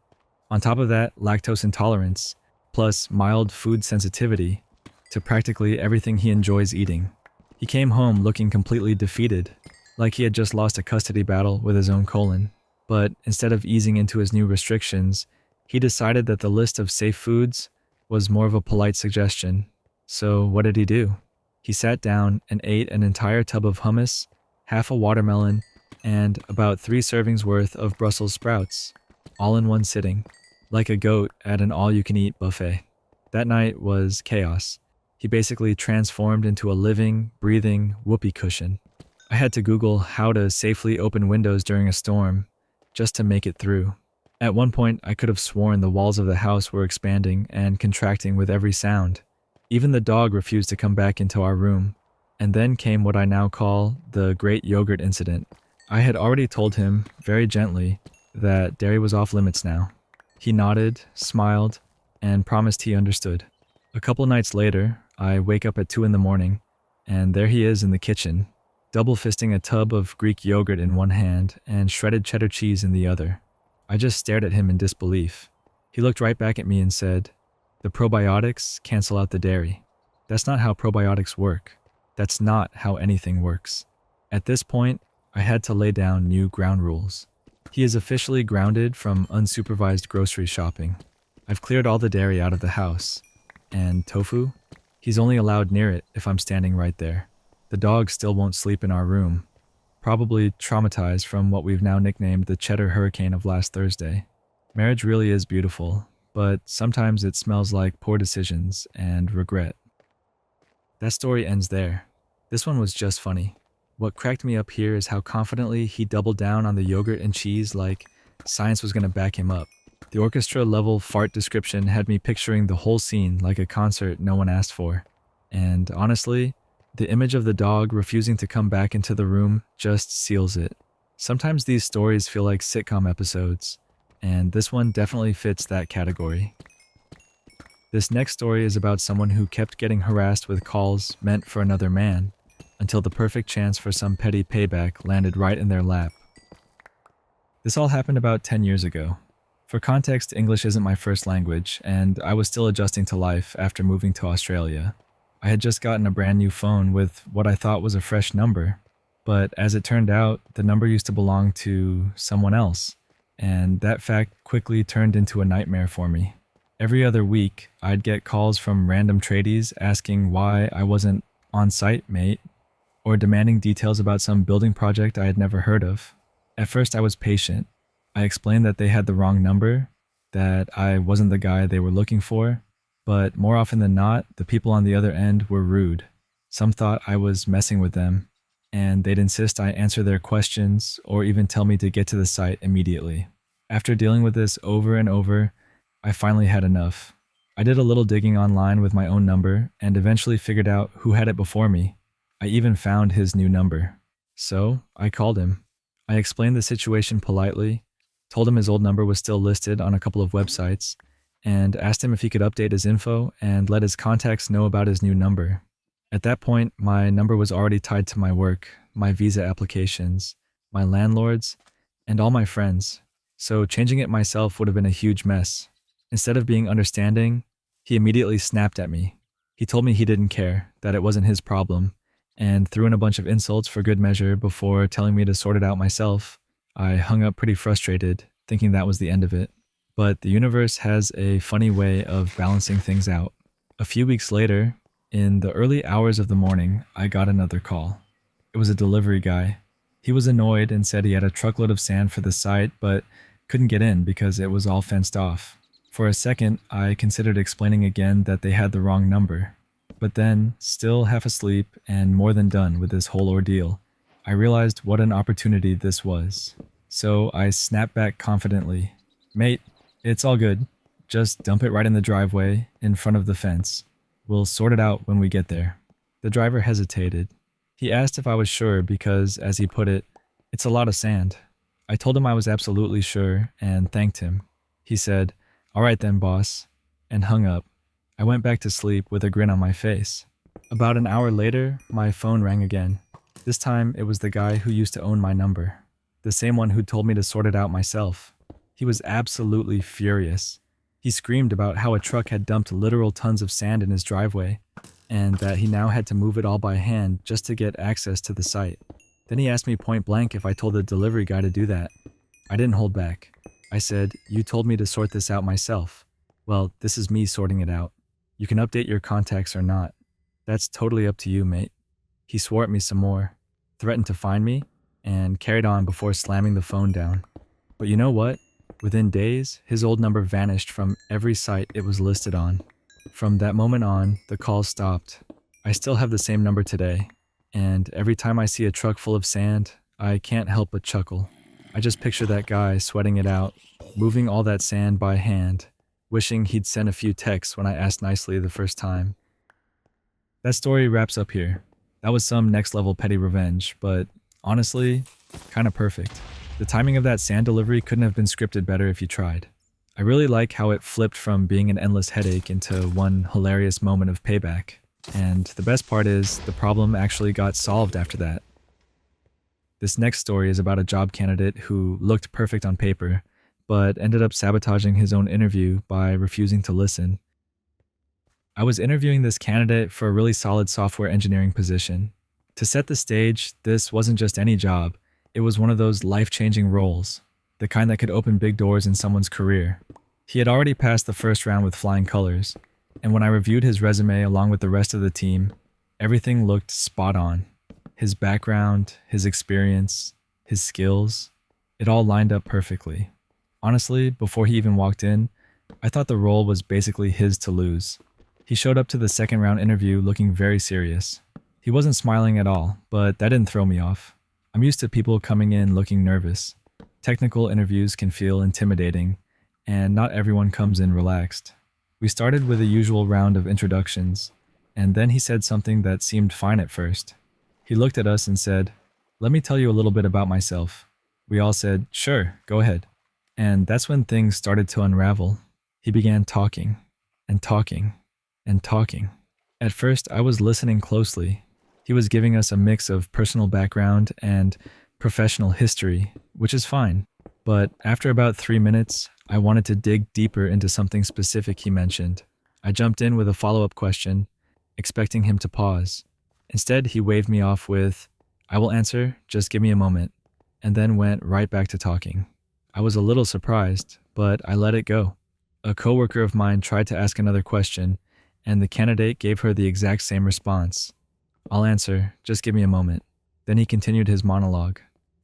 On top of that, lactose intolerance, plus mild food sensitivity to practically everything he enjoys eating. He came home looking completely defeated, like he had just lost a custody battle with his own colon. But instead of easing into his new restrictions, he decided that the list of safe foods was more of a polite suggestion. So what did he do? He sat down and ate an entire tub of hummus half a watermelon, and about 3 servings worth of Brussels sprouts, all in one sitting, like a goat at an all-you-can-eat buffet. That night was chaos. He basically transformed into a living, breathing whoopee cushion. I had to Google how to safely open windows during a storm, just to make it through. At one point, I could have sworn the walls of the house were expanding and contracting with every sound. Even the dog refused to come back into our room. And then came what I now call the Great Yogurt Incident. I had already told him, very gently, that dairy was off limits now. He nodded, smiled, and promised he understood. A couple nights later, I wake up at 2 in the morning, and there he is in the kitchen, double fisting a tub of Greek yogurt in one hand and shredded cheddar cheese in the other. I just stared at him in disbelief. He looked right back at me and said, "The probiotics cancel out the dairy. That's not how probiotics work. That's not how anything works." At this point, I had to lay down new ground rules. He is officially grounded from unsupervised grocery shopping. I've cleared all the dairy out of the house. And tofu? He's only allowed near it if I'm standing right there. The dog still won't sleep in our room, probably traumatized from what we've now nicknamed the cheddar hurricane of last Thursday. Marriage really is beautiful, but sometimes it smells like poor decisions and regret. That story ends there. This one was just funny. What cracked me up here is how confidently he doubled down on the yogurt and cheese like science was going to back him up. The orchestra-level fart description had me picturing the whole scene like a concert no one asked for. And honestly, the image of the dog refusing to come back into the room just seals it. Sometimes these stories feel like sitcom episodes, and this one definitely fits that category. This next story is about someone who kept getting harassed with calls meant for another man, until the perfect chance for some petty payback landed right in their lap. This all happened about 10 years ago. For context, English isn't my first language, and I was still adjusting to life after moving to Australia. I had just gotten a brand new phone with what I thought was a fresh number, but as it turned out, the number used to belong to someone else, and that fact quickly turned into a nightmare for me. Every other week, I'd get calls from random tradies asking why I wasn't on site, mate, or demanding details about some building project I had never heard of. At first, I was patient. I explained that they had the wrong number, that I wasn't the guy they were looking for, but more often than not, the people on the other end were rude. Some thought I was messing with them, and they'd insist I answer their questions or even tell me to get to the site immediately. After dealing with this over and over, I finally had enough. I did a little digging online with my own number and eventually figured out who had it before me. I even found his new number. So I called him. I explained the situation politely, told him his old number was still listed on a couple of websites, and asked him if he could update his info and let his contacts know about his new number. At that point, my number was already tied to my work, my visa applications, my landlords, and all my friends, so changing it myself would have been a huge mess. Instead of being understanding, he immediately snapped at me. He told me he didn't care, that it wasn't his problem, and threw in a bunch of insults for good measure before telling me to sort it out myself. I hung up pretty frustrated, thinking that was the end of it. But the universe has a funny way of balancing things out. A few weeks later, in the early hours of the morning, I got another call. It was a delivery guy. He was annoyed and said he had a truckload of sand for the site, but couldn't get in because it was all fenced off. For a second, I considered explaining again that they had the wrong number. But then, still half asleep and more than done with this whole ordeal, I realized what an opportunity this was. So I snapped back confidently, "Mate, it's all good. Just dump it right in the driveway in front of the fence. We'll sort it out when we get there." The driver hesitated. He asked if I was sure because, as he put it, it's a lot of sand. I told him I was absolutely sure and thanked him. He said, "All right then, boss," and hung up. I went back to sleep with a grin on my face. About an hour later, my phone rang again. This time, it was the guy who used to own my number. The same one who told me to sort it out myself. He was absolutely furious. He screamed about how a truck had dumped literal tons of sand in his driveway, and that he now had to move it all by hand just to get access to the site. Then he asked me point blank if I told the delivery guy to do that. I didn't hold back. I said, "You told me to sort this out myself. Well, this is me sorting it out. You can update your contacts or not. That's totally up to you, mate." He swore at me some more. threatened to fine me, and carried on before slamming the phone down. But you know what? Within days, his old number vanished from every site it was listed on. From that moment on, the calls stopped. I still have the same number today, and every time I see a truck full of sand, I can't help but chuckle. I just picture that guy sweating it out, moving all that sand by hand, wishing he'd sent a few texts when I asked nicely the first time. That story wraps up here. That was some next level petty revenge, but honestly, kinda perfect. The timing of that sand delivery couldn't have been scripted better if you tried. I really like how it flipped from being an endless headache into one hilarious moment of payback. And the best part is, the problem actually got solved after that. This next story is about a job candidate who looked perfect on paper, but ended up sabotaging his own interview by refusing to listen. I was interviewing this candidate for a really solid software engineering position. To set the stage, this wasn't just any job, it was one of those life-changing roles, the kind that could open big doors in someone's career. He had already passed the first round with flying colors, and when I reviewed his resume along with the rest of the team, everything looked spot on. His background, his experience, his skills, it all lined up perfectly. Honestly, before he even walked in, I thought the role was basically his to lose. He showed up to the second round interview looking very serious. He wasn't smiling at all, but that didn't throw me off. I'm used to people coming in looking nervous. Technical interviews can feel intimidating, and not everyone comes in relaxed. We started with a usual round of introductions, and then he said something that seemed fine at first. He looked at us and said, "Let me tell you a little bit about myself." We all said, "Sure, go ahead." And that's when things started to unravel. He began talking, and talking, and talking. At first, I was listening closely. He was giving us a mix of personal background and professional history, which is fine. But after about 3 minutes, I wanted to dig deeper into something specific he mentioned. I jumped in with a follow-up question, expecting him to pause. Instead, he waved me off with, "I will answer, just give me a moment," and then went right back to talking. I was a little surprised, but I let it go. A coworker of mine tried to ask another question, and the candidate gave her the exact same response. "I'll answer, just give me a moment." Then he continued his monologue.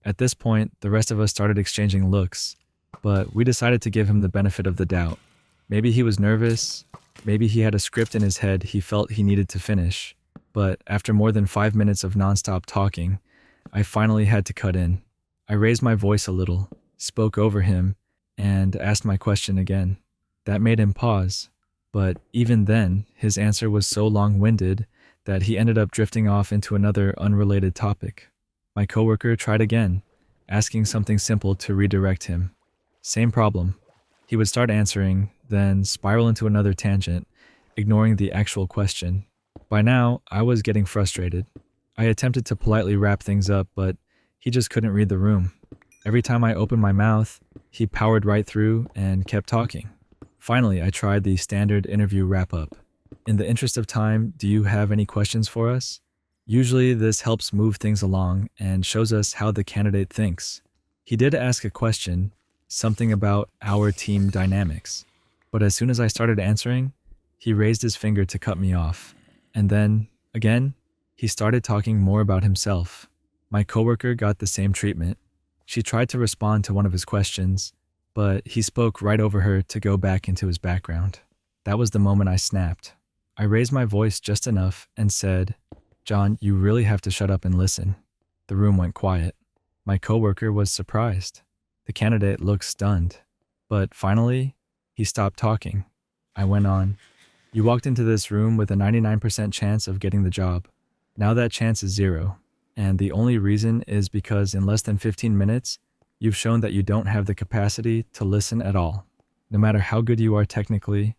At this point, the rest of us started exchanging looks, but we decided to give him the benefit of the doubt. Maybe he was nervous, maybe he had a script in his head he felt he needed to finish, but after more than 5 minutes of nonstop talking, I finally had to cut in. I raised my voice a little, spoke over him, and asked my question again. That made him pause, but even then, his answer was so long-winded that he ended up drifting off into another unrelated topic. My coworker tried again, asking something simple to redirect him. Same problem. He would start answering, then spiral into another tangent, ignoring the actual question. By now, I was getting frustrated. I attempted to politely wrap things up, but he just couldn't read the room. Every time I opened my mouth, he powered right through and kept talking. Finally, I tried the standard interview wrap-up. In the interest of time, do you have any questions for us? Usually, this helps move things along and shows us how the candidate thinks. He did ask a question, something about our team dynamics. But as soon as I started answering, he raised his finger to cut me off. And then, again, he started talking more about himself. My coworker got the same treatment. She tried to respond to one of his questions, but he spoke right over her to go back into his background. That was the moment I snapped. I raised my voice just enough and said, "John, you really have to shut up and listen." The room went quiet. My coworker was surprised. The candidate looked stunned. But finally, he stopped talking. I went on, "You walked into this room with a 99% chance of getting the job. Now that chance is 0. And the only reason is because in less than 15 minutes, you've shown that you don't have the capacity to listen at all. No matter how good you are technically,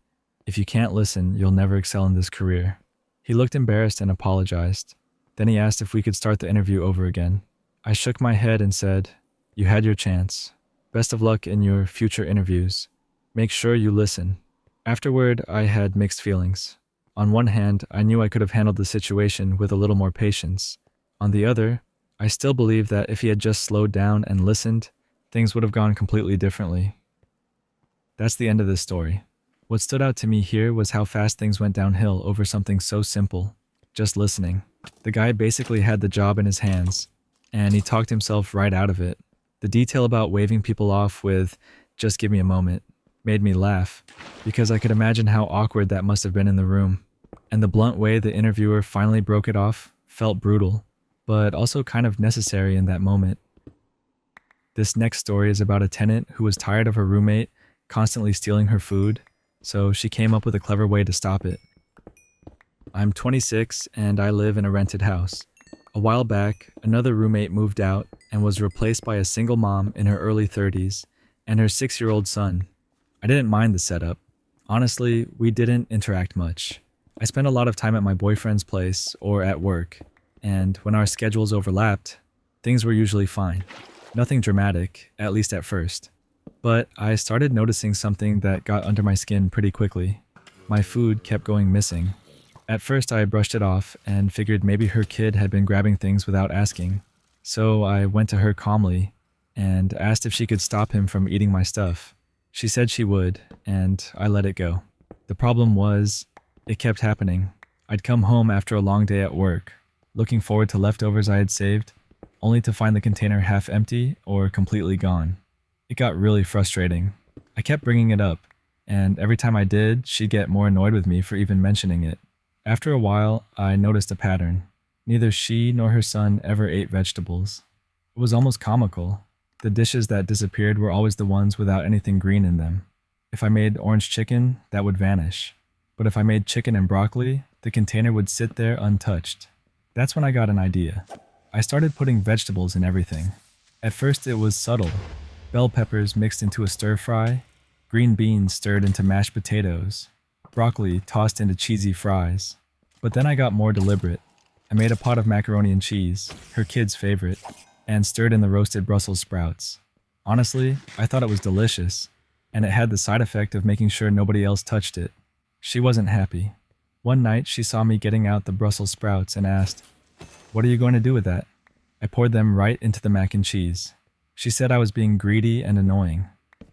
if you can't listen, you'll never excel in this career." He looked embarrassed and apologized. Then he asked if we could start the interview over again. I shook my head and said, "You had your chance. Best of luck in your future interviews. Make sure you listen." Afterward, I had mixed feelings. On one hand, I knew I could have handled the situation with a little more patience. On the other, I still believe that if he had just slowed down and listened, things would have gone completely differently. That's the end of this story. What stood out to me here was how fast things went downhill over something so simple, just listening. The guy basically had the job in his hands, and he talked himself right out of it. The detail about waving people off with, "Just give me a moment," made me laugh, because I could imagine how awkward that must have been in the room. And the blunt way the interviewer finally broke it off felt brutal, but also kind of necessary in that moment. This next story is about a tenant who was tired of her roommate constantly stealing her food, so she came up with a clever way to stop it. I'm 26 and I live in a rented house. A while back, another roommate moved out and was replaced by a single mom in her early 30s and her 6-year-old son. I didn't mind the setup. Honestly, we didn't interact much. I spent a lot of time at my boyfriend's place or at work, and when our schedules overlapped, things were usually fine. Nothing dramatic, at least at first. But I started noticing something that got under my skin pretty quickly. My food kept going missing. At first I brushed it off and figured maybe her kid had been grabbing things without asking. So I went to her calmly and asked if she could stop him from eating my stuff. She said she would, and I let it go. The problem was, it kept happening. I'd come home after a long day at work, looking forward to leftovers I had saved, only to find the container half empty or completely gone. It got really frustrating. I kept bringing it up, and every time I did, she'd get more annoyed with me for even mentioning it. After a while, I noticed a pattern. Neither she nor her son ever ate vegetables. It was almost comical. The dishes that disappeared were always the ones without anything green in them. If I made orange chicken, that would vanish. But if I made chicken and broccoli, the container would sit there untouched. That's when I got an idea. I started putting vegetables in everything. At first it was subtle. Bell peppers mixed into a stir fry, green beans stirred into mashed potatoes, broccoli tossed into cheesy fries. But then I got more deliberate. I made a pot of macaroni and cheese, her kid's favorite, and stirred in the roasted Brussels sprouts. Honestly, I thought it was delicious, and it had the side effect of making sure nobody else touched it. She wasn't happy. One night, she saw me getting out the Brussels sprouts and asked, "What are you going to do with that?" I poured them right into the mac and cheese. She said I was being greedy and annoying.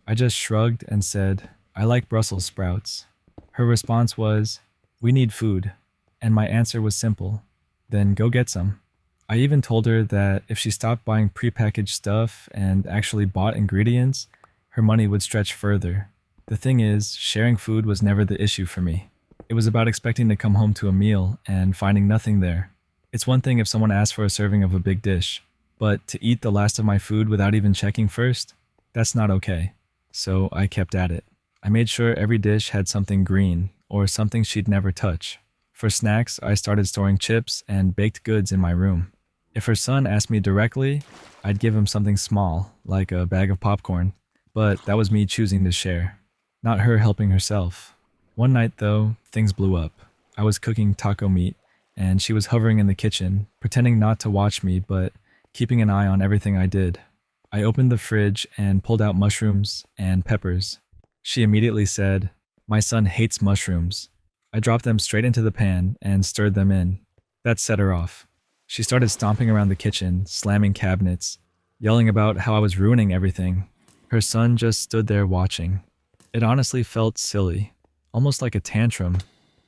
I just shrugged and said, "I like Brussels sprouts." Her response was, "We need food." And my answer was simple, "Then go get some." I even told her that if she stopped buying prepackaged stuff and actually bought ingredients, her money would stretch further. The thing is, sharing food was never the issue for me. It was about expecting to come home to a meal and finding nothing there. It's one thing if someone asks for a serving of a big dish, but to eat the last of my food without even checking first, that's not okay. So I kept at it. I made sure every dish had something green or something she'd never touch. For snacks, I started storing chips and baked goods in my room. If her son asked me directly, I'd give him something small, like a bag of popcorn, but that was me choosing to share, not her helping herself. One night, though, things blew up. I was cooking taco meat, and she was hovering in the kitchen, pretending not to watch me, but keeping an eye on everything I did. I opened the fridge and pulled out mushrooms and peppers. She immediately said, "My son hates mushrooms." I dropped them straight into the pan and stirred them in. That set her off. She started stomping around the kitchen, slamming cabinets, yelling about how I was ruining everything. Her son just stood there watching. It honestly felt silly, almost like a tantrum,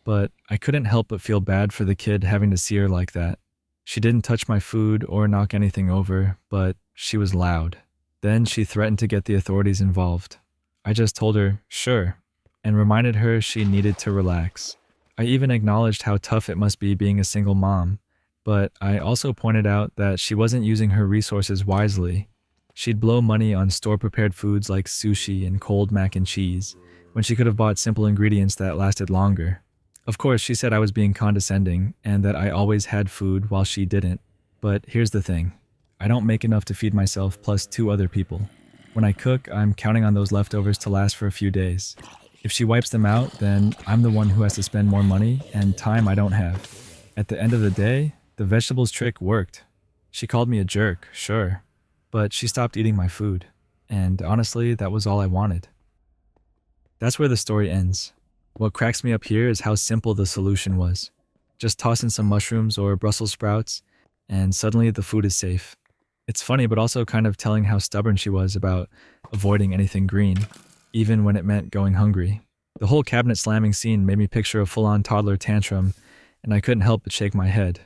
but I couldn't help but feel bad for the kid having to see her like that. She didn't touch my food or knock anything over, but she was loud. Then she threatened to get the authorities involved. I just told her, sure, and reminded her she needed to relax. I even acknowledged how tough it must be being a single mom, but I also pointed out that she wasn't using her resources wisely. She'd blow money on store-prepared foods like sushi and cold mac and cheese, when she could have bought simple ingredients that lasted longer. Of course, she said I was being condescending and that I always had food while she didn't. But here's the thing. I don't make enough to feed myself plus 2 other people. When I cook, I'm counting on those leftovers to last for a few days. If she wipes them out, then I'm the one who has to spend more money and time I don't have. At the end of the day, the vegetables trick worked. She called me a jerk, sure, but she stopped eating my food. And honestly, that was all I wanted. That's where the story ends. What cracks me up here is how simple the solution was. Just toss in some mushrooms or Brussels sprouts, and suddenly the food is safe. It's funny, but also kind of telling how stubborn she was about avoiding anything green, even when it meant going hungry. The whole cabinet slamming scene made me picture a full-on toddler tantrum, and I couldn't help but shake my head.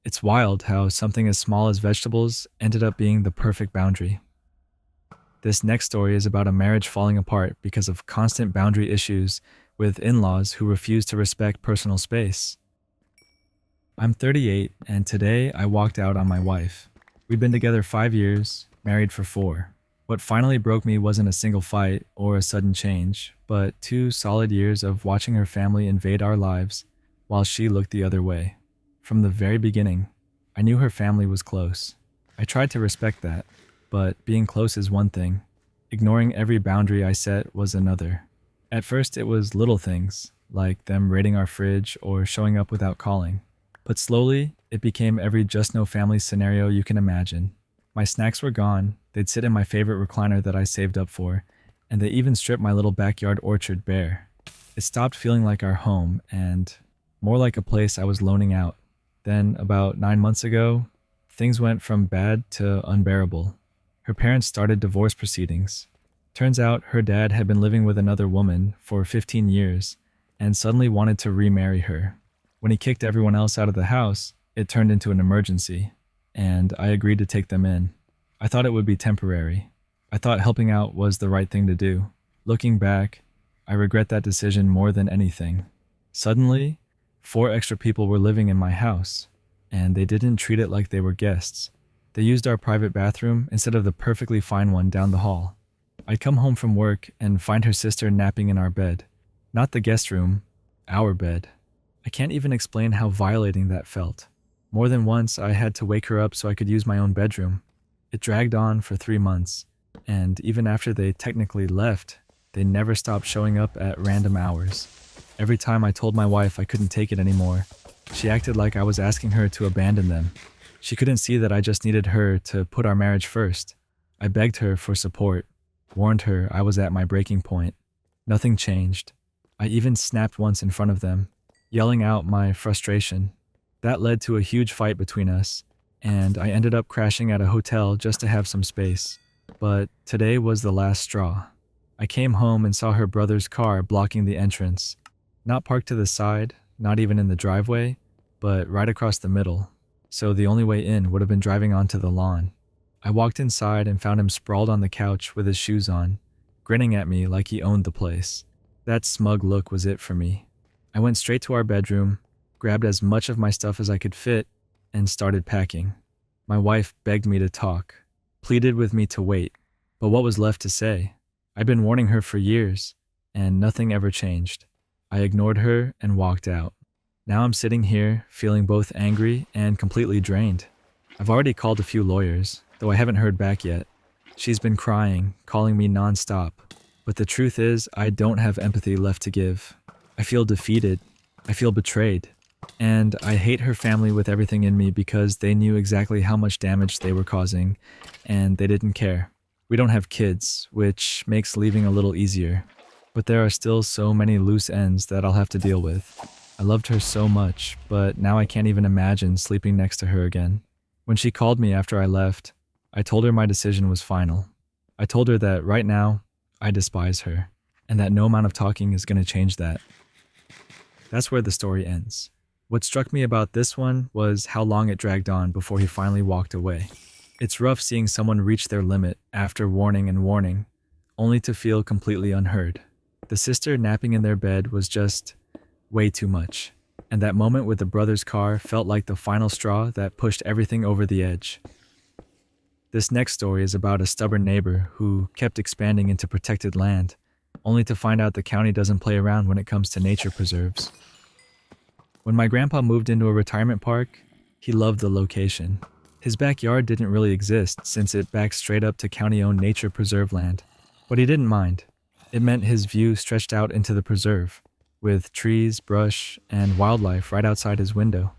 It's wild how something as small as vegetables ended up being the perfect boundary. This next story is about a marriage falling apart because of constant boundary issues with in-laws who refuse to respect personal space. I'm 38, and today I walked out on my wife. We'd been together 5 years, married for 4. What finally broke me wasn't a single fight or a sudden change, but 2 solid years of watching her family invade our lives while she looked the other way. From the very beginning, I knew her family was close. I tried to respect that, but being close is one thing. Ignoring every boundary I set was another. At first, it was little things, like them raiding our fridge or showing up without calling. But slowly, it became every just no family scenario you can imagine. My snacks were gone, they'd sit in my favorite recliner that I saved up for, and they even stripped my little backyard orchard bare. It stopped feeling like our home, and more like a place I was loaning out. Then, about 9 months ago, things went from bad to unbearable. Her parents started divorce proceedings. Turns out her dad had been living with another woman for 15 years and suddenly wanted to remarry her. When he kicked everyone else out of the house, it turned into an emergency, and I agreed to take them in. I thought it would be temporary. I thought helping out was the right thing to do. Looking back, I regret that decision more than anything. Suddenly, 4 extra people were living in my house, and they didn't treat it like they were guests. They used our private bathroom instead of the perfectly fine one down the hall. I'd come home from work and find her sister napping in our bed. Not the guest room, our bed. I can't even explain how violating that felt. More than once, I had to wake her up so I could use my own bedroom. It dragged on for 3 months, and even after they technically left, they never stopped showing up at random hours. Every time I told my wife I couldn't take it anymore, she acted like I was asking her to abandon them. She couldn't see that I just needed her to put our marriage first. I begged her for support, warned her I was at my breaking point. Nothing changed. I even snapped once in front of them, yelling out my frustration. That led to a huge fight between us, and I ended up crashing at a hotel just to have some space. But today was the last straw. I came home and saw her brother's car blocking the entrance. Not parked to the side, not even in the driveway, but right across the middle. So the only way in would have been driving onto the lawn. I walked inside and found him sprawled on the couch with his shoes on, grinning at me like he owned the place. That smug look was it for me. I went straight to our bedroom, grabbed as much of my stuff as I could fit, and started packing. My wife begged me to talk, pleaded with me to wait, but what was left to say? I'd been warning her for years, and nothing ever changed. I ignored her and walked out. Now I'm sitting here, feeling both angry and completely drained. I've already called a few lawyers, though I haven't heard back yet. She's been crying, calling me nonstop. But the truth is, I don't have empathy left to give. I feel defeated. I feel betrayed. And I hate her family with everything in me because they knew exactly how much damage they were causing, and they didn't care. We don't have kids, which makes leaving a little easier. But there are still so many loose ends that I'll have to deal with. I loved her so much, but now I can't even imagine sleeping next to her again. When she called me after I left, I told her my decision was final. I told her that right now, I despise her, and that no amount of talking is going to change that. That's where the story ends. What struck me about this one was how long it dragged on before he finally walked away. It's rough seeing someone reach their limit after warning and warning, only to feel completely unheard. The sister napping in their bed was just way too much, and that moment with the brother's car felt like the final straw that pushed everything over the edge. This next story is about a stubborn neighbor who kept expanding into protected land, only to find out the county doesn't play around when it comes to nature preserves. When my grandpa moved into a retirement park, he loved the location. His backyard didn't really exist since it backed straight up to county-owned nature preserve land, but he didn't mind. It meant his view stretched out into the preserve, with trees, brush, and wildlife right outside his window.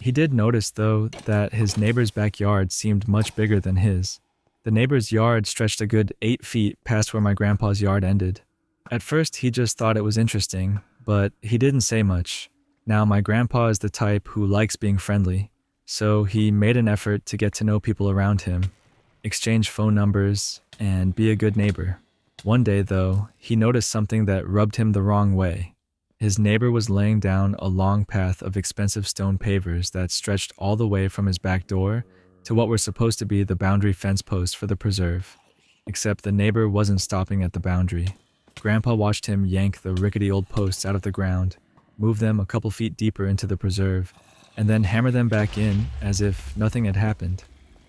He did notice, though, that his neighbor's backyard seemed much bigger than his. The neighbor's yard stretched a good 8 feet past where my grandpa's yard ended. At first, he just thought it was interesting, but he didn't say much. Now, my grandpa is the type who likes being friendly, so he made an effort to get to know people around him, exchange phone numbers, and be a good neighbor. One day, though, he noticed something that rubbed him the wrong way. His neighbor was laying down a long path of expensive stone pavers that stretched all the way from his back door to what were supposed to be the boundary fence posts for the preserve. Except the neighbor wasn't stopping at the boundary. Grandpa watched him yank the rickety old posts out of the ground, move them a couple feet deeper into the preserve, and then hammer them back in as if nothing had happened.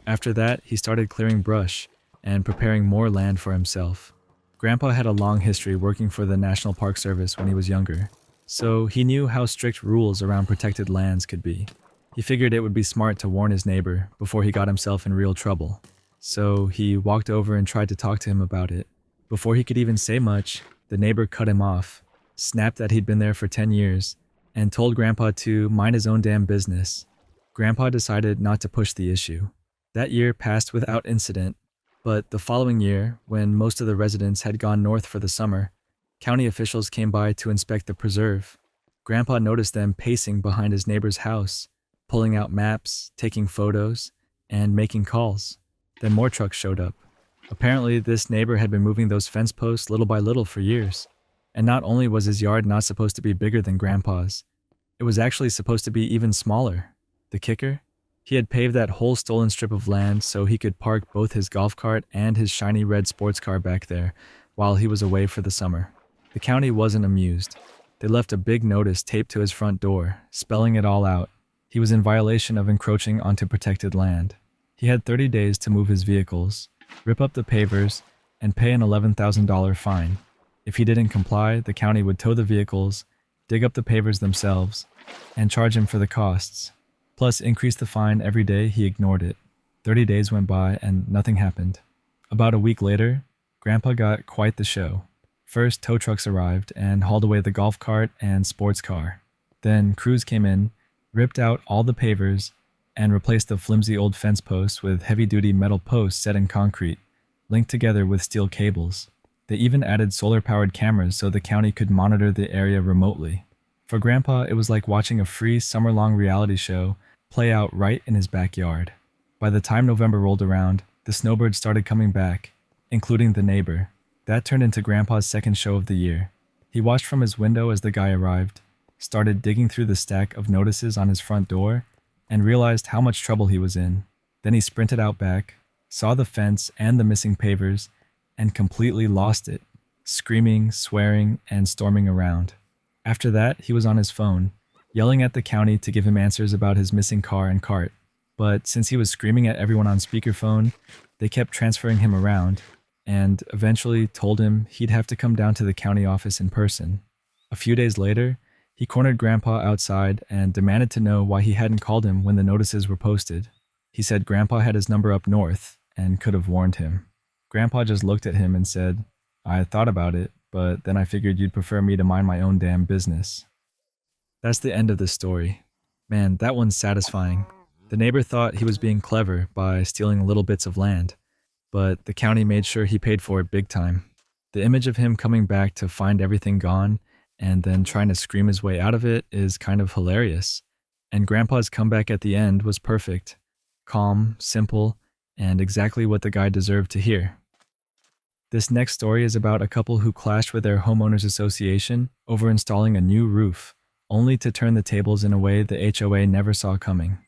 After that, he started clearing brush and preparing more land for himself. Grandpa had a long history working for the National Park Service when he was younger, so he knew how strict rules around protected lands could be. He figured it would be smart to warn his neighbor before he got himself in real trouble. So he walked over and tried to talk to him about it. Before he could even say much, the neighbor cut him off, snapped that he'd been there for 10 years, and told Grandpa to mind his own damn business. Grandpa decided not to push the issue. That year passed without incident, but the following year, when most of the residents had gone north for the summer, county officials came by to inspect the preserve. Grandpa noticed them pacing behind his neighbor's house, pulling out maps, taking photos, and making calls. Then more trucks showed up. Apparently, this neighbor had been moving those fence posts little by little for years. And not only was his yard not supposed to be bigger than Grandpa's, it was actually supposed to be even smaller. The kicker? He had paved that whole stolen strip of land so he could park both his golf cart and his shiny red sports car back there while he was away for the summer. The county wasn't amused. They left a big notice taped to his front door, spelling it all out. He was in violation of encroaching onto protected land. He had 30 days to move his vehicles, rip up the pavers, and pay an $11,000 fine. If he didn't comply, the county would tow the vehicles, dig up the pavers themselves, and charge him for the costs. Plus increase the fine every day he ignored it. 30 days went by and nothing happened. About a week later, Grandpa got quite the show. First, tow trucks arrived and hauled away the golf cart and sports car. Then crews came in, ripped out all the pavers, and replaced the flimsy old fence posts with heavy-duty metal posts set in concrete, linked together with steel cables. They even added solar-powered cameras so the county could monitor the area remotely. For Grandpa, it was like watching a free summer-long reality show play out right in his backyard. By the time November rolled around, the snowbirds started coming back, including the neighbor. That turned into Grandpa's second show of the year. He watched from his window as the guy arrived, started digging through the stack of notices on his front door, and realized how much trouble he was in. Then he sprinted out back, saw the fence and the missing pavers, and completely lost it, screaming, swearing, and storming around. After that, he was on his phone, yelling at the county to give him answers about his missing car and cart. But since he was screaming at everyone on speakerphone, they kept transferring him around, and eventually told him he'd have to come down to the county office in person. A few days later, he cornered Grandpa outside and demanded to know why he hadn't called him when the notices were posted. He said Grandpa had his number up north and could have warned him. Grandpa just looked at him and said, "I thought about it, but then I figured you'd prefer me to mind my own damn business." That's the end of the story. Man, that one's satisfying. The neighbor thought he was being clever by stealing little bits of land, but the county made sure he paid for it big time. The image of him coming back to find everything gone and then trying to scream his way out of it is kind of hilarious. And Grandpa's comeback at the end was perfect. Calm, simple, and exactly what the guy deserved to hear. This next story is about a couple who clashed with their homeowners association over installing a new roof, only to turn the tables in a way the HOA never saw coming.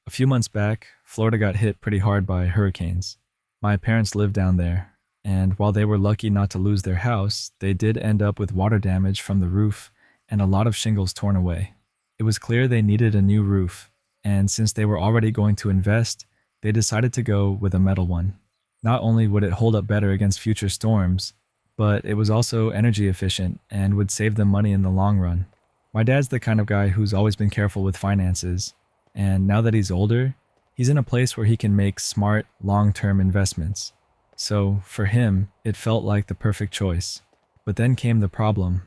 A few months back, Florida got hit pretty hard by hurricanes. My parents lived down there, and while they were lucky not to lose their house, they did end up with water damage from the roof and a lot of shingles torn away. It was clear they needed a new roof, and since they were already going to invest, they decided to go with a metal one. Not only would it hold up better against future storms, but it was also energy efficient and would save them money in the long run. My dad's the kind of guy who's always been careful with finances, and now that he's older, he's in a place where he can make smart, long-term investments. So, for him, it felt like the perfect choice. But then came the problem: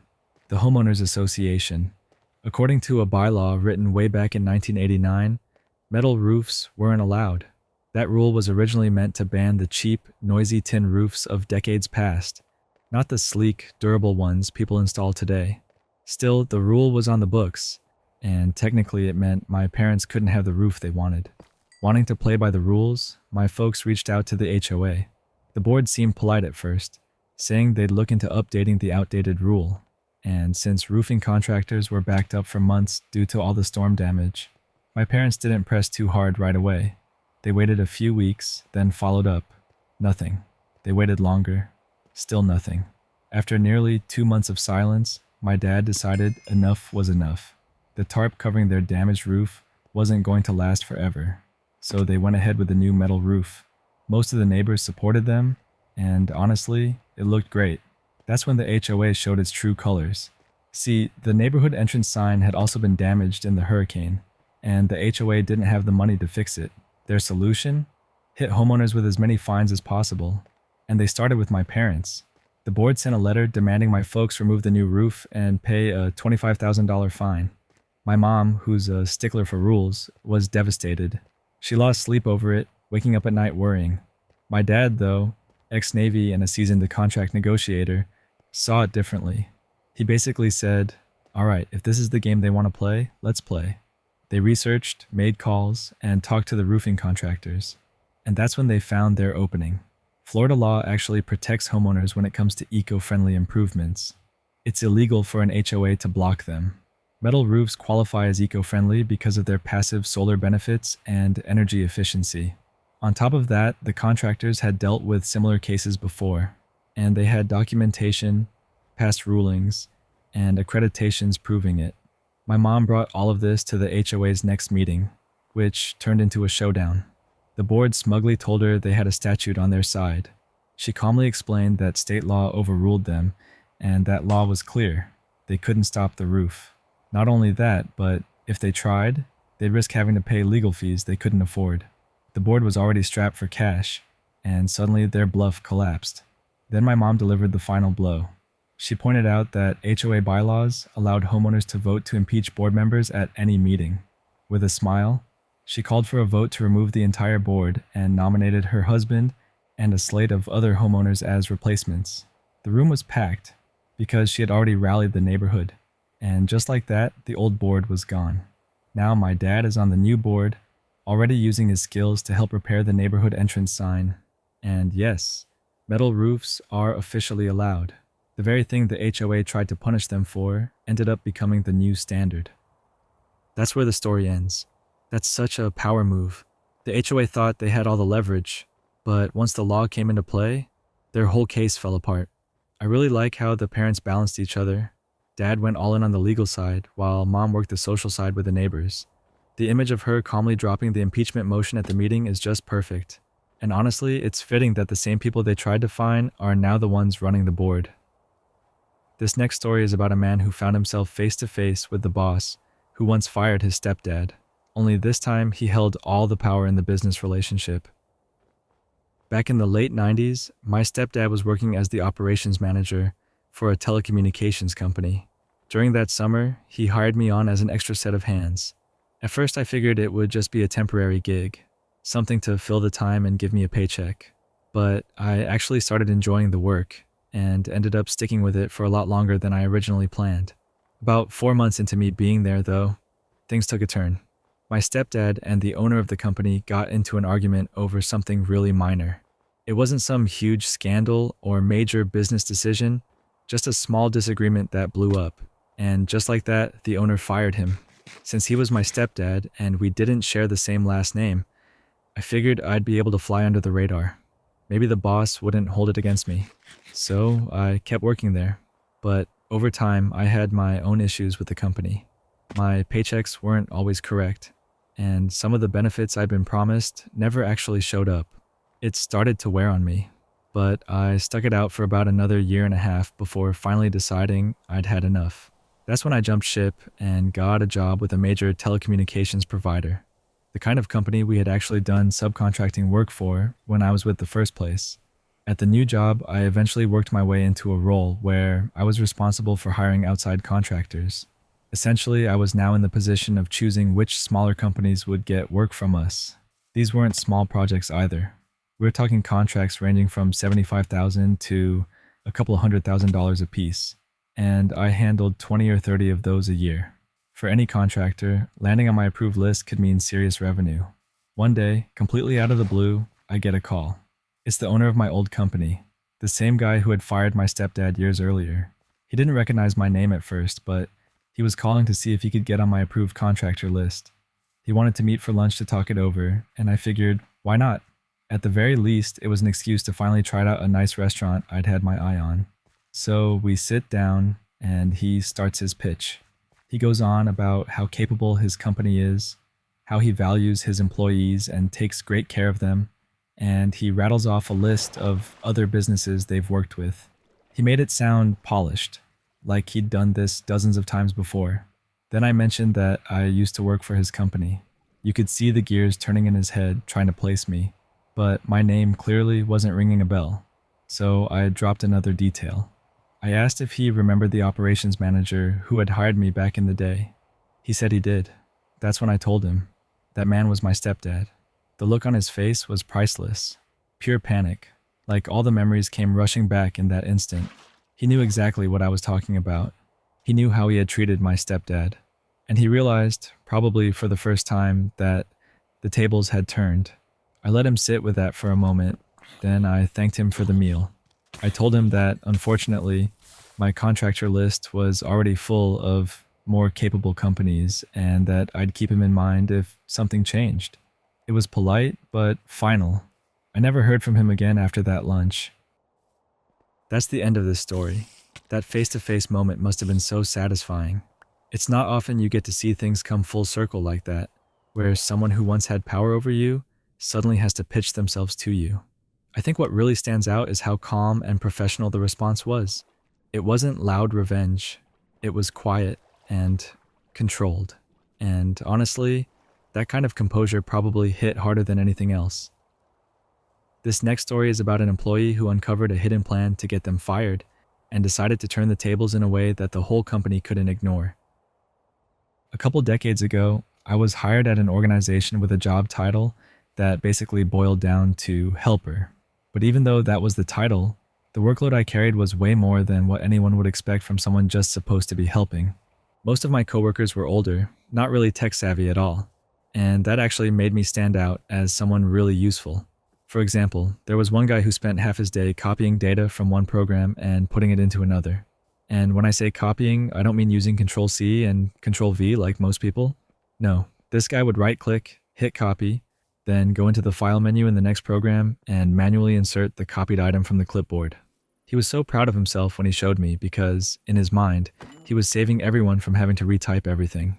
the Homeowners Association. According to a bylaw written way back in 1989, metal roofs weren't allowed. That rule was originally meant to ban the cheap, noisy tin roofs of decades past, not the sleek, durable ones people install today. Still, the rule was on the books, and technically it meant my parents couldn't have the roof they wanted. Wanting to play by the rules, my folks reached out to the HOA. The board seemed polite at first, saying they'd look into updating the outdated rule. And since roofing contractors were backed up for months due to all the storm damage, my parents didn't press too hard right away. They waited a few weeks, then followed up. Nothing. They waited longer. Still nothing. After nearly 2 months of silence, my dad decided enough was enough. The tarp covering their damaged roof wasn't going to last forever, so they went ahead with a new metal roof. Most of the neighbors supported them, and honestly, it looked great. That's when the HOA showed its true colors. See, the neighborhood entrance sign had also been damaged in the hurricane, and the HOA didn't have the money to fix it. Their solution? Hit homeowners with as many fines as possible. And they started with my parents. The board sent a letter demanding my folks remove the new roof and pay a $25,000 fine. My mom, who's a stickler for rules, was devastated. She lost sleep over it, waking up at night worrying. My dad, though, ex-Navy and a seasoned contract negotiator, saw it differently. He basically said, "All right, if this is the game they want to play, let's play." They researched, made calls, and talked to the roofing contractors. And that's when they found their opening. Florida law actually protects homeowners when it comes to eco-friendly improvements. It's illegal for an HOA to block them. Metal roofs qualify as eco-friendly because of their passive solar benefits and energy efficiency. On top of that, the contractors had dealt with similar cases before, and they had documentation, past rulings, and accreditations proving it. My mom brought all of this to the HOA's next meeting, which turned into a showdown. The board smugly told her they had a statute on their side. She calmly explained that state law overruled them, and that law was clear. They couldn't stop the roof. Not only that, but if they tried, they'd risk having to pay legal fees they couldn't afford. The board was already strapped for cash, and suddenly their bluff collapsed. Then my mom delivered the final blow. She pointed out that HOA bylaws allowed homeowners to vote to impeach board members at any meeting. With a smile, she called for a vote to remove the entire board and nominated her husband and a slate of other homeowners as replacements. The room was packed because she had already rallied the neighborhood, and just like that, the old board was gone. Now my dad is on the new board, already using his skills to help repair the neighborhood entrance sign. And yes, metal roofs are officially allowed. The very thing the HOA tried to punish them for ended up becoming the new standard. That's where the story ends. That's such a power move. The HOA thought they had all the leverage, but once the law came into play, their whole case fell apart. I really like how the parents balanced each other. Dad went all in on the legal side, while Mom worked the social side with the neighbors. The image of her calmly dropping the impeachment motion at the meeting is just perfect. And honestly, it's fitting that the same people they tried to fine are now the ones running the board. This next story is about a man who found himself face to face with the boss, who once fired his stepdad. Only this time, he held all the power in the business relationship. Back in the late 90s, my stepdad was working as the operations manager for a telecommunications company. During that summer, he hired me on as an extra set of hands. At first, I figured it would just be a temporary gig, something to fill the time and give me a paycheck. But I actually started enjoying the work and ended up sticking with it for a lot longer than I originally planned. About 4 months into me being there, though, things took a turn. My stepdad and the owner of the company got into an argument over something really minor. It wasn't some huge scandal or major business decision, just a small disagreement that blew up. And just like that, the owner fired him. Since he was my stepdad and we didn't share the same last name, I figured I'd be able to fly under the radar. Maybe the boss wouldn't hold it against me. So I kept working there. But over time, I had my own issues with the company. My paychecks weren't always correct, and some of the benefits I'd been promised never actually showed up. It started to wear on me, but I stuck it out for about another year and a half before finally deciding I'd had enough. That's when I jumped ship and got a job with a major telecommunications provider, the kind of company we had actually done subcontracting work for when I was with the first place. At the new job, I eventually worked my way into a role where I was responsible for hiring outside contractors. Essentially, I was now in the position of choosing which smaller companies would get work from us. These weren't small projects either. We were talking contracts ranging from $75,000 to a couple of $100,000 a piece, and I handled 20 or 30 of those a year. For any contractor, landing on my approved list could mean serious revenue. One day, completely out of the blue, I get a call. It's the owner of my old company, the same guy who had fired my stepdad years earlier. He didn't recognize my name at first, but he was calling to see if he could get on my approved contractor list. He wanted to meet for lunch to talk it over, and I figured, why not? At the very least, it was an excuse to finally try out a nice restaurant I'd had my eye on. So we sit down, and he starts his pitch. He goes on about how capable his company is, how he values his employees and takes great care of them, and he rattles off a list of other businesses they've worked with. He made it sound polished, like he'd done this dozens of times before. Then I mentioned that I used to work for his company. You could see the gears turning in his head trying to place me, but my name clearly wasn't ringing a bell, so I dropped another detail. I asked if he remembered the operations manager who had hired me back in the day. He said he did. That's when I told him. That man was my stepdad. The look on his face was priceless. Pure panic, like all the memories came rushing back in that instant. He knew exactly what I was talking about. He knew how he had treated my stepdad. And he realized, probably for the first time, that the tables had turned. I let him sit with that for a moment, then I thanked him for the meal. I told him that, unfortunately, my contractor list was already full of more capable companies and that I'd keep him in mind if something changed. It was polite, but final. I never heard from him again after that lunch. That's the end of this story. That face-to-face moment must have been so satisfying. It's not often you get to see things come full circle like that, where someone who once had power over you suddenly has to pitch themselves to you. I think what really stands out is how calm and professional the response was. It wasn't loud revenge. It was quiet and controlled. And honestly, that kind of composure probably hit harder than anything else. This next story is about an employee who uncovered a hidden plan to get them fired and decided to turn the tables in a way that the whole company couldn't ignore. A couple decades ago, I was hired at an organization with a job title that basically boiled down to helper. But even though that was the title, the workload I carried was way more than what anyone would expect from someone just supposed to be helping. Most of my coworkers were older, not really tech savvy at all, and that actually made me stand out as someone really useful. For example, there was one guy who spent half his day copying data from one program and putting it into another. And when I say copying, I don't mean using Control-C and Control-V like most people. No, this guy would right-click, hit copy, then go into the file menu in the next program and manually insert the copied item from the clipboard. He was so proud of himself when he showed me because, in his mind, he was saving everyone from having to retype everything.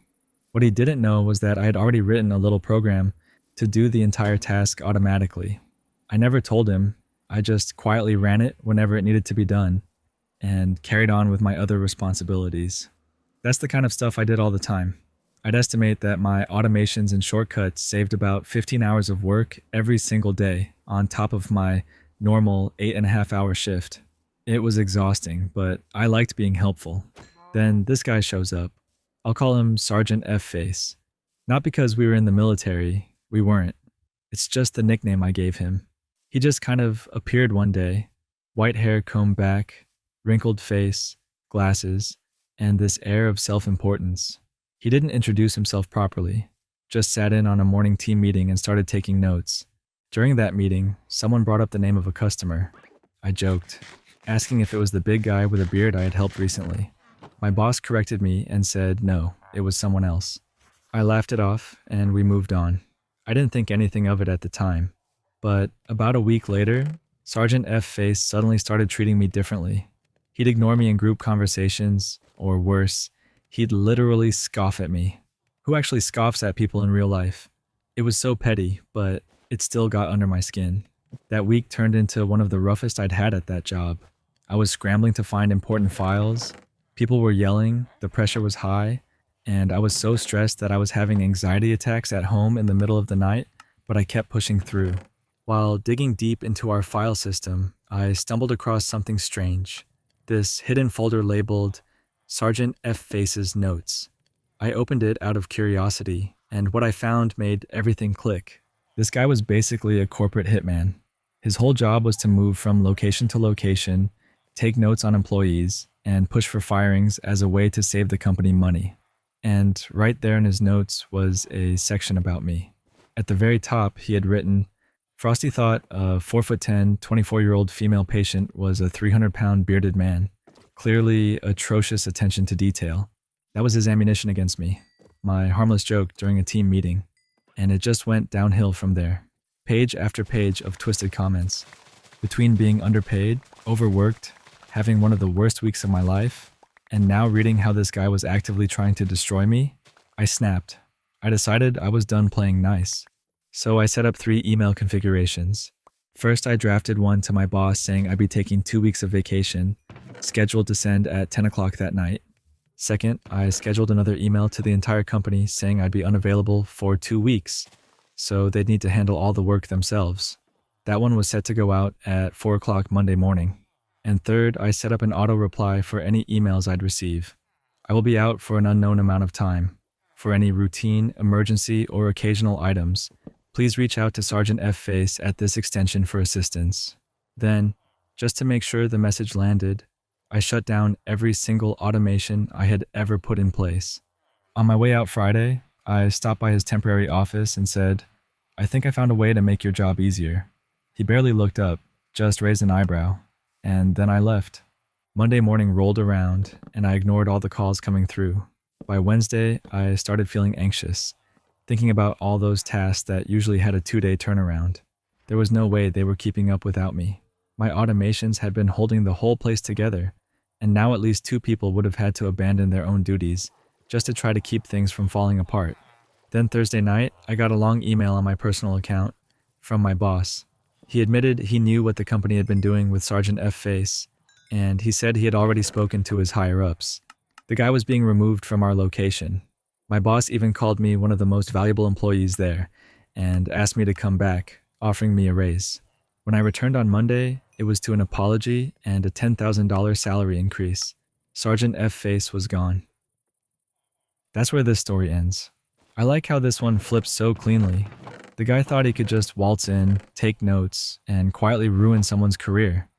What he didn't know was that I had already written a little program to do the entire task automatically. I never told him, I just quietly ran it whenever it needed to be done and carried on with my other responsibilities. That's the kind of stuff I did all the time. I'd estimate that my automations and shortcuts saved about 15 hours of work every single day on top of my normal 8.5-hour shift. It was exhausting, but I liked being helpful. Then this guy shows up. I'll call him Sergeant F-Face. Not because we were in the military, we weren't. It's just the nickname I gave him. He just kind of appeared one day, white hair combed back, wrinkled face, glasses, and this air of self-importance. He didn't introduce himself properly, just sat in on a morning team meeting and started taking notes. During that meeting, someone brought up the name of a customer. I joked, asking if it was the big guy with a beard I had helped recently. My boss corrected me and said no, it was someone else. I laughed it off and we moved on. I didn't think anything of it at the time, but about a week later, Sergeant F-Face suddenly started treating me differently. He'd ignore me in group conversations, or worse, he'd literally scoff at me. Who actually scoffs at people in real life? It was so petty, but it still got under my skin. That week turned into one of the roughest I'd had at that job. I was scrambling to find important files, people were yelling, the pressure was high, and I was so stressed that I was having anxiety attacks at home in the middle of the night, but I kept pushing through. While digging deep into our file system, I stumbled across something strange. This hidden folder labeled Sergeant F-Face's Notes. I opened it out of curiosity, and what I found made everything click. This guy was basically a corporate hitman. His whole job was to move from location to location, take notes on employees, and push for firings as a way to save the company money. And right there in his notes was a section about me. At the very top, he had written, Frosty thought a 4'10", 24-year-old female patient was a 300-pound bearded man. Clearly atrocious attention to detail. That was his ammunition against me, my harmless joke during a team meeting, and it just went downhill from there. Page after page of twisted comments. Between being underpaid, overworked, having one of the worst weeks of my life, and now reading how this guy was actively trying to destroy me, I snapped. I decided I was done playing nice. So I set up 3 email configurations. First, I drafted one to my boss saying I'd be taking 2 weeks of vacation, scheduled to send at 10 o'clock that night. Second, I scheduled another email to the entire company saying I'd be unavailable for 2 weeks, so they'd need to handle all the work themselves. That one was set to go out at 4 o'clock Monday morning. And third, I set up an auto reply for any emails I'd receive. I will be out for an unknown amount of time. For any routine, emergency, or occasional items, please reach out to Sergeant F. Face at this extension for assistance. Then, just to make sure the message landed, I shut down every single automation I had ever put in place. On my way out Friday, I stopped by his temporary office and said, "I think I found a way to make your job easier." He barely looked up, just raised an eyebrow, and then I left. Monday morning rolled around, and I ignored all the calls coming through. By Wednesday, I started feeling anxious, thinking about all those tasks that usually had a 2-day turnaround. There was no way they were keeping up without me. My automations had been holding the whole place together, and now at least 2 people would have had to abandon their own duties just to try to keep things from falling apart. Then Thursday night, I got a long email on my personal account from my boss. He admitted he knew what the company had been doing with Sergeant F. Face, and he said he had already spoken to his higher-ups. The guy was being removed from our location. My boss even called me one of the most valuable employees there and asked me to come back, offering me a raise. When I returned on Monday, it was to an apology and a $10,000 salary increase. Sergeant F. Face was gone. That's where this story ends. I like how this one flips so cleanly. The guy thought he could just waltz in, take notes, and quietly ruin someone's career.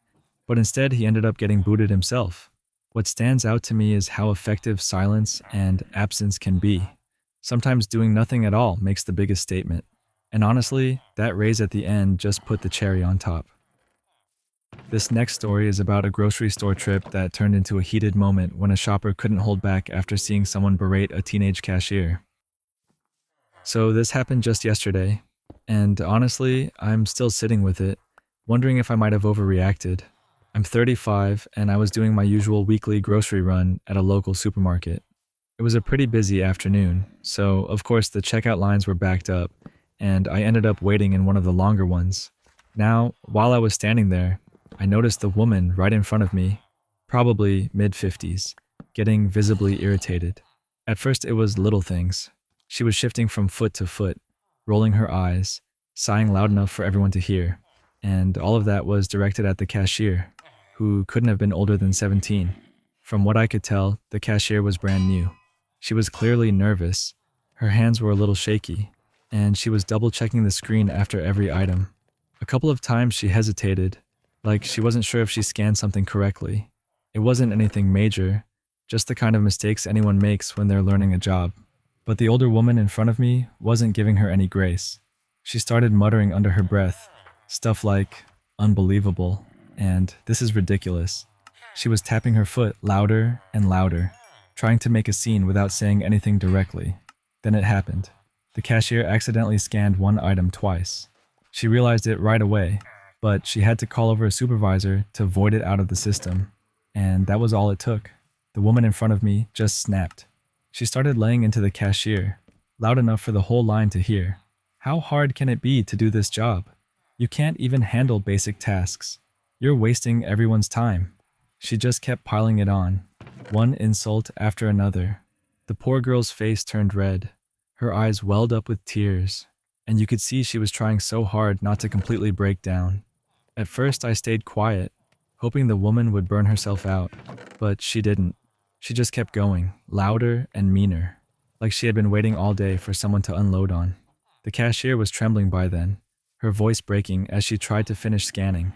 But instead, he ended up getting booted himself. What stands out to me is how effective silence and absence can be. Sometimes doing nothing at all makes the biggest statement. And honestly, that raise at the end just put the cherry on top. This next story is about a grocery store trip that turned into a heated moment when a shopper couldn't hold back after seeing someone berate a teenage cashier. So this happened just yesterday, and honestly, I'm still sitting with it, wondering if I might have overreacted. I'm 35, and I was doing my usual weekly grocery run at a local supermarket. It was a pretty busy afternoon, so of course the checkout lines were backed up, and I ended up waiting in one of the longer ones. Now, while I was standing there, I noticed the woman right in front of me, probably mid-50s, getting visibly irritated. At first it was little things. She was shifting from foot to foot, rolling her eyes, sighing loud enough for everyone to hear, and all of that was directed at the cashier, who couldn't have been older than 17. From what I could tell, the cashier was brand new. She was clearly nervous, her hands were a little shaky, and she was double-checking the screen after every item. A couple of times she hesitated, like she wasn't sure if she scanned something correctly. It wasn't anything major, just the kind of mistakes anyone makes when they're learning a job. But the older woman in front of me wasn't giving her any grace. She started muttering under her breath, stuff like, "Unbelievable," and "This is ridiculous." She was tapping her foot louder and louder, trying to make a scene without saying anything directly. Then it happened. The cashier accidentally scanned one item twice. She realized it right away, but she had to call over a supervisor to void it out of the system. And that was all it took. The woman in front of me just snapped. She started laying into the cashier, loud enough for the whole line to hear. How hard can it be to do this job? You can't even handle basic tasks. You're wasting everyone's time. She just kept piling it on, one insult after another. The poor girl's face turned red. Her eyes welled up with tears, and you could see she was trying so hard not to completely break down. At first, I stayed quiet, hoping the woman would burn herself out, but she didn't. She just kept going, louder and meaner, like she had been waiting all day for someone to unload on. The cashier was trembling by then, her voice breaking as she tried to finish scanning.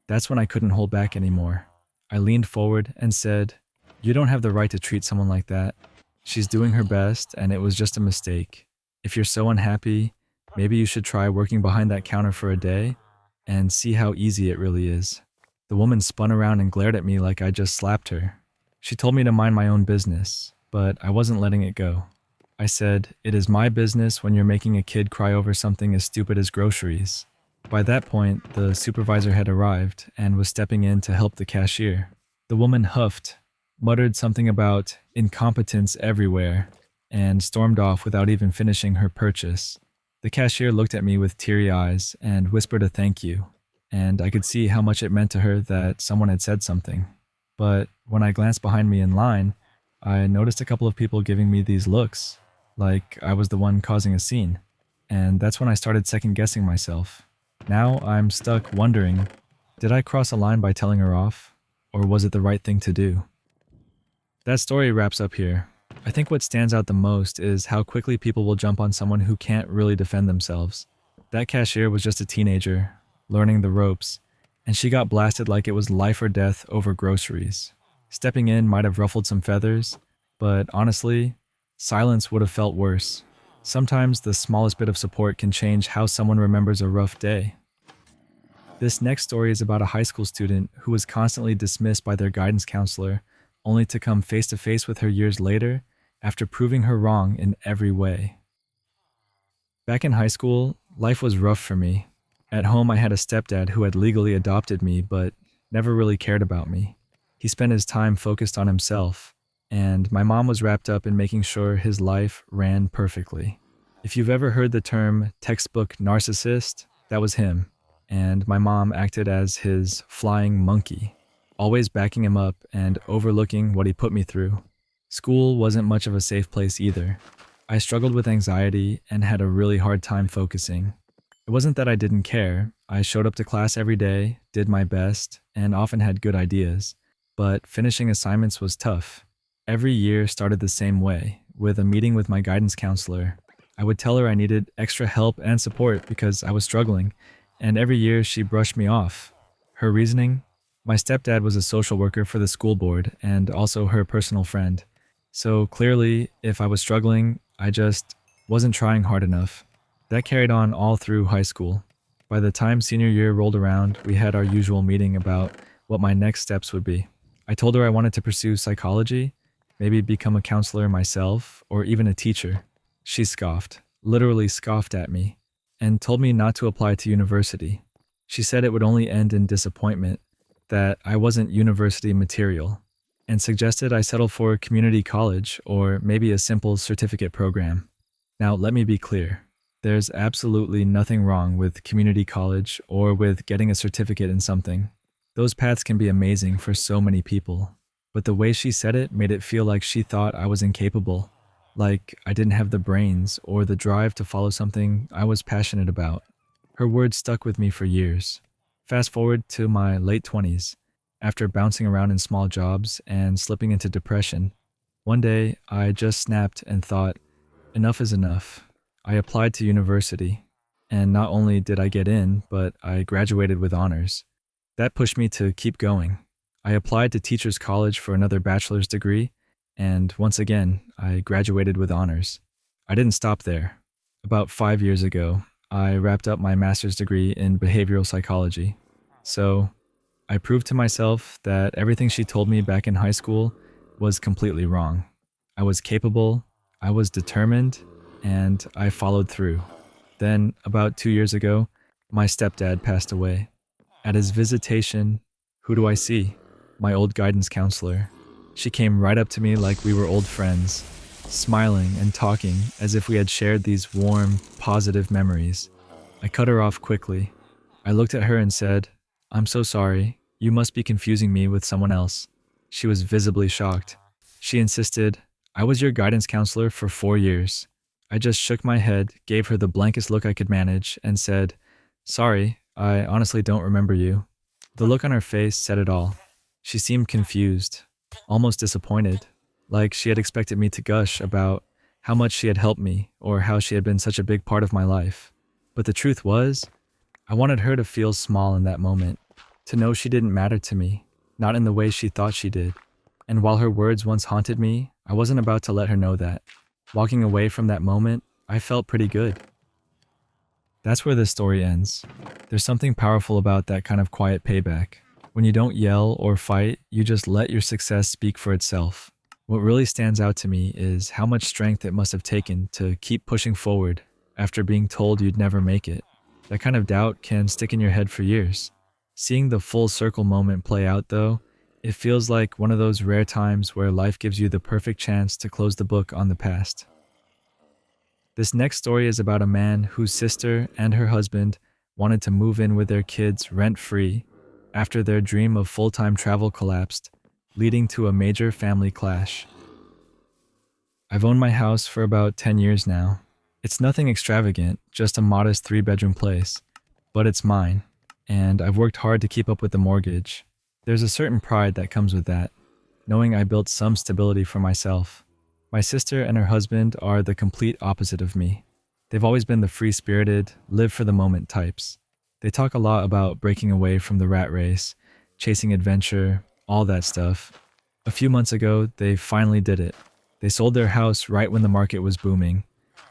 That's when I couldn't hold back anymore. I leaned forward and said, "You don't have the right to treat someone like that. She's doing her best, and it was just a mistake. If you're so unhappy, maybe you should try working behind that counter for a day and see how easy it really is." The woman spun around and glared at me like I just slapped her. She told me to mind my own business, but I wasn't letting it go. I said, "It is my business when you're making a kid cry over something as stupid as groceries." By that point, the supervisor had arrived and was stepping in to help the cashier. The woman huffed, muttered something about incompetence everywhere, and stormed off without even finishing her purchase. The cashier looked at me with teary eyes and whispered a thank you, and I could see how much it meant to her that someone had said something. But when I glanced behind me in line, I noticed a couple of people giving me these looks, like I was the one causing a scene, and that's when I started second guessing myself. Now I'm stuck wondering, did I cross a line by telling her off, or was it the right thing to do? That story wraps up here. I think what stands out the most is how quickly people will jump on someone who can't really defend themselves. That cashier was just a teenager, learning the ropes, and she got blasted like it was life or death over groceries. Stepping in might have ruffled some feathers, but honestly, silence would have felt worse. Sometimes the smallest bit of support can change how someone remembers a rough day. This next story is about a high school student who was constantly dismissed by their guidance counselor, only to come face to face with her years later after proving her wrong in every way. Back in high school, life was rough for me. At home, I had a stepdad who had legally adopted me but never really cared about me. He spent his time focused on himself, and my mom was wrapped up in making sure his life ran perfectly. If you've ever heard the term textbook narcissist, that was him, and my mom acted as his flying monkey, always backing him up and overlooking what he put me through. School wasn't much of a safe place either. I struggled with anxiety and had a really hard time focusing. It wasn't that I didn't care. I showed up to class every day, did my best, and often had good ideas. But finishing assignments was tough. Every year started the same way, with a meeting with my guidance counselor. I would tell her I needed extra help and support because I was struggling, and every year she brushed me off. Her reasoning? My stepdad was a social worker for the school board and also her personal friend. So clearly, if I was struggling, I just wasn't trying hard enough. That carried on all through high school. By the time senior year rolled around, we had our usual meeting about what my next steps would be. I told her I wanted to pursue psychology, maybe become a counselor myself, or even a teacher. She scoffed, literally scoffed at me, and told me not to apply to university. She said it would only end in disappointment, that I wasn't university material, and suggested I settle for community college or maybe a simple certificate program. Now, let me be clear. There's absolutely nothing wrong with community college or with getting a certificate in something. Those paths can be amazing for so many people. But the way she said it made it feel like she thought I was incapable, like I didn't have the brains or the drive to follow something I was passionate about. Her words stuck with me for years. Fast forward to my late 20s. After bouncing around in small jobs and slipping into depression, one day I just snapped and thought, enough is enough. I applied to university, and not only did I get in, but I graduated with honors. That pushed me to keep going. I applied to Teachers College for another bachelor's degree, and once again, I graduated with honors. I didn't stop there. About 5 years ago, I wrapped up my master's degree in behavioral psychology. So, I proved to myself that everything she told me back in high school was completely wrong. I was capable, I was determined, and I followed through. Then, about 2 years ago, my stepdad passed away. At his visitation, who do I see? My old guidance counselor. She came right up to me like we were old friends, smiling and talking as if we had shared these warm, positive memories. I cut her off quickly. I looked at her and said, "I'm so sorry. You must be confusing me with someone else." She was visibly shocked. She insisted, "I was your guidance counselor for 4 years." I just shook my head, gave her the blankest look I could manage, and said, "Sorry, I honestly don't remember you." The look on her face said it all. She seemed confused, almost disappointed, like she had expected me to gush about how much she had helped me or how she had been such a big part of my life. But the truth was, I wanted her to feel small in that moment, to know she didn't matter to me, not in the way she thought she did. And while her words once haunted me, I wasn't about to let her know that. Walking away from that moment, I felt pretty good. That's where this story ends. There's something powerful about that kind of quiet payback. When you don't yell or fight, you just let your success speak for itself. What really stands out to me is how much strength it must have taken to keep pushing forward after being told you'd never make it. That kind of doubt can stick in your head for years. Seeing the full circle moment play out, though, it feels like one of those rare times where life gives you the perfect chance to close the book on the past. This next story is about a man whose sister and her husband wanted to move in with their kids rent-free after their dream of full-time travel collapsed, leading to a major family clash. I've owned my house for about 10 years now. It's nothing extravagant, just a modest 3-bedroom place, but it's mine, and I've worked hard to keep up with the mortgage. There's a certain pride that comes with that, knowing I built some stability for myself. My sister and her husband are the complete opposite of me. They've always been the free-spirited, live-for-the-moment types. They talk a lot about breaking away from the rat race, chasing adventure, all that stuff. A few months ago, they finally did it. They sold their house right when the market was booming,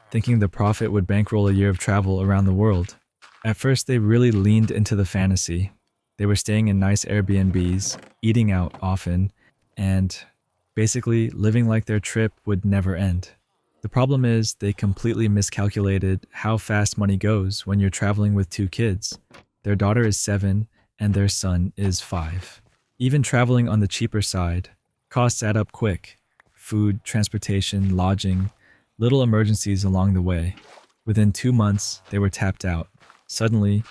thinking the profit would bankroll a year of travel around the world. At first, they really leaned into the fantasy. They were staying in nice Airbnbs, eating out often, and basically living like their trip would never end. The problem is they completely miscalculated how fast money goes when you're traveling with 2 kids. Their daughter is 7 and their son is 5. Even traveling on the cheaper side, costs add up quick. Food, transportation, lodging, little emergencies along the way. Within 2 months, they were tapped out. Suddenly,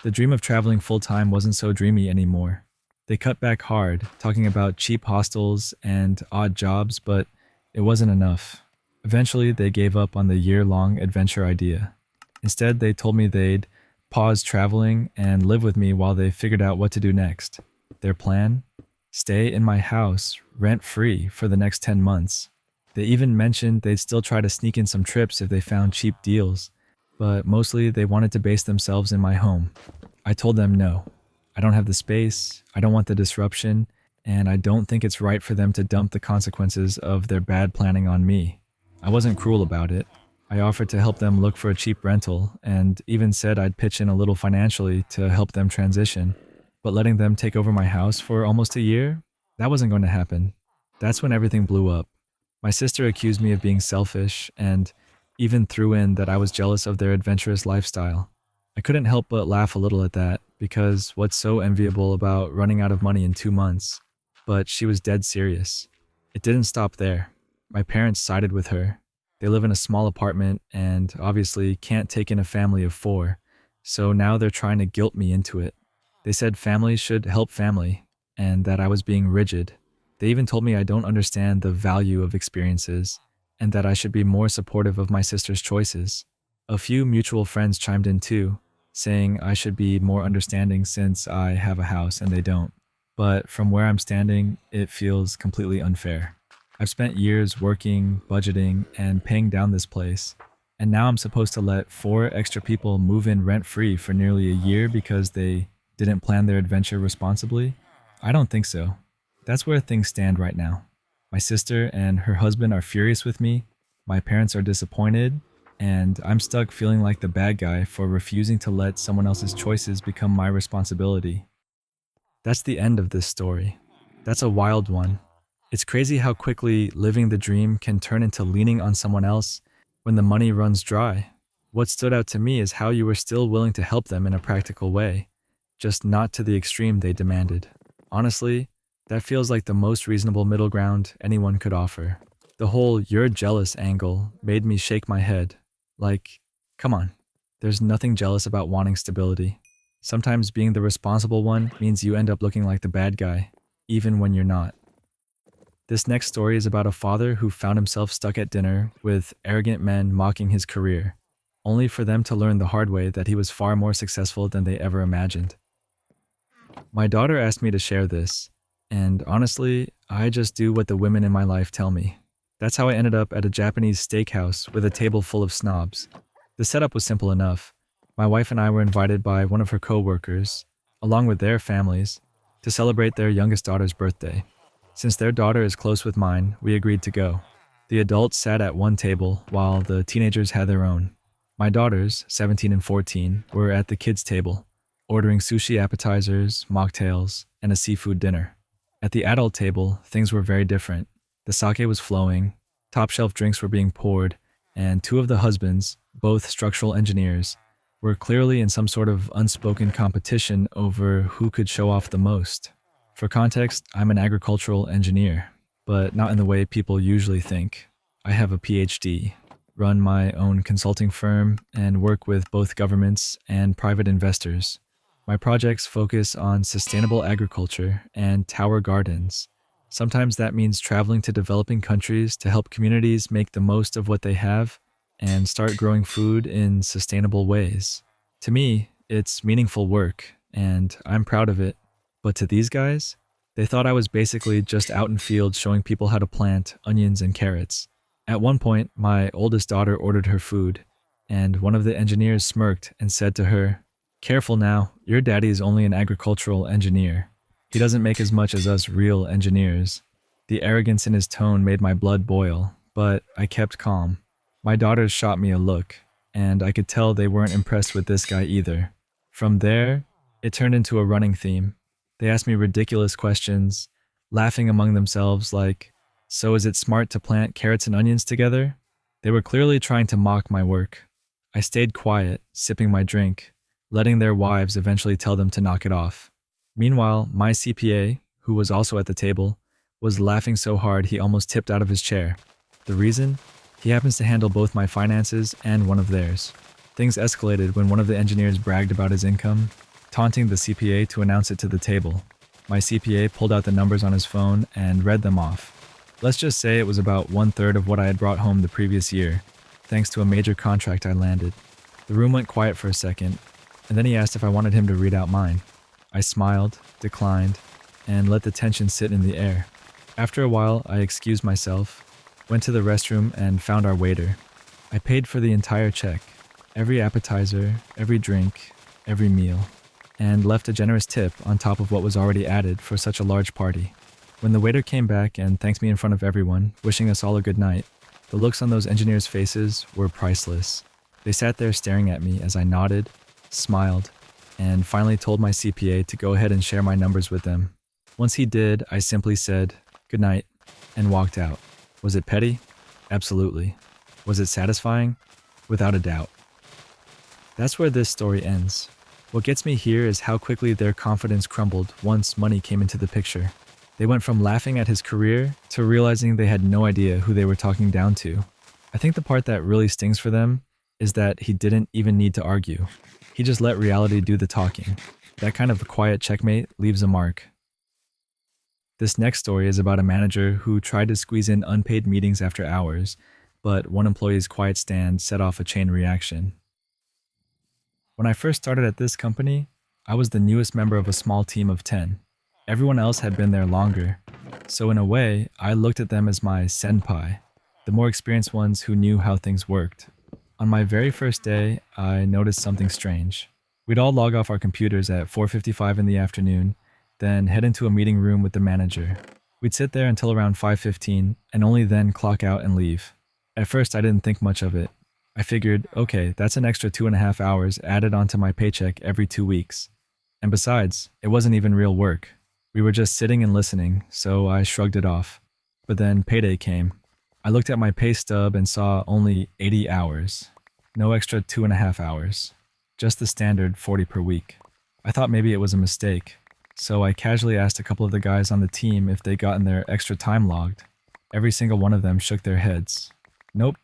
the dream of traveling full-time wasn't so dreamy anymore. They cut back hard, talking about cheap hostels and odd jobs, but it wasn't enough. Eventually, they gave up on the year-long adventure idea. Instead, they told me they'd pause traveling and live with me while they figured out what to do next. Their plan? Stay in my house, rent-free, for the next 10 months. They even mentioned they'd still try to sneak in some trips if they found cheap deals, but mostly they wanted to base themselves in my home. I told them no. I don't have the space, I don't want the disruption, and I don't think it's right for them to dump the consequences of their bad planning on me. I wasn't cruel about it. I offered to help them look for a cheap rental and even said I'd pitch in a little financially to help them transition. But letting them take over my house for almost a year? That wasn't going to happen. That's when everything blew up. My sister accused me of being selfish and even threw in that I was jealous of their adventurous lifestyle. I couldn't help but laugh a little at that because what's so enviable about running out of money in 2 months? But she was dead serious. It didn't stop there. My parents sided with her. They live in a small apartment and obviously can't take in a family of 4, so now they're trying to guilt me into it. They said family should help family and that I was being rigid. They even told me I don't understand the value of experiences and that I should be more supportive of my sister's choices. A few mutual friends chimed in too, saying I should be more understanding since I have a house and they don't. But from where I'm standing, it feels completely unfair. I've spent years working, budgeting, and paying down this place, and now I'm supposed to let 4 extra people move in rent-free for nearly a year because they didn't plan their adventure responsibly? I don't think so. That's where things stand right now. My sister and her husband are furious with me, my parents are disappointed, and I'm stuck feeling like the bad guy for refusing to let someone else's choices become my responsibility. That's the end of this story. That's a wild one. It's crazy how quickly living the dream can turn into leaning on someone else when the money runs dry. What stood out to me is how you were still willing to help them in a practical way, just not to the extreme they demanded. Honestly, that feels like the most reasonable middle ground anyone could offer. The whole "you're jealous" angle made me shake my head. Like, come on, there's nothing jealous about wanting stability. Sometimes being the responsible one means you end up looking like the bad guy, even when you're not. This next story is about a father who found himself stuck at dinner with arrogant men mocking his career, only for them to learn the hard way that he was far more successful than they ever imagined. My daughter asked me to share this, and honestly, I just do what the women in my life tell me. That's how I ended up at a Japanese steakhouse with a table full of snobs. The setup was simple enough. My wife and I were invited by one of her coworkers, along with their families, to celebrate their youngest daughter's birthday. Since their daughter is close with mine, we agreed to go. The adults sat at one table while the teenagers had their own. My daughters, 17 and 14, were at the kids' table, ordering sushi appetizers, mocktails, and a seafood dinner. At the adult table, things were very different. The sake was flowing, top shelf drinks were being poured, and two of the husbands, both structural engineers, were clearly in some sort of unspoken competition over who could show off the most. For context, I'm an agricultural engineer, but not in the way people usually think. I have a PhD, run my own consulting firm, and work with both governments and private investors. My projects focus on sustainable agriculture and tower gardens. Sometimes that means traveling to developing countries to help communities make the most of what they have and start growing food in sustainable ways. To me, it's meaningful work, and I'm proud of it. But to these guys, they thought I was basically just out in fields showing people how to plant onions and carrots. At one point, my oldest daughter ordered her food, and one of the engineers smirked and said to her, "Careful now, your daddy is only an agricultural engineer. He doesn't make as much as us real engineers." The arrogance in his tone made my blood boil, but I kept calm. My daughters shot me a look, and I could tell they weren't impressed with this guy either. From there, it turned into a running theme. They asked me ridiculous questions, laughing among themselves like, "So is it smart to plant carrots and onions together?" They were clearly trying to mock my work. I stayed quiet, sipping my drink, letting their wives eventually tell them to knock it off. Meanwhile, my CPA, who was also at the table, was laughing so hard he almost tipped out of his chair. The reason? He happens to handle both my finances and one of theirs. Things escalated when one of the engineers bragged about his income, taunting the CPA to announce it to the table. My CPA pulled out the numbers on his phone and read them off. Let's just say it was about 1/3 of what I had brought home the previous year, thanks to a major contract I landed. The room went quiet for a second, and then he asked if I wanted him to read out mine. I smiled, declined, and let the tension sit in the air. After a while, I excused myself, went to the restroom, and found our waiter. I paid for the entire check, every appetizer, every drink, every meal, and left a generous tip on top of what was already added for such a large party. When the waiter came back and thanked me in front of everyone, wishing us all a good night, the looks on those engineers' faces were priceless. They sat there staring at me as I nodded, smiled, and finally told my CPA to go ahead and share my numbers with them. Once he did, I simply said, "Good night," and walked out. Was it petty? Absolutely. Was it satisfying? Without a doubt. That's where this story ends. What gets me here is how quickly their confidence crumbled once money came into the picture. They went from laughing at his career to realizing they had no idea who they were talking down to. I think the part that really stings for them is that he didn't even need to argue. He just let reality do the talking. That kind of a quiet checkmate leaves a mark. This next story is about a manager who tried to squeeze in unpaid meetings after hours, but one employee's quiet stand set off a chain reaction. When I first started at this company, I was the newest member of a small team of 10. Everyone else had been there longer, so in a way, I looked at them as my senpai, the more experienced ones who knew how things worked. On my very first day, I noticed something strange. We'd all log off our computers at 4:55 in the afternoon, then head into a meeting room with the manager. We'd sit there until around 5:15 and only then clock out and leave. At first, I didn't think much of it. I figured, okay, that's an extra 2.5 hours added onto my paycheck every 2 weeks. And besides, it wasn't even real work. We were just sitting and listening, so I shrugged it off. But then payday came. I looked at my pay stub and saw only 80 hours. No extra 2.5 hours. Just the standard 40 per week. I thought maybe it was a mistake. So I casually asked a couple of the guys on the team if they'd gotten their extra time logged. Every single one of them shook their heads. Nope,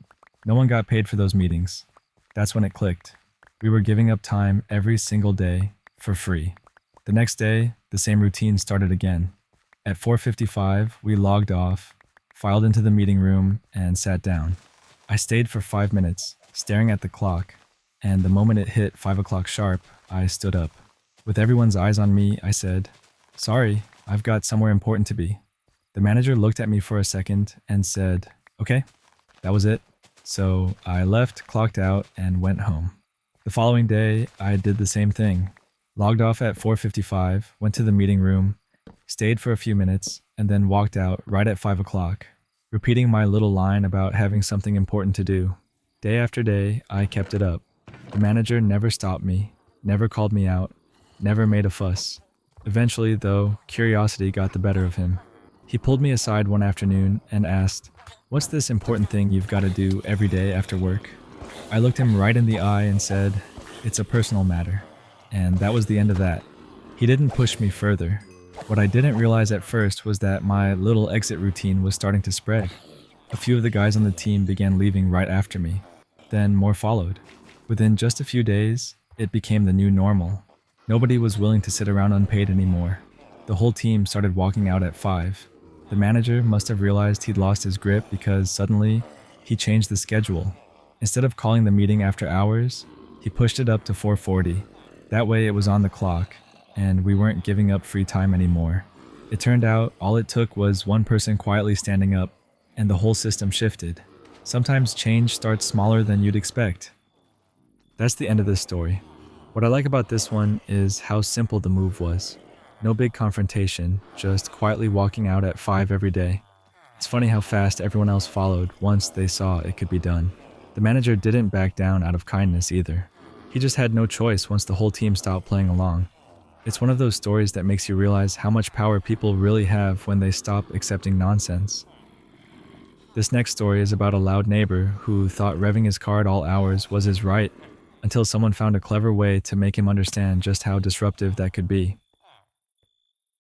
no one got paid for those meetings. That's when it clicked. We were giving up time every single day for free. The next day, the same routine started again. At 4:55, we logged off, filed into the meeting room, and sat down. I stayed for 5 minutes, staring at the clock, and the moment it hit 5 o'clock sharp, I stood up. With everyone's eyes on me, I said, "Sorry, I've got somewhere important to be." The manager looked at me for a second and said, "Okay." That was it. So I left, clocked out, and went home. The following day, I did the same thing. Logged off at 4:55, went to the meeting room, stayed for a few minutes, and then walked out right at 5 o'clock, repeating my little line about having something important to do. Day after day, I kept it up. The manager never stopped me, never called me out, never made a fuss. Eventually, though, curiosity got the better of him. He pulled me aside one afternoon and asked, "What's this important thing you've got to do every day after work?" I looked him right in the eye and said, "It's a personal matter." And that was the end of that. He didn't push me further. What I didn't realize at first was that my little exit routine was starting to spread. A few of the guys on the team began leaving right after me. Then more followed. Within just a few days, it became the new normal. Nobody was willing to sit around unpaid anymore. The whole team started walking out at 5. The manager must have realized he'd lost his grip because suddenly, he changed the schedule. Instead of calling the meeting after hours, he pushed it up to 4:40. That way it was on the clock, and we weren't giving up free time anymore. It turned out all it took was one person quietly standing up, and the whole system shifted. Sometimes change starts smaller than you'd expect. That's the end of this story. What I like about this one is how simple the move was. No big confrontation, just quietly walking out at 5 every day. It's funny how fast everyone else followed once they saw it could be done. The manager didn't back down out of kindness either. He just had no choice once the whole team stopped playing along. It's one of those stories that makes you realize how much power people really have when they stop accepting nonsense. This next story is about a loud neighbor who thought revving his car at all hours was his right until someone found a clever way to make him understand just how disruptive that could be.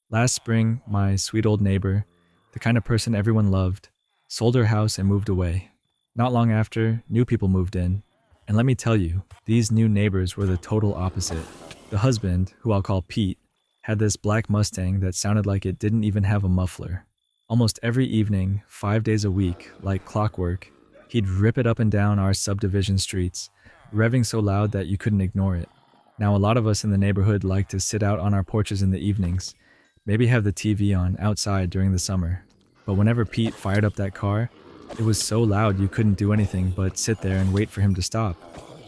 Last spring, my sweet old neighbor, the kind of person everyone loved, sold her house and moved away. Not long after, new people moved in. And let me tell you, these new neighbors were the total opposite. The husband, who I'll call Pete, had this black Mustang that sounded like it didn't even have a muffler. Almost every evening, 5 days a week, like clockwork, he'd rip it up and down our subdivision streets, revving so loud that you couldn't ignore it. Now, a lot of us in the neighborhood like to sit out on our porches in the evenings, maybe have the TV on outside during the summer. But whenever Pete fired up that car, it was so loud you couldn't do anything but sit there and wait for him to stop.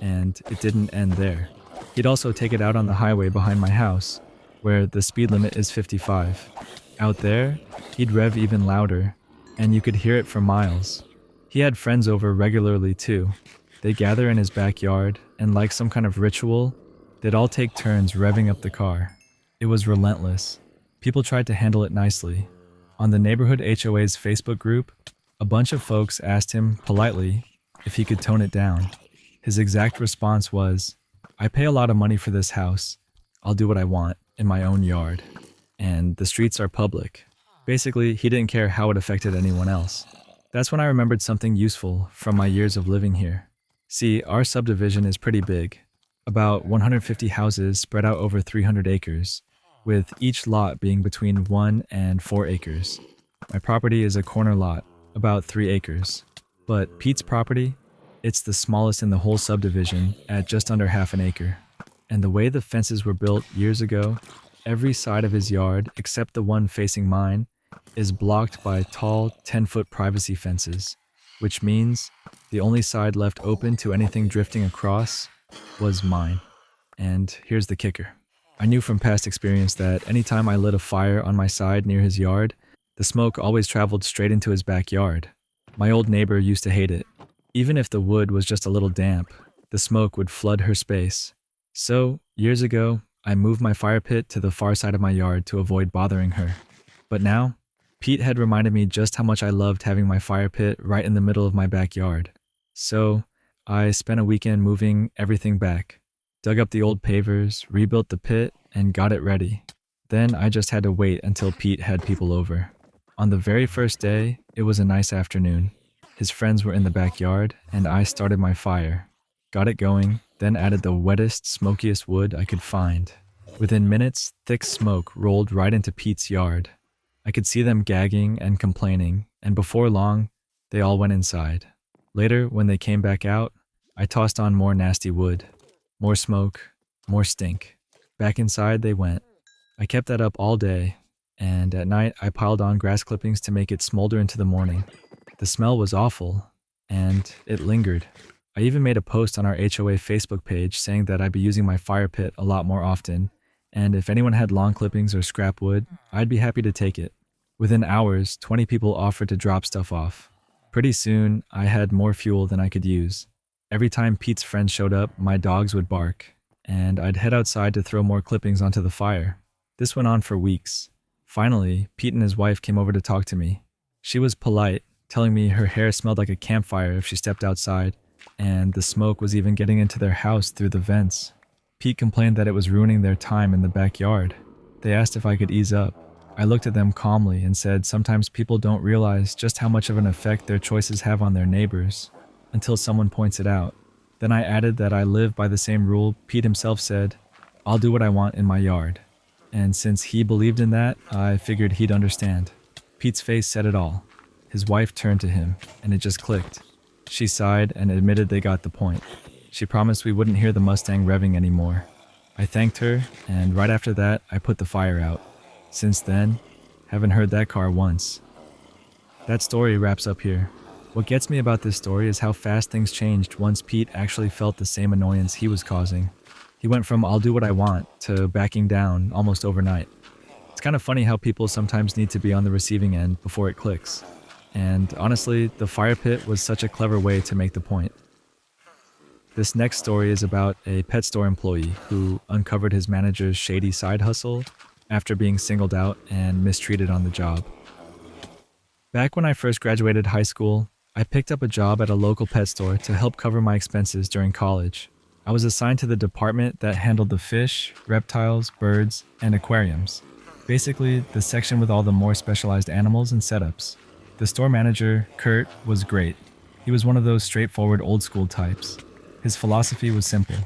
And it didn't end there. He'd also take it out on the highway behind my house, where the speed limit is 55. Out there, he'd rev even louder, and you could hear it for miles. He had friends over regularly too. They'd gather in his backyard, and like some kind of ritual, they'd all take turns revving up the car. It was relentless. People tried to handle it nicely. On the neighborhood HOA's Facebook group, a bunch of folks asked him politely if he could tone it down. His exact response was, "I pay a lot of money for this house. I'll do what I want in my own yard. And the streets are public." Basically, he didn't care how it affected anyone else. That's when I remembered something useful from my years of living here. See, our subdivision is pretty big. About 150 houses spread out over 300 acres, with each lot being between 1 and 4 acres. My property is a corner lot, about 3 acres. But Pete's property, it's the smallest in the whole subdivision at just under half an acre. And the way the fences were built years ago, every side of his yard, except the one facing mine, is blocked by tall 10-foot privacy fences, which means the only side left open to anything drifting across was mine. And here's the kicker. I knew from past experience that anytime I lit a fire on my side near his yard, the smoke always traveled straight into his backyard. My old neighbor used to hate it. Even if the wood was just a little damp, the smoke would flood her space. So, years ago, I moved my fire pit to the far side of my yard to avoid bothering her. But now, Pete had reminded me just how much I loved having my fire pit right in the middle of my backyard. So, I spent a weekend moving everything back, dug up the old pavers, rebuilt the pit, and got it ready. Then I just had to wait until Pete had people over. On the very first day, it was a nice afternoon. His friends were in the backyard, and I started my fire. Got it going, then added the wettest, smokiest wood I could find. Within minutes, thick smoke rolled right into Pete's yard. I could see them gagging and complaining, and before long, they all went inside. Later, when they came back out, I tossed on more nasty wood. More smoke, more stink. Back inside they went. I kept that up all day, and at night I piled on grass clippings to make it smolder into the morning. The smell was awful, and it lingered. I even made a post on our HOA Facebook page saying that I'd be using my fire pit a lot more often, and if anyone had lawn clippings or scrap wood, I'd be happy to take it. Within hours, 20 people offered to drop stuff off. Pretty soon, I had more fuel than I could use. Every time Pete's friends showed up, my dogs would bark, and I'd head outside to throw more clippings onto the fire. This went on for weeks. Finally, Pete and his wife came over to talk to me. She was polite, telling me her hair smelled like a campfire if she stepped outside, and the smoke was even getting into their house through the vents. Pete complained that it was ruining their time in the backyard. They asked if I could ease up. I looked at them calmly and said sometimes people don't realize just how much of an effect their choices have on their neighbors, until someone points it out. Then I added that I live by the same rule Pete himself said, I'll do what I want in my yard. And since he believed in that, I figured he'd understand. Pete's face said it all. His wife turned to him, and it just clicked. She sighed and admitted they got the point. She promised we wouldn't hear the Mustang revving anymore. I thanked her, and right after that, I put the fire out. Since then, haven't heard that car once. That story wraps up here. What gets me about this story is how fast things changed once Pete actually felt the same annoyance he was causing. He went from I'll do what I want to backing down almost overnight. It's kind of funny how people sometimes need to be on the receiving end before it clicks. And honestly, the fire pit was such a clever way to make the point. This next story is about a pet store employee who uncovered his manager's shady side hustle after being singled out and mistreated on the job. Back when I first graduated high school, I picked up a job at a local pet store to help cover my expenses during college. I was assigned to the department that handled the fish, reptiles, birds, and aquariums. Basically, the section with all the more specialized animals and setups. The store manager, Kurt, was great. He was one of those straightforward old school types. His philosophy was simple.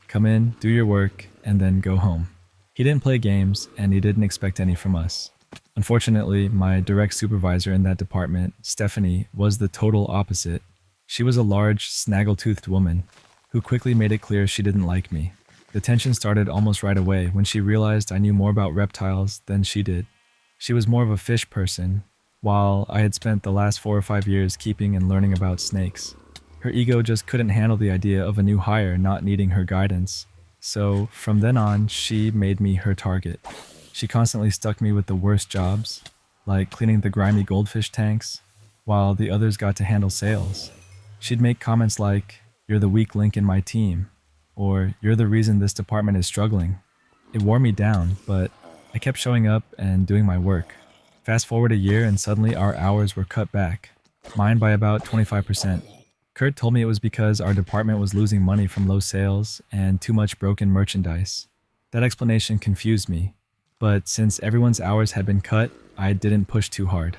Come in, do your work, and then go home. He didn't play games, and he didn't expect any from us. Unfortunately, my direct supervisor in that department, Stephanie, was the total opposite. She was a large, snaggle-toothed woman who quickly made it clear she didn't like me. The tension started almost right away when she realized I knew more about reptiles than she did. She was more of a fish person, while I had spent the last 4 or 5 years keeping and learning about snakes. Her ego just couldn't handle the idea of a new hire not needing her guidance. So from then on, she made me her target. She constantly stuck me with the worst jobs, like cleaning the grimy goldfish tanks, while the others got to handle sales. She'd make comments like, "You're the weak link in my team," or "You're the reason this department is struggling." It wore me down, but I kept showing up and doing my work. Fast forward a year and suddenly our hours were cut back, mine by about 25%. Kurt told me it was because our department was losing money from low sales and too much broken merchandise. That explanation confused me, but since everyone's hours had been cut, I didn't push too hard.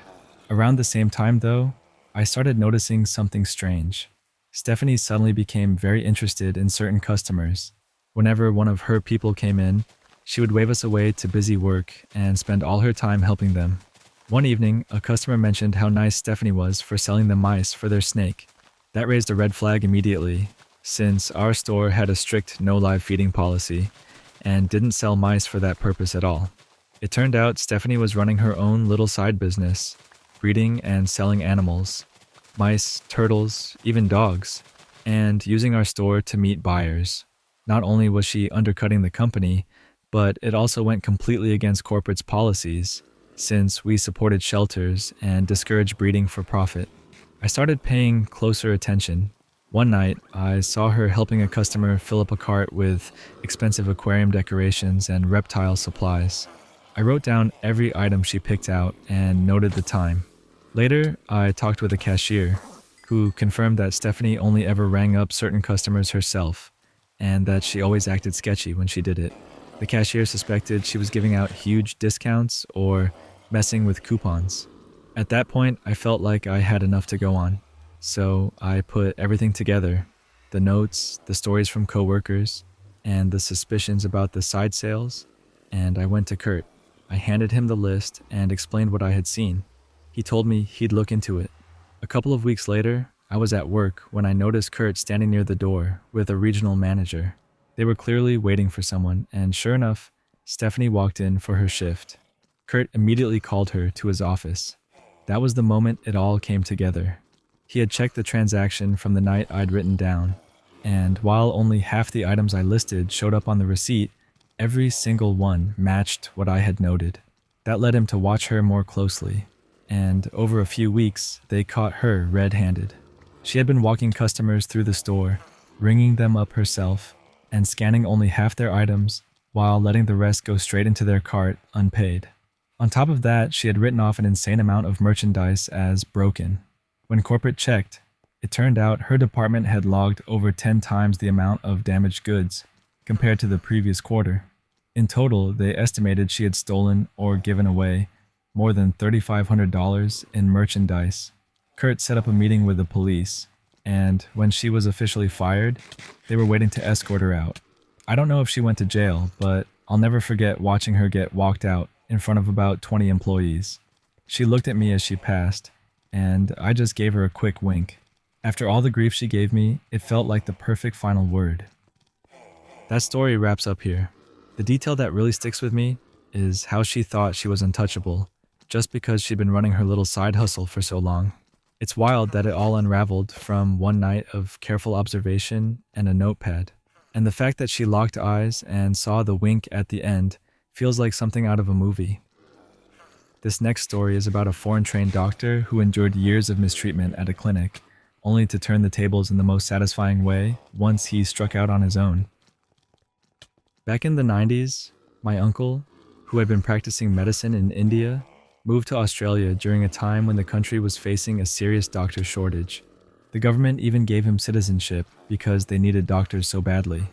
Around the same time though, I started noticing something strange. Stephanie suddenly became very interested in certain customers. Whenever one of her people came in, she would wave us away to busy work and spend all her time helping them. One evening, a customer mentioned how nice Stephanie was for selling them mice for their snake. That raised a red flag immediately, since our store had a strict no live feeding policy and didn't sell mice for that purpose at all. It turned out Stephanie was running her own little side business, breeding and selling animals, mice, turtles, even dogs, and using our store to meet buyers. Not only was she undercutting the company, but it also went completely against corporate's policies, since we supported shelters and discouraged breeding for profit. I started paying closer attention. One night, I saw her helping a customer fill up a cart with expensive aquarium decorations and reptile supplies. I wrote down every item she picked out and noted the time. Later, I talked with a cashier, who confirmed that Stephanie only ever rang up certain customers herself, and that she always acted sketchy when she did it. The cashier suspected she was giving out huge discounts or messing with coupons. At that point, I felt like I had enough to go on. So I put everything together, the notes, the stories from coworkers, and the suspicions about the side sales, and I went to Kurt. I handed him the list and explained what I had seen. He told me he'd look into it. A couple of weeks later, I was at work when I noticed Kurt standing near the door with a regional manager. They were clearly waiting for someone, and sure enough, Stephanie walked in for her shift. Kurt immediately called her to his office. That was the moment it all came together. He had checked the transaction from the night I'd written down, and while only half the items I listed showed up on the receipt, every single one matched what I had noted. That led him to watch her more closely, and over a few weeks, they caught her red-handed. She had been walking customers through the store, ringing them up herself, and scanning only half their items while letting the rest go straight into their cart unpaid. On top of that, she had written off an insane amount of merchandise as broken. When corporate checked, it turned out her department had logged over 10 times the amount of damaged goods compared to the previous quarter. In total, they estimated she had stolen or given away more than $3,500 in merchandise. Kurt set up a meeting with the police, and when she was officially fired, they were waiting to escort her out. I don't know if she went to jail, but I'll never forget watching her get walked out in front of about 20 employees. She looked at me as she passed, and I just gave her a quick wink. After all the grief she gave me, it felt like the perfect final word. That story wraps up here. The detail that really sticks with me is how she thought she was untouchable, just because she'd been running her little side hustle for so long. It's wild that it all unraveled from one night of careful observation and a notepad. And the fact that she locked eyes and saw the wink at the end feels like something out of a movie. This next story is about a foreign-trained doctor who endured years of mistreatment at a clinic, only to turn the tables in the most satisfying way once he struck out on his own. Back in the 90s, my uncle, who had been practicing medicine in India, moved to Australia during a time when the country was facing a serious doctor shortage. The government even gave him citizenship because they needed doctors so badly.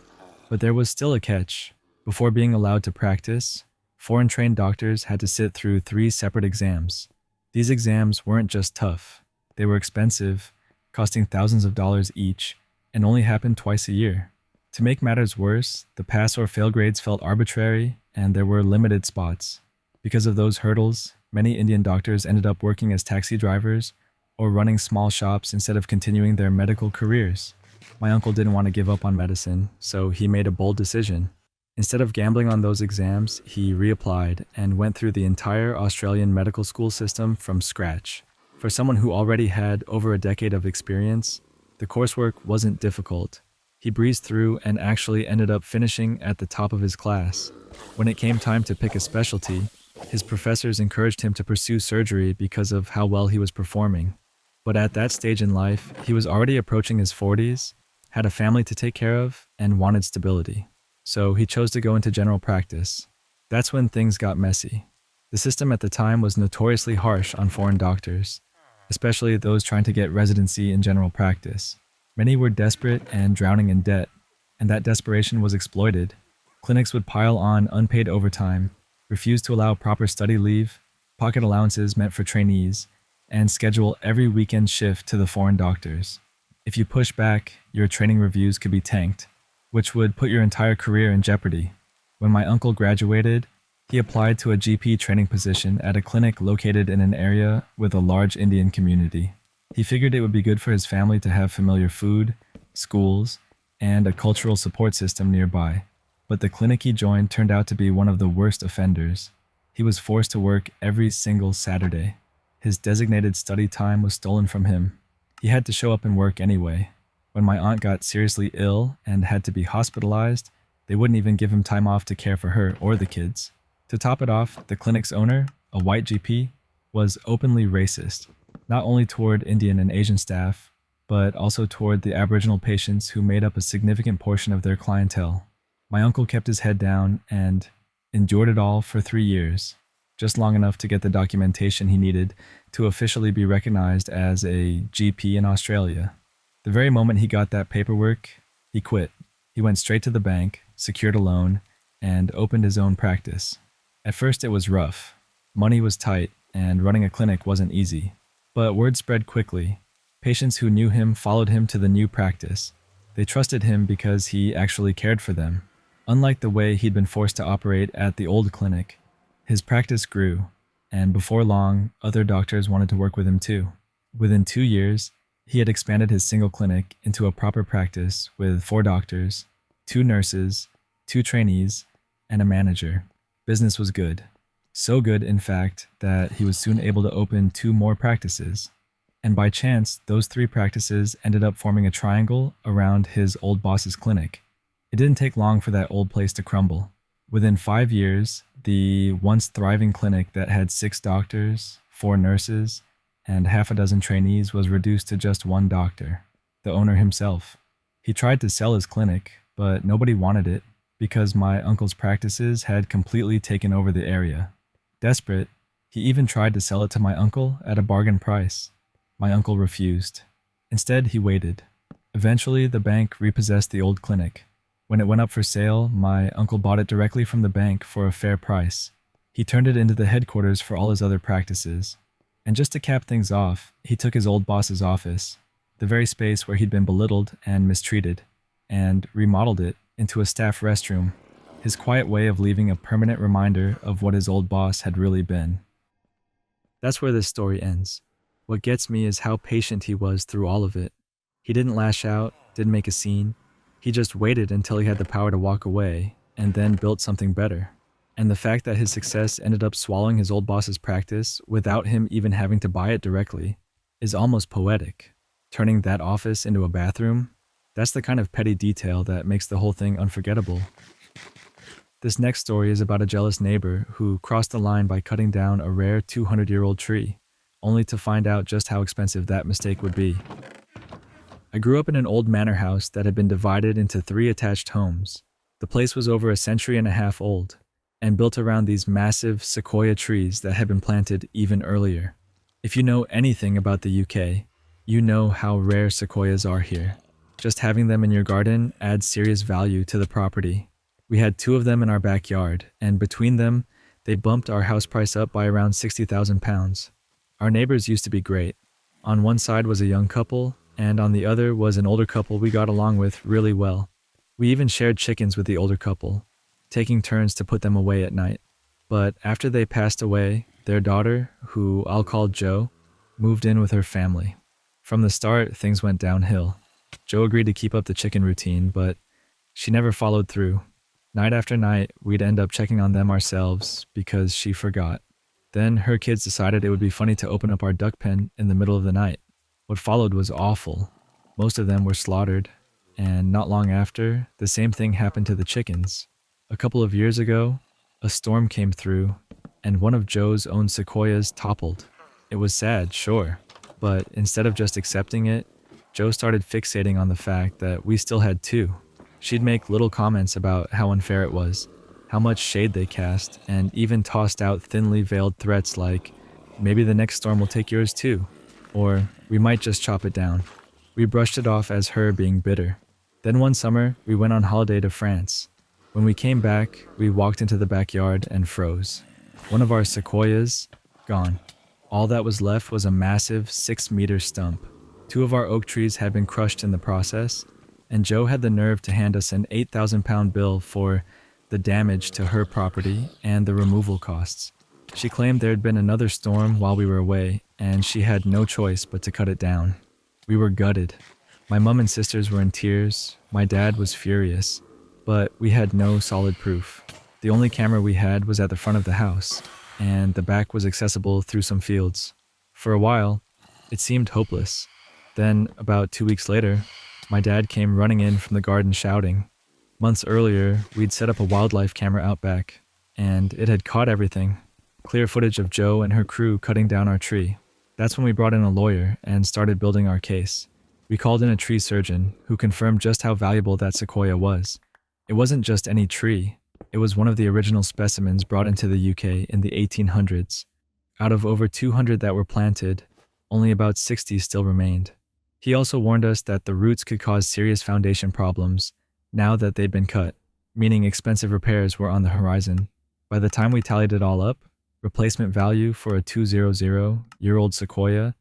But there was still a catch. Before being allowed to practice, foreign-trained doctors had to sit through 3 separate exams. These exams weren't just tough. They were expensive, costing thousands of dollars each, and only happened twice a year. To make matters worse, the pass or fail grades felt arbitrary, and there were limited spots. Because of those hurdles, many Indian doctors ended up working as taxi drivers or running small shops instead of continuing their medical careers. My uncle didn't want to give up on medicine, so he made a bold decision. Instead of gambling on those exams, he reapplied and went through the entire Australian medical school system from scratch. For someone who already had over a decade of experience, the coursework wasn't difficult. He breezed through and actually ended up finishing at the top of his class. When it came time to pick a specialty, his professors encouraged him to pursue surgery because of how well he was performing. But at that stage in life, he was already approaching his 40s, had a family to take care of, and wanted stability. So he chose to go into general practice. That's when things got messy. The system at the time was notoriously harsh on foreign doctors, especially those trying to get residency in general practice. Many were desperate and drowning in debt, and that desperation was exploited. Clinics would pile on unpaid overtime, refuse to allow proper study leave, pocket allowances meant for trainees, and schedule every weekend shift to the foreign doctors. If you push back, your training reviews could be tanked, which would put your entire career in jeopardy. When my uncle graduated, he applied to a GP training position at a clinic located in an area with a large Indian community. He figured it would be good for his family to have familiar food, schools, and a cultural support system nearby. But the clinic he joined turned out to be one of the worst offenders. He was forced to work every single Saturday. His designated study time was stolen from him. He had to show up and work anyway. When my aunt got seriously ill and had to be hospitalized, they wouldn't even give him time off to care for her or the kids. To top it off, the clinic's owner, a white GP, was openly racist, not only toward Indian and Asian staff, but also toward the Aboriginal patients who made up a significant portion of their clientele. My uncle kept his head down and endured it all for 3 years, just long enough to get the documentation he needed to officially be recognized as a GP in Australia. The very moment he got that paperwork, he quit. He went straight to the bank, secured a loan, and opened his own practice. At first it was rough. Money was tight, and running a clinic wasn't easy. But word spread quickly. Patients who knew him followed him to the new practice. They trusted him because he actually cared for them. Unlike the way he'd been forced to operate at the old clinic, his practice grew, and before long, other doctors wanted to work with him too. Within 2 years, he had expanded his single clinic into a proper practice with 4 doctors, 2 nurses, 2 trainees, and a manager. Business was good. So good, in fact, that he was soon able to open 2 more practices. And by chance, those 3 practices ended up forming a triangle around his old boss's clinic. It didn't take long for that old place to crumble. Within 5 years, the once thriving clinic that had 6 doctors, 4 nurses, and half a dozen trainees was reduced to just 1 doctor, the owner himself. He tried to sell his clinic, but nobody wanted it because my uncle's practices had completely taken over the area. Desperate, he even tried to sell it to my uncle at a bargain price. My uncle refused. Instead, he waited. Eventually, the bank repossessed the old clinic. When it went up for sale, my uncle bought it directly from the bank for a fair price. He turned it into the headquarters for all his other practices. And just to cap things off, he took his old boss's office, the very space where he'd been belittled and mistreated, and remodeled it into a staff restroom, his quiet way of leaving a permanent reminder of what his old boss had really been. That's where this story ends. What gets me is how patient he was through all of it. He didn't lash out, didn't make a scene. He just waited until he had the power to walk away, and then built something better. And the fact that his success ended up swallowing his old boss's practice without him even having to buy it directly is almost poetic. Turning that office into a bathroom, that's the kind of petty detail that makes the whole thing unforgettable. This next story is about a jealous neighbor who crossed the line by cutting down a rare 200-year-old tree, only to find out just how expensive that mistake would be. I grew up in an old manor house that had been divided into 3 attached homes. The place was over a century and a half old, and built around these massive Sequoia trees that had been planted even earlier. If you know anything about the UK, you know how rare sequoias are here. Just having them in your garden adds serious value to the property. We had 2 of them in our backyard, and between them, they bumped our house price up by around £60,000. Our neighbors used to be great. On one side was a young couple, and on the other was an older couple we got along with really well. We even shared chickens with the older couple, taking turns to put them away at night. But after they passed away, their daughter, who I'll call Jo, moved in with her family. From the start, things went downhill. Jo agreed to keep up the chicken routine, but she never followed through. Night after night, we'd end up checking on them ourselves because she forgot. Then her kids decided it would be funny to open up our duck pen in the middle of the night. What followed was awful. Most of them were slaughtered, and not long after, the same thing happened to the chickens. A couple of years ago, a storm came through, and one of Jo's own sequoias toppled. It was sad, sure, but instead of just accepting it, Jo started fixating on the fact that we still had 2. She'd make little comments about how unfair it was, how much shade they cast, and even tossed out thinly veiled threats like, maybe the next storm will take yours too, or we might just chop it down. We brushed it off as her being bitter. Then one summer, we went on holiday to France. When we came back, we walked into the backyard and froze. One of our sequoias, gone. All that was left was a massive 6-meter stump. 2 of our oak trees had been crushed in the process, and Jo had the nerve to hand us an 8,000-pound bill for the damage to her property and the removal costs. She claimed there had been another storm while we were away, and she had no choice but to cut it down. We were gutted. My mom and sisters were in tears. My dad was furious. But we had no solid proof. The only camera we had was at the front of the house, and the back was accessible through some fields. For a while, it seemed hopeless. Then, about 2 weeks later, my dad came running in from the garden shouting. Months earlier, we'd set up a wildlife camera out back, and it had caught everything. Clear footage of Jo and her crew cutting down our tree. That's when we brought in a lawyer and started building our case. We called in a tree surgeon who confirmed just how valuable that sequoia was. It wasn't just any tree. It was one of the original specimens brought into the UK in the 1800s. Out of over 200 that were planted, only about 60 still remained. He also warned us that the roots could cause serious foundation problems now that they'd been cut, meaning expensive repairs were on the horizon. By the time we tallied it all up, replacement value for a 200-year-old sequoia,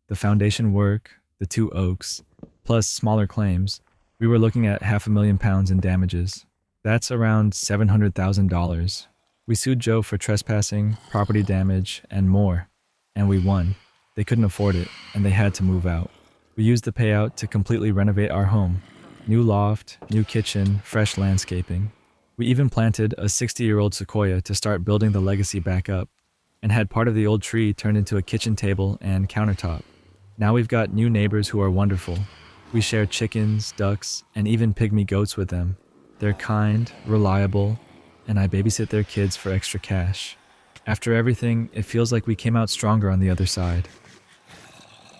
the foundation work, the 2 oaks, plus smaller claims, we were looking at £500,000 in damages. That's around $700,000. We sued Jo for trespassing, property damage, and more, and we won. They couldn't afford it, and they had to move out. We used the payout to completely renovate our home. New loft, new kitchen, fresh landscaping. We even planted a 60-year-old sequoia to start building the legacy back up, and had part of the old tree turned into a kitchen table and countertop. Now we've got new neighbors who are wonderful. We share chickens, ducks, and even pygmy goats with them. They're kind, reliable, and I babysit their kids for extra cash. After everything, it feels like we came out stronger on the other side.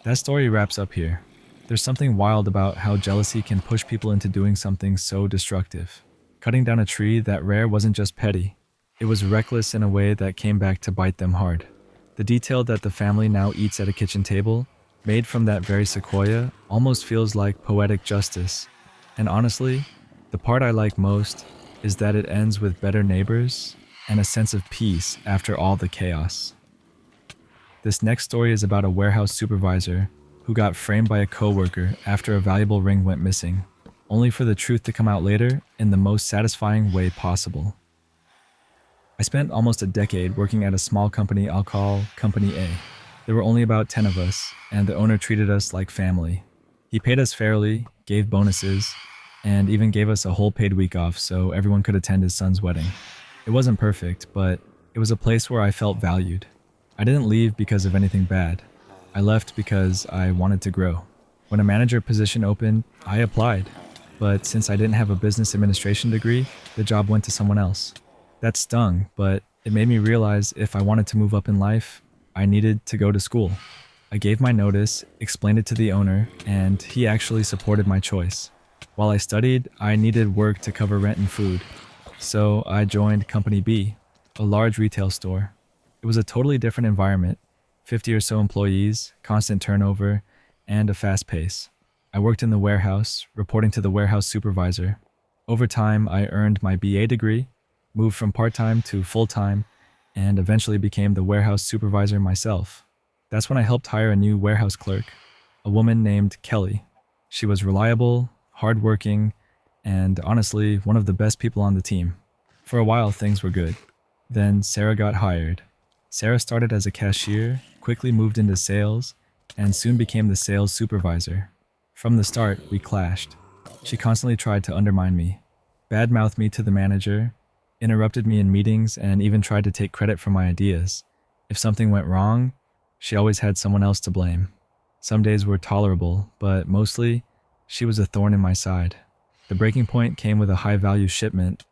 That story wraps up here. There's something wild about how jealousy can push people into doing something so destructive. Cutting down a tree that rare wasn't just petty, it was reckless in a way that came back to bite them hard. The detail that the family now eats at a kitchen table, made from that very sequoia, almost feels like poetic justice. And honestly, the part I like most is that it ends with better neighbors and a sense of peace after all the chaos. This next story is about a warehouse supervisor who got framed by a coworker after a valuable ring went missing, only for the truth to come out later in the most satisfying way possible. I spent almost a decade working at a small company I'll call Company A. There were only about 10 of us, and the owner treated us like family. He paid us fairly, gave bonuses, and even gave us a whole paid week off so everyone could attend his son's wedding. It wasn't perfect, but it was a place where I felt valued. I didn't leave because of anything bad. I left because I wanted to grow. When a manager position opened, I applied. But since I didn't have a business administration degree, the job went to someone else. That stung, but it made me realize if I wanted to move up in life, I needed to go to school. I gave my notice, explained it to the owner, and he actually supported my choice. While I studied, I needed work to cover rent and food. So I joined Company B, a large retail store. It was a totally different environment, 50 or so employees, constant turnover, and a fast pace. I worked in the warehouse, reporting to the warehouse supervisor. Over time, I earned my BA degree, moved from part-time to full-time, and eventually became the warehouse supervisor myself. That's when I helped hire a new warehouse clerk, a woman named Kelly. She was reliable, hardworking, and honestly, one of the best people on the team. For a while, things were good. Then Sarah got hired. Sarah started as a cashier, quickly moved into sales, and soon became the sales supervisor. From the start, we clashed. She constantly tried to undermine me, badmouthed me to the manager, interrupted me in meetings, and even tried to take credit for my ideas. If something went wrong, she always had someone else to blame. Some days were tolerable, but mostly, she was a thorn in my side. The breaking point came with a high-value shipment,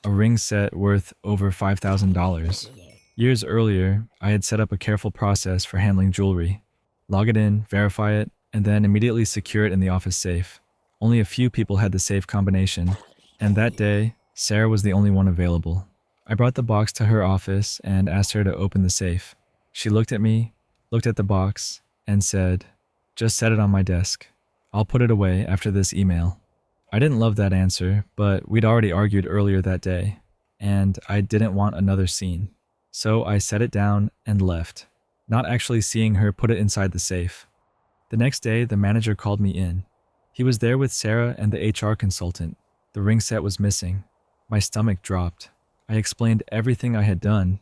a ring set worth over $5,000. Years earlier, I had set up a careful process for handling jewelry. Log it in, verify it, and then immediately secure it in the office safe. Only a few people had the safe combination, and that day, Sarah was the only one available. I brought the box to her office and asked her to open the safe. She looked at me, looked at the box, and said, "Just set it on my desk. I'll put it away after this email." I didn't love that answer, but we'd already argued earlier that day, and I didn't want another scene. So I set it down and left, not actually seeing her put it inside the safe. The next day, the manager called me in. He was there with Sarah and the HR consultant. The ring set was missing. My stomach dropped. I explained everything I had done,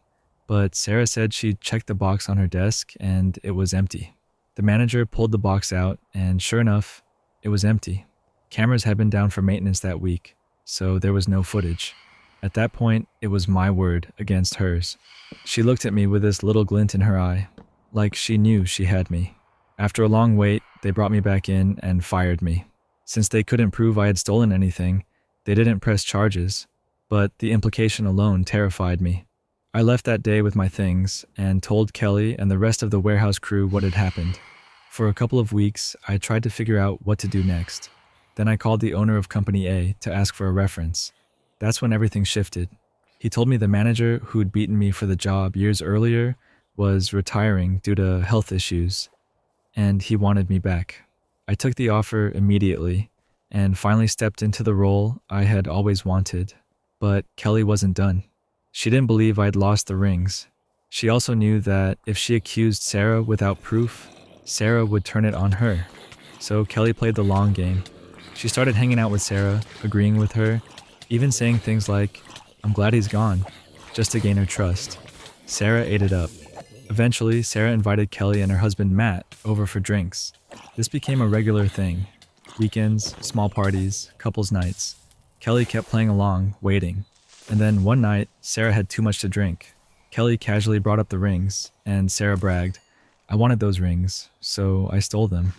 but Sarah said she'd checked the box on her desk and it was empty. The manager pulled the box out, and sure enough, it was empty. Cameras had been down for maintenance that week, so there was no footage. At that point, it was my word against hers. She looked at me with this little glint in her eye, like she knew she had me. After a long wait, they brought me back in and fired me. Since they couldn't prove I had stolen anything, they didn't press charges, but the implication alone terrified me. I left that day with my things and told Kelly and the rest of the warehouse crew what had happened. For a couple of weeks, I tried to figure out what to do next. Then I called the owner of Company A to ask for a reference. That's when everything shifted. He told me the manager who'd beaten me for the job years earlier was retiring due to health issues, and he wanted me back. I took the offer immediately and finally stepped into the role I had always wanted. But Kelly wasn't done. She didn't believe I'd lost the rings. She also knew that if she accused Sarah without proof, Sarah would turn it on her. So Kelly played the long game. She started hanging out with Sarah, agreeing with her, even saying things like, "I'm glad he's gone," just to gain her trust. Sarah ate it up. Eventually, Sarah invited Kelly and her husband Matt over for drinks. This became a regular thing. Weekends, small parties, couples nights. Kelly kept playing along, waiting. And then one night, Sarah had too much to drink. Kelly casually brought up the rings, and Sarah bragged, "I wanted those rings, so I stole them."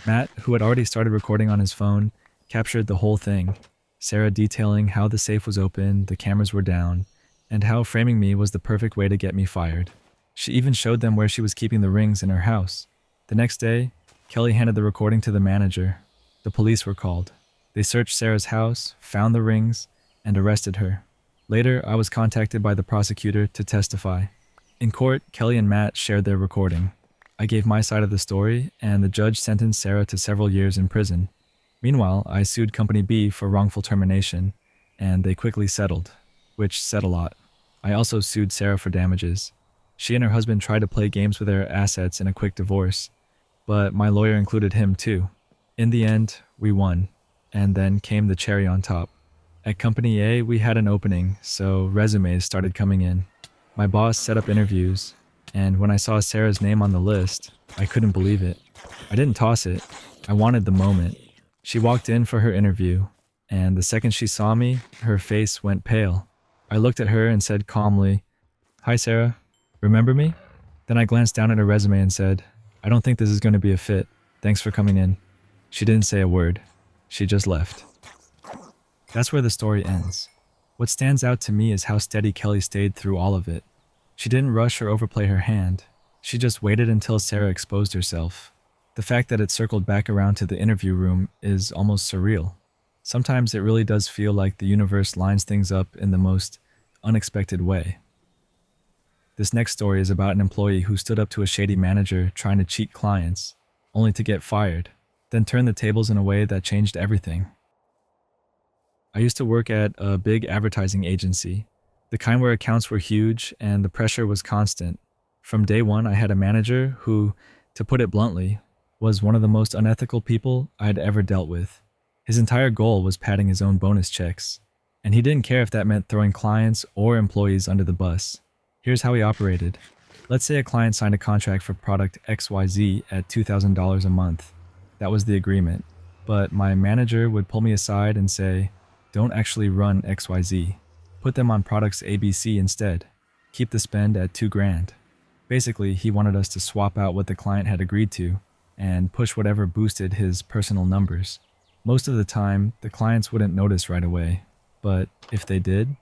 Matt, who had already started recording on his phone, captured the whole thing. Sarah detailing how the safe was open, the cameras were down, and how framing me was the perfect way to get me fired. She even showed them where she was keeping the rings in her house. The next day, Kelly handed the recording to the manager. The police were called. They searched Sarah's house, found the rings, and arrested her. Later, I was contacted by the prosecutor to testify. In court, Kelly and Matt shared their recording. I gave my side of the story, and the judge sentenced Sarah to several years in prison. Meanwhile, I sued Company B for wrongful termination, and they quickly settled, which said a lot. I also sued Sarah for damages. She and her husband tried to play games with their assets in a quick divorce, but my lawyer included him too. In the end, we won, and then came the cherry on top. At Company A, we had an opening, so resumes started coming in. My boss set up interviews, and when I saw Sarah's name on the list, I couldn't believe it. I didn't toss it. I wanted the moment. She walked in for her interview, and the second she saw me, her face went pale. I looked at her and said calmly, "Hi, Sarah. Remember me?" Then I glanced down at her resume and said, "I don't think this is going to be a fit. Thanks for coming in." She didn't say a word. She just left. That's where the story ends. What stands out to me is how steady Kelly stayed through all of it. She didn't rush or overplay her hand. She just waited until Sarah exposed herself. The fact that it circled back around to the interview room is almost surreal. Sometimes it really does feel like the universe lines things up in the most unexpected way. This next story is about an employee who stood up to a shady manager trying to cheat clients, only to get fired, then turn the tables in a way that changed everything. I used to work at a big advertising agency, the kind where accounts were huge and the pressure was constant. From day one, I had a manager who, to put it bluntly, was one of the most unethical people I'd ever dealt with. His entire goal was padding his own bonus checks, and he didn't care if that meant throwing clients or employees under the bus. Here's how he operated. Let's say a client signed a contract for product XYZ at $2,000 a month. That was the agreement. But my manager would pull me aside and say, "Don't actually run XYZ. Put them on products ABC instead. Keep the spend at $2,000. Basically, he wanted us to swap out what the client had agreed to and push whatever boosted his personal numbers. Most of the time, the clients wouldn't notice right away, but if they did,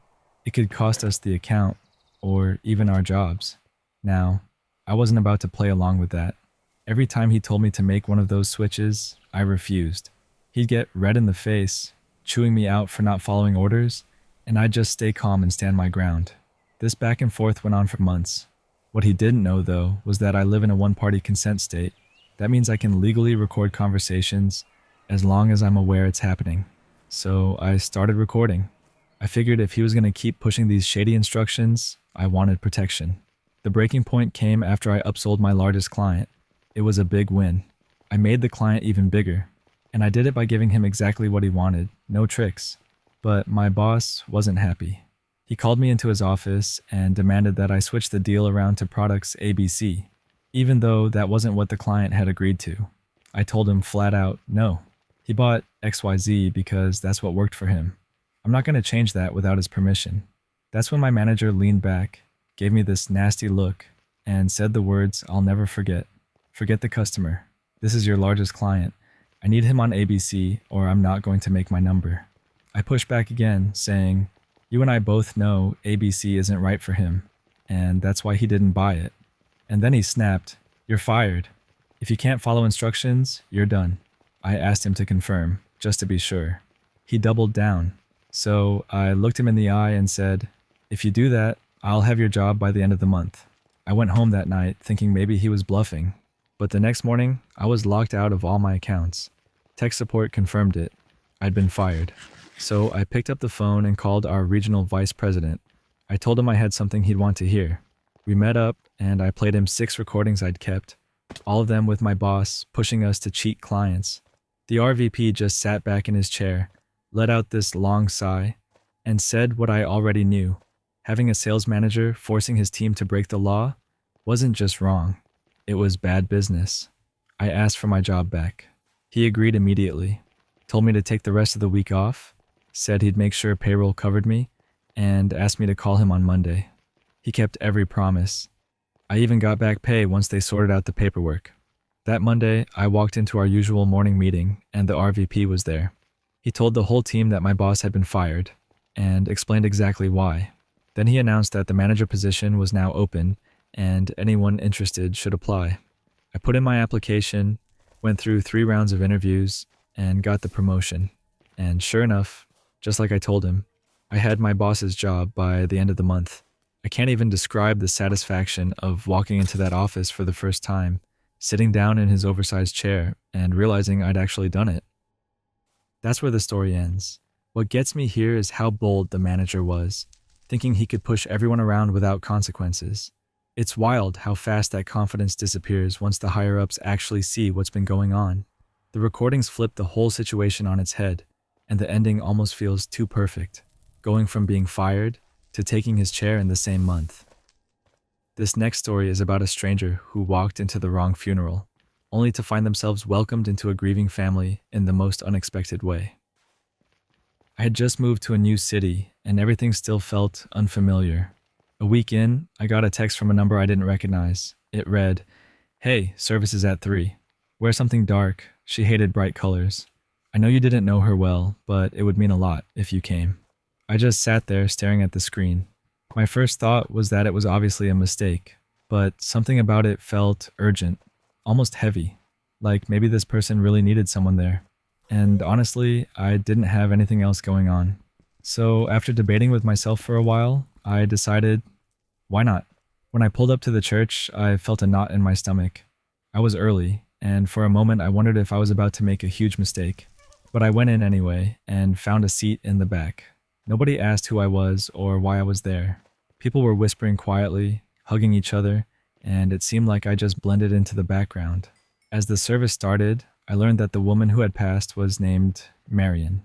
it could cost us the account or even our jobs. Now, I wasn't about to play along with that. Every time he told me to make one of those switches, I refused. He'd get red in the face, chewing me out for not following orders, and I'd just stay calm and stand my ground. This back and forth went on for months. What he didn't know, though, was that I live in a one-party consent state. That means I can legally record conversations as long as I'm aware it's happening. So I started recording. I figured if he was going to keep pushing these shady instructions, I wanted protection. The breaking point came after I upsold my largest client. It was a big win. I made the client even bigger, and I did it by giving him exactly what he wanted, no tricks. But my boss wasn't happy. He called me into his office and demanded that I switch the deal around to products ABC, even though that wasn't what the client had agreed to. I told him flat out no. He bought XYZ because that's what worked for him. I'm not going to change that without his permission. That's when my manager leaned back, gave me this nasty look, and said the words I'll never forget. "Forget the customer. This is your largest client. I need him on ABC or I'm not going to make my number." I pushed back again, saying, "You and I both know ABC isn't right for him, and that's why he didn't buy it." And then he snapped, "You're fired. If you can't follow instructions, you're done." I asked him to confirm, just to be sure. He doubled down. So I looked him in the eye and said, "If you do that, I'll have your job by the end of the month." I went home that night thinking maybe he was bluffing, but the next morning, I was locked out of all my accounts. Tech support confirmed it. I'd been fired. So I picked up the phone and called our regional vice president. I told him I had something he'd want to hear. We met up, and I played him 6 recordings I'd kept, all of them with my boss pushing us to cheat clients. The RVP just sat back in his chair, let out this long sigh, and said what I already knew. Having a sales manager forcing his team to break the law wasn't just wrong. It was bad business. I asked for my job back. He agreed immediately, told me to take the rest of the week off, said he'd make sure payroll covered me, and asked me to call him on Monday. He kept every promise. I even got back pay once they sorted out the paperwork. That Monday, I walked into our usual morning meeting, and the RVP was there. He told the whole team that my boss had been fired, and explained exactly why. Then he announced that the manager position was now open, and anyone interested should apply. I put in my application, went through 3 rounds of interviews, and got the promotion. And sure enough, just like I told him, I had my boss's job by the end of the month. I can't even describe the satisfaction of walking into that office for the first time, sitting down in his oversized chair, and realizing I'd actually done it. That's where the story ends. What gets me here is how bold the manager was, thinking he could push everyone around without consequences. It's wild how fast that confidence disappears once the higher-ups actually see what's been going on. The recordings flip the whole situation on its head, and the ending almost feels too perfect, going from being fired to taking his chair in the same month. This next story is about a stranger who walked into the wrong funeral, only to find themselves welcomed into a grieving family in the most unexpected way. I had just moved to a new city, and everything still felt unfamiliar. A week in, I got a text from a number I didn't recognize. It read, "Hey, service is at 3. Wear something dark. She hated bright colors. I know you didn't know her well, but it would mean a lot if you came." I just sat there staring at the screen. My first thought was that it was obviously a mistake, but something about it felt urgent, almost heavy, like maybe this person really needed someone there. And honestly, I didn't have anything else going on. So after debating with myself for a while, I decided, why not? When I pulled up to the church, I felt a knot in my stomach. I was early, and for a moment I wondered if I was about to make a huge mistake. But I went in anyway and found a seat in the back. Nobody asked who I was or why I was there. People were whispering quietly, hugging each other, and it seemed like I just blended into the background. As the service started, I learned that the woman who had passed was named Marion.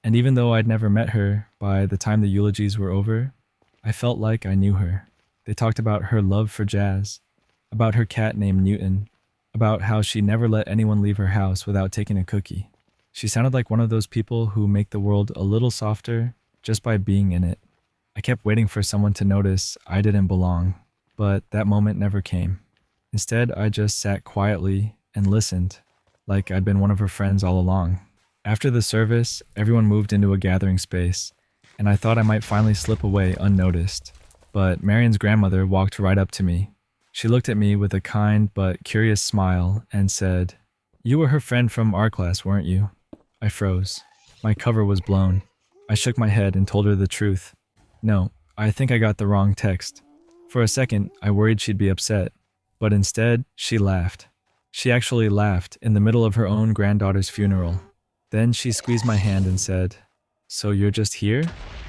And even though I'd never met her, by the time the eulogies were over, I felt like I knew her. They talked about her love for jazz, about her cat named Newton, about how she never let anyone leave her house without taking a cookie. She sounded like one of those people who make the world a little softer just by being in it. I kept waiting for someone to notice I didn't belong, but that moment never came. Instead, I just sat quietly and listened, like I'd been one of her friends all along. After the service, everyone moved into a gathering space, and I thought I might finally slip away unnoticed. But Marion's grandmother walked right up to me. She looked at me with a kind but curious smile and said, "You were her friend from our class, weren't you?" I froze. My cover was blown. I shook my head and told her the truth. "No, I think I got the wrong text." For a second, I worried she'd be upset, but instead, she laughed. She actually laughed in the middle of her own granddaughter's funeral. Then she squeezed my hand and said, "So you're just here?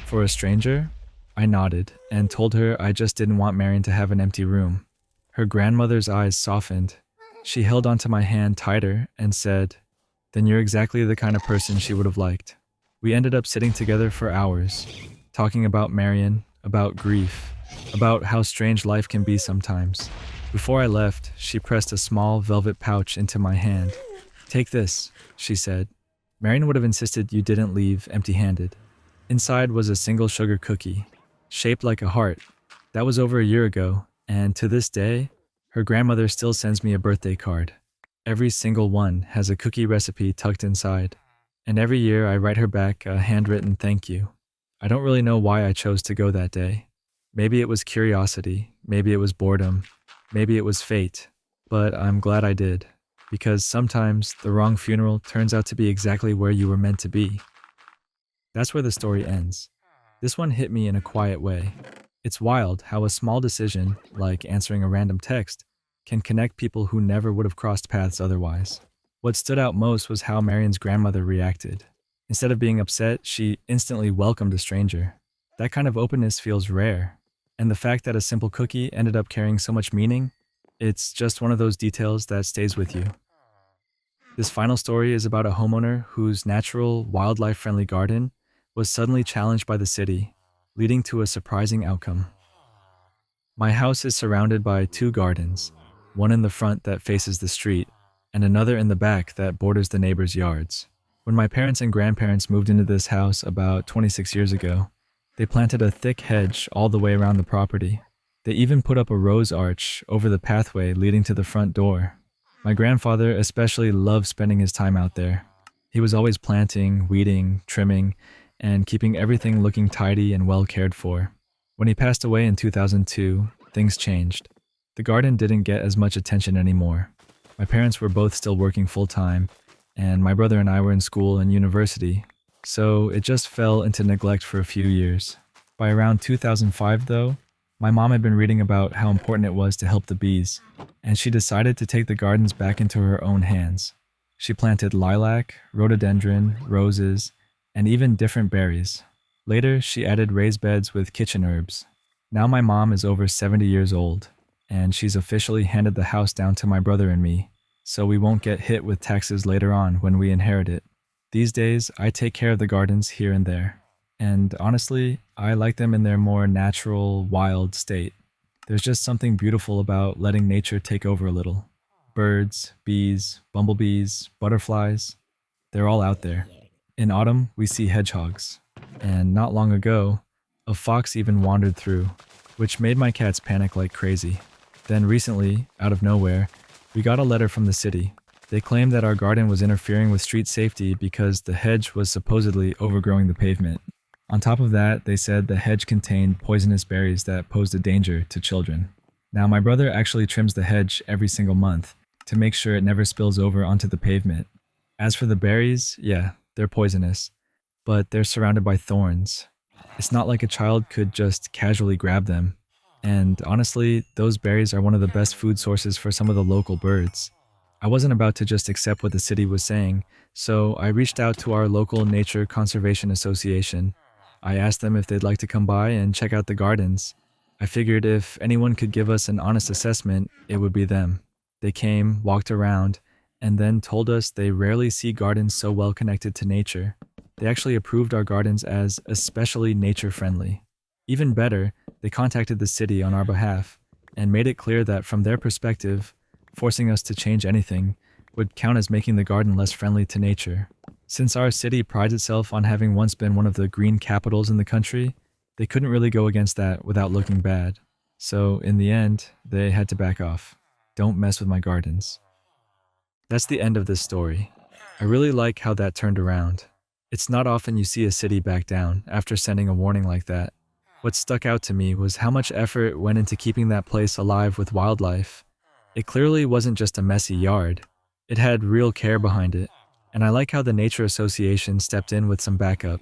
For a stranger?" I nodded and told her I just didn't want Marion to have an empty room. Her grandmother's eyes softened. She held onto my hand tighter and said, "Then you're exactly the kind of person she would have liked." We ended up sitting together for hours, talking about Marion, about grief, about how strange life can be sometimes. Before I left, she pressed a small velvet pouch into my hand. "Take this," she said. Marion would have insisted you didn't leave empty-handed. Inside was a single sugar cookie, shaped like a heart. That was over a year ago, and to this day, her grandmother still sends me a birthday card. Every single one has a cookie recipe tucked inside, and every year I write her back a handwritten thank you. I don't really know why I chose to go that day. Maybe it was curiosity, maybe it was boredom, maybe it was fate, but I'm glad I did, because sometimes the wrong funeral turns out to be exactly where you were meant to be. That's where the story ends. This one hit me in a quiet way. It's wild how a small decision, like answering a random text, can connect people who never would have crossed paths otherwise. What stood out most was how Marion's grandmother reacted. Instead of being upset, she instantly welcomed a stranger. That kind of openness feels rare. And the fact that a simple cookie ended up carrying so much meaning, it's just one of those details that stays with you. This final story is about a homeowner whose natural, wildlife-friendly garden was suddenly challenged by the city, leading to a surprising outcome. My house is surrounded by 2 gardens, one in the front that faces the street, and another in the back that borders the neighbors' yards. When my parents and grandparents moved into this house about 26 years ago, they planted a thick hedge all the way around the property. They even put up a rose arch over the pathway leading to the front door. My grandfather especially loved spending his time out there. He was always planting, weeding, trimming, and keeping everything looking tidy and well cared for. When he passed away in 2002, things changed. The garden didn't get as much attention anymore. My parents were both still working full time, and my brother and I were in school and university, so it just fell into neglect for a few years. By around 2005, though, my mom had been reading about how important it was to help the bees, and she decided to take the gardens back into her own hands. She planted lilac, rhododendron, roses, and even different berries. Later, she added raised beds with kitchen herbs. Now my mom is over 70 years old, and she's officially handed the house down to my brother and me, so we won't get hit with taxes later on when we inherit it. These days, I take care of the gardens here and there. And honestly, I like them in their more natural, wild state. There's just something beautiful about letting nature take over a little. Birds, bees, bumblebees, butterflies, they're all out there. In autumn, we see hedgehogs. And not long ago, a fox even wandered through, which made my cats panic like crazy. Then recently, out of nowhere, we got a letter from the city. They claimed that our garden was interfering with street safety because the hedge was supposedly overgrowing the pavement. On top of that, they said the hedge contained poisonous berries that posed a danger to children. Now, my brother actually trims the hedge every single month to make sure it never spills over onto the pavement. As for the berries, yeah, they're poisonous, but they're surrounded by thorns. It's not like a child could just casually grab them. And honestly, those berries are one of the best food sources for some of the local birds. I wasn't about to just accept what the city was saying, so I reached out to our local Nature Conservation Association. I asked them if they'd like to come by and check out the gardens. I figured if anyone could give us an honest assessment, it would be them. They came, walked around, and then told us they rarely see gardens so well connected to nature. They actually approved our gardens as especially nature-friendly. Even better, they contacted the city on our behalf and made it clear that from their perspective, forcing us to change anything would count as making the garden less friendly to nature. Since our city prides itself on having once been one of the green capitals in the country, they couldn't really go against that without looking bad. So in the end, they had to back off. Don't mess with my gardens. That's the end of this story. I really like how that turned around. It's not often you see a city back down after sending a warning like that. What stuck out to me was how much effort went into keeping that place alive with wildlife. It clearly wasn't just a messy yard. It had real care behind it. And I like how the Nature Association stepped in with some backup,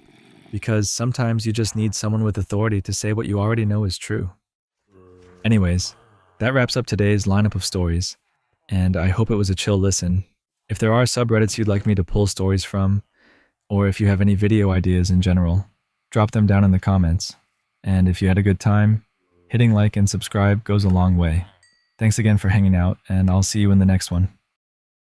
because sometimes you just need someone with authority to say what you already know is true. Anyways, that wraps up today's lineup of stories, and I hope it was a chill listen. If there are subreddits you'd like me to pull stories from, or if you have any video ideas in general, drop them down in the comments. And if you had a good time, hitting like and subscribe goes a long way. Thanks again for hanging out, and I'll see you in the next one.